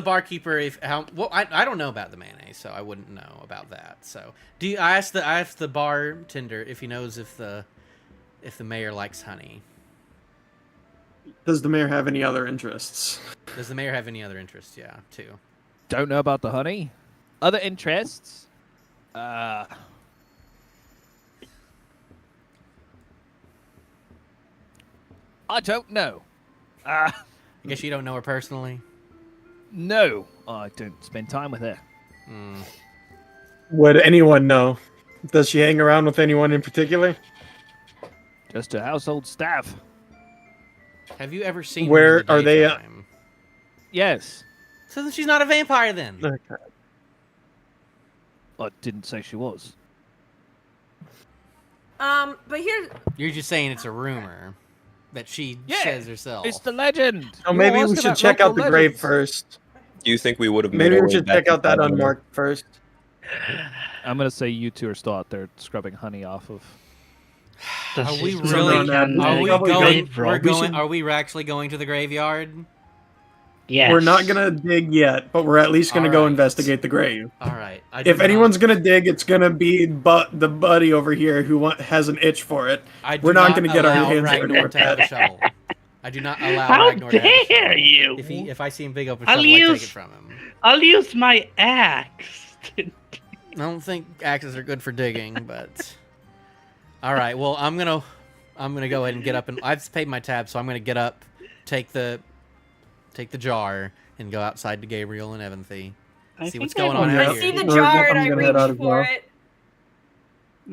A: barkeeper if how. Well, I don't know about the mayonnaise, so I wouldn't know about that. So I asked the bartender if he knows if the mayor likes honey.
D: Does the mayor have any other interests?
A: Does the mayor have any other interests? Yeah, too.
C: Don't know about the honey. Other interests? I don't know.
A: I guess you don't know her personally.
C: No, I don't spend time with her.
A: Hmm.
D: Would anyone know? Does she hang around with anyone in particular?
C: Just a household staff.
A: Have you ever seen
D: Where
A: her in the
D: are they,
A: daytime?
C: Yes.
A: So then she's not a vampire then.
D: Okay.
C: I didn't say she was.
B: But here's
A: You're just saying it's a rumor that she says herself.
C: It's the legend.
D: Oh,
C: You
D: maybe
C: all
D: we
C: ask
D: should
C: about
D: check out
C: local
D: the grave
C: legends.
D: first.
F: Do you think we would have
D: Maybe we should check out that unmarked first.
C: I'm gonna say you two are still out there scrubbing honey off of.
E: Does
A: Are we
E: this
A: really?
E: mean can,
A: Are we
D: probably
A: going?
E: grave
A: We're
E: rob?
A: going.
D: should-
A: Are we actually going to the graveyard?
E: Yes.
D: We're not gonna dig yet, but we're at least gonna go
A: Alright.
D: investigate the grave.
A: All right. I do
D: If anyone's
A: not-
D: gonna dig, it's gonna be the buddy over here who has an itch for it.
A: I do
D: we're not gonna get our
A: allow
D: hands
A: Ragnar
D: dirty
A: to have a shovel. I do not allow
E: How
A: Ragnar to have a shovel.
E: dare you!
A: If I see him big open
E: I'll
A: shovel, I take
E: use-
A: it from him.
E: I'll use my axe.
A: I don't think axes are good for digging, but all right. Well, I'm gonna go ahead and get up, and I've paid my tab, so I'm gonna get up, take the jar, and go outside to Gabriel and Evanthy.
E: I
A: See
E: think
A: what's going on
E: I'm
A: out
B: I
A: here.
B: see the
D: Or
B: jar and
D: I'm
B: I
D: gonna head out
B: reach
D: as
B: for
D: well.
B: it.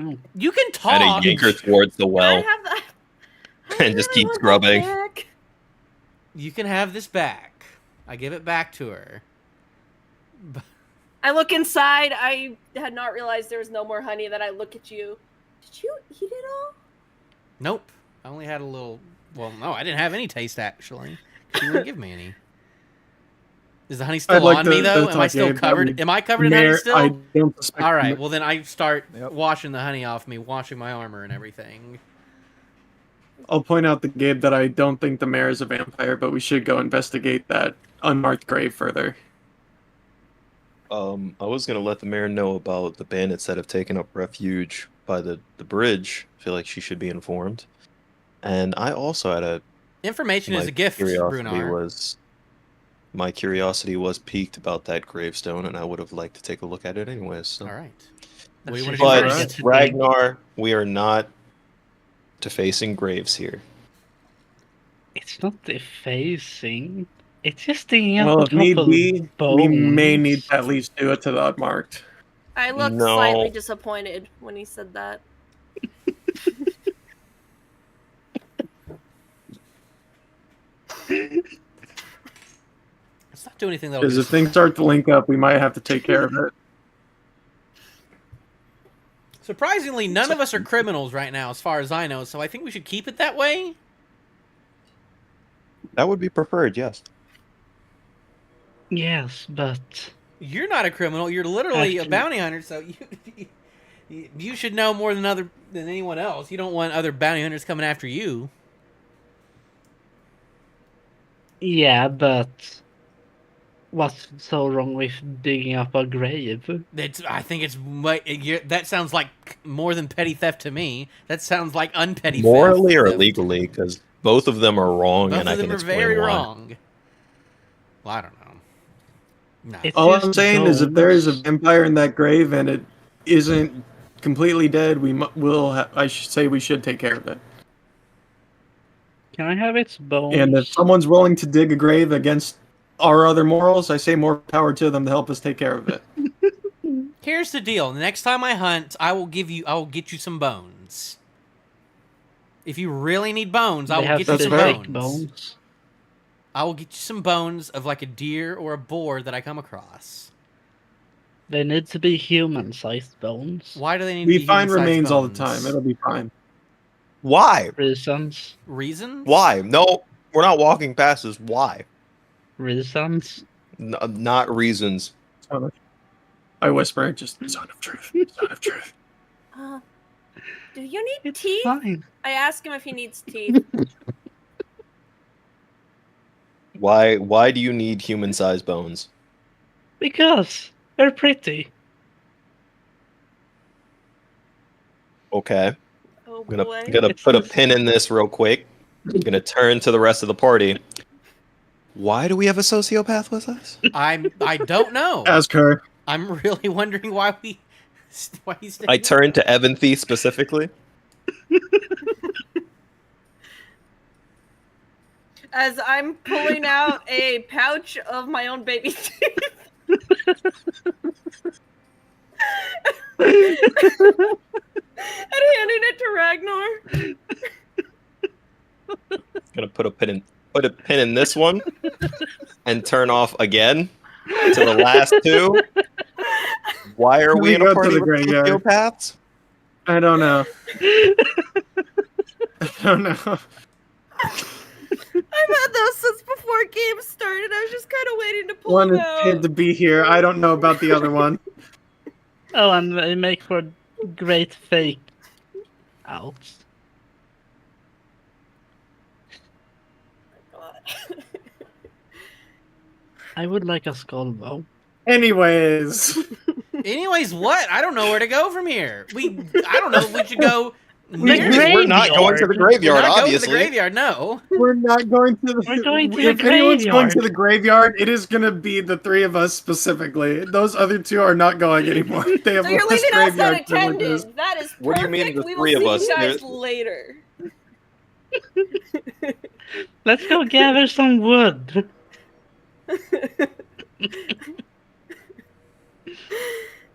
E: Oh,
A: You can
F: And
A: talk.
F: a yanker towards the
B: Can I
F: well.
B: have that?
F: And just keep
B: I want that
F: scrubbing.
B: back.
A: You can have this back. I give it back to her.
B: I look inside. I had not realized there was no more honey. Then I look at you. Did you eat it all?
A: Nope. I only had a little. Well, no, I didn't have any taste actually. She didn't give me any. Is the honey
D: I'd
A: still
D: like
A: on
D: to-
A: me though?
D: to
A: Am I
D: talk
A: still
D: Gabe, that
A: covered?
D: we-
A: Am I covered in honey
D: Mayor,
A: still?
D: I don't suspect
A: All right. Well, then I start
C: Yep.
A: washing the honey off me, washing my armor and everything.
D: I'll point out to Gabe that I don't think the mayor is a vampire, but we should go investigate that unmarked grave further.
F: I was gonna let the mayor know about the bandits that have taken up refuge by the bridge. I feel like she should be informed. And I also had a
A: Information is
F: my
A: a gift,
F: curiosity
A: Brunar.
F: was my curiosity was piqued about that gravestone, and I would have liked to take a look at it anyways. So.
A: All right. What do
E: That's
A: you want
E: it.
A: to do
F: But
A: first?
E: Get to dig.
F: Ragnar, we are not defacing graves here.
E: it's not defacing. It's just digging up
D: Well,
E: a
D: if need
E: couple
D: be,
E: bones.
D: we may need to at least do it to the unmarked.
B: I looked
F: No.
B: slightly disappointed when he said that.
A: Let's not do anything that'll
D: Because
A: get
D: if
A: us-
D: things start to link up, we might have to take care of it.
A: Surprisingly, none of us are criminals right now, as far as I know. So I think we should keep it that way.
F: That would be preferred, yes.
E: Yes, but
A: You're not a criminal. You're literally a
E: Actually-
A: bounty hunter. So you should know more than anyone else. You don't want other bounty hunters coming after you.
E: yeah, but what's so wrong with digging up a grave?
A: I think that sounds like more than petty theft to me. That sounds like unpetty
F: Morally or
A: theft.
F: illegally, because both of them are wrong,
A: Both
F: and
A: of
F: I can
A: them are
F: explain
A: very
F: why.
A: wrong. Well, I don't know. No.
E: It's
D: All
E: just
D: I'm saying is, if there is a
E: bones.
D: vampire in that grave and it isn't completely dead, I should say we should take care of it.
E: Can I have its bones?
D: And if someone's willing to dig a grave against our other morals, I say more power to them to help us take care of it.
A: Here's the deal. The next time I hunt, I will get you some bones. If you really need bones, I
E: They
A: will
E: have
A: get you some
E: specific
A: bones. I will get you some bones of like a deer or a boar that I come across.
E: They need to be human-sized bones.
A: Why do they need to
D: We
A: be
D: find
A: human-sized
D: remains all the
A: bones?
D: time. It'll be fine.
F: Why?
E: Reasons.
A: Reasons?
F: Why? No, we're not walking past this. Why?
E: Reasons.
F: Not reasons.
D: Son of- I whisper, just son of truth, son of truth.
B: Do you need
E: It's
B: teeth?
E: fine.
B: I ask him if he needs teeth.
F: Why do you need human-sized bones?
E: Because they're pretty.
F: Okay.
B: Oh
F: I'm
B: boy.
F: gonna
E: It's
F: put a
E: just-
F: pin in this real quick. I'm gonna turn to the rest of the party. Why do we have a sociopath with us?
A: I don't know.
D: Ask her.
A: I'm really wondering why he's
F: I turned to Evanthy specifically.
B: As I'm pulling out a pouch of my own baby teeth. And handing it to Ragnar.
F: Gonna put a pin in this one, and turn off again to the last two. Why are we in
D: go
F: a
D: to
F: party
D: the
F: with
D: graveyard.
F: sociopaths?
D: I don't know. I don't know.
B: I've had those since before games started. I was just kind of waiting to pull
D: One
B: them
D: is
B: out.
D: paid to be here. I don't know about the other one.
E: Oh, and they make for great fake outs. I would like a skull bow.
D: Anyways,
A: Anyways, what? I don't know where to go from here. I don't know if we should go.
F: We're not going to the
A: We're
F: graveyard,
A: not going to the
F: obviously.
A: graveyard. No.
D: we're not going to the.
E: We're going to
D: if
E: the
D: anyone's going to
E: graveyard.
D: the graveyard, it is going to be the three of us specifically. Those other two are not going anymore. They have
B: So you're
D: less
B: leaving us
D: graveyard
B: unattended.
D: privileges.
B: That is perfect.
F: What do you mean the
B: we
F: three
B: will
F: of
B: see
F: us?
B: you guys
F: There-
B: later.
E: Let's go gather some wood.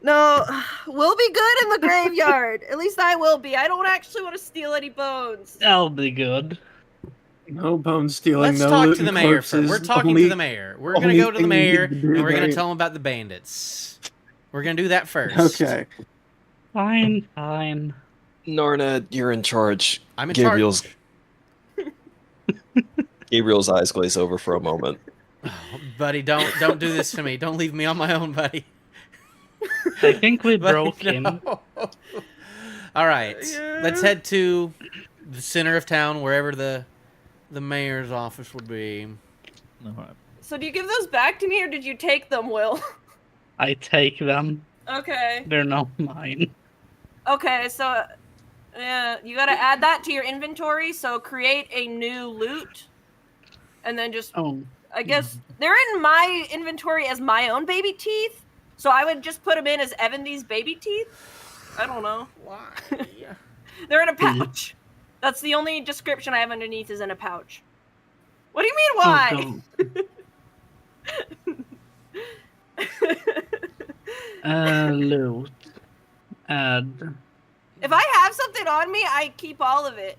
B: No, we'll be good in the graveyard. At least I will be. I don't actually want to steal any bones.
E: That'll be good.
D: No bone stealing.
A: Let's
D: no
A: talk
D: loot
A: to the
D: and
A: mayor first.
D: corpses.
A: We're talking
D: Only-
A: to the mayor. We're gonna
D: only
A: go to the
D: thing we need
A: mayor
D: to do
A: and we're gonna
D: right.
A: tell him about the bandits. We're gonna do that first.
D: Okay.
E: Fine, fine.
F: Narna, you're in charge.
A: I'm in
F: Gabriel's
A: charge.
F: Gabriel's eyes glaze over for a moment.
A: Oh, buddy, don't do this to me. Don't leave me on my own, buddy.
E: I think we
A: Buddy,
E: broke him.
A: no. All right, let's head to the center of town, wherever the mayor's office would be.
C: All right.
B: So do you give those back to me, or did you take them, Will?
E: I take them.
B: Okay.
E: They're not mine.
B: Okay, so you gotta add that to your inventory. So create a new loot, and then just
E: Oh,
B: I guess they're in my inventory as my own baby teeth. So I would just put them in as Evan's baby teeth. I don't know.
A: Why?
B: They're in a pouch. That's the only description I have underneath is in a pouch. What do you mean why?
E: Loot. Add.
B: If I have something on me, I keep all of it.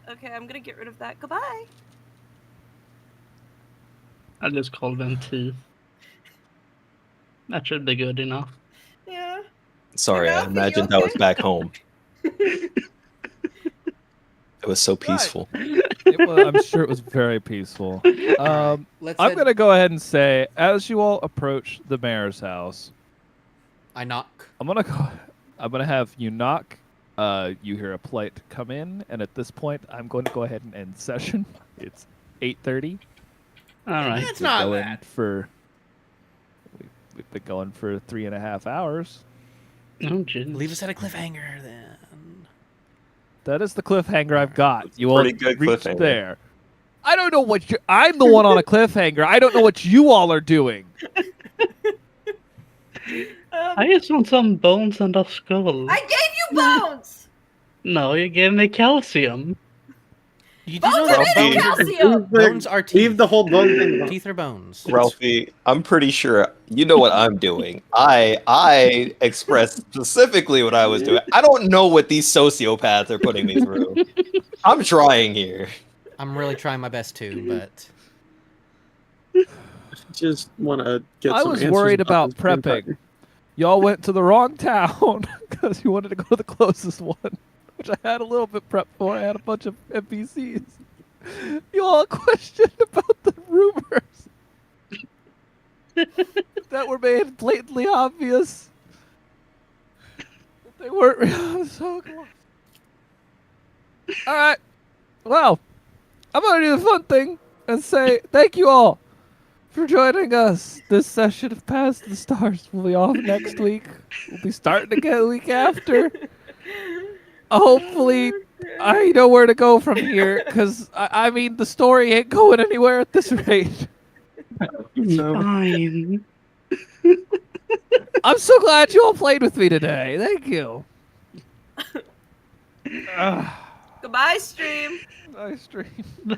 B: Okay, I'm gonna get rid of that. Goodbye.
E: I just call them teeth. That should be good enough.
B: Yeah.
F: Sorry, I
B: Enough?
F: imagined
B: You
F: I was
B: okay?
F: back home. It was so peaceful.
C: I'm sure it was very peaceful.
A: Let's
C: I'm
A: head-
C: gonna go ahead and say, as you all approach the mayor's house,
A: I knock.
C: I'm gonna have you knock. You hear a plate come in, and at this point, I'm going to go ahead and end session. It's 8:30.
E: All right.
A: That's not
C: going
A: bad.
C: We've been going for 3.5 hours.
E: Oh, jeez.
A: Leave us at a cliffhanger then.
C: That is the cliffhanger I've got.
F: It's a
C: You all
F: pretty good
C: reached
F: cliffhanger.
C: there. I don't know what you. I'm the one on a cliffhanger. I don't know what you all are doing.
E: I just want some bones and a skull.
B: I gave you bones.
E: No, you gave me calcium.
A: You do
B: Bones
A: know
B: are
A: that
B: made of
A: bones,
B: calcium.
A: bones are teeth.
D: Leave the whole bone thing alone.
A: Teeth are bones.
F: Ralphie, I'm pretty sure you know what I'm doing. I expressed specifically what I was doing. I don't know what these sociopaths are putting me through. I'm trying here.
A: I'm really trying my best too, but
D: Just want to get
C: I
D: some
C: was
D: answers
C: worried about
D: this vampire.
C: prepping. Y'all went to the wrong town because you wanted to go to the closest one, which I had a little bit prepped for. I had a bunch of NPCs. You all questioned about the rumors that were made blatantly obvious. They weren't real. So close. All right. Well, I'm going to do the fun thing and say thank you all for joining us. This session of Past the Stars will be off next week. We'll be starting again the week after. Hopefully, I know where to go from here, because, I mean, the story ain't going anywhere at this rate.
D: So,
E: Fine.
C: I'm so glad you all played with me today. Thank you.
B: Goodbye, stream.
C: Nice stream.
E: Bye.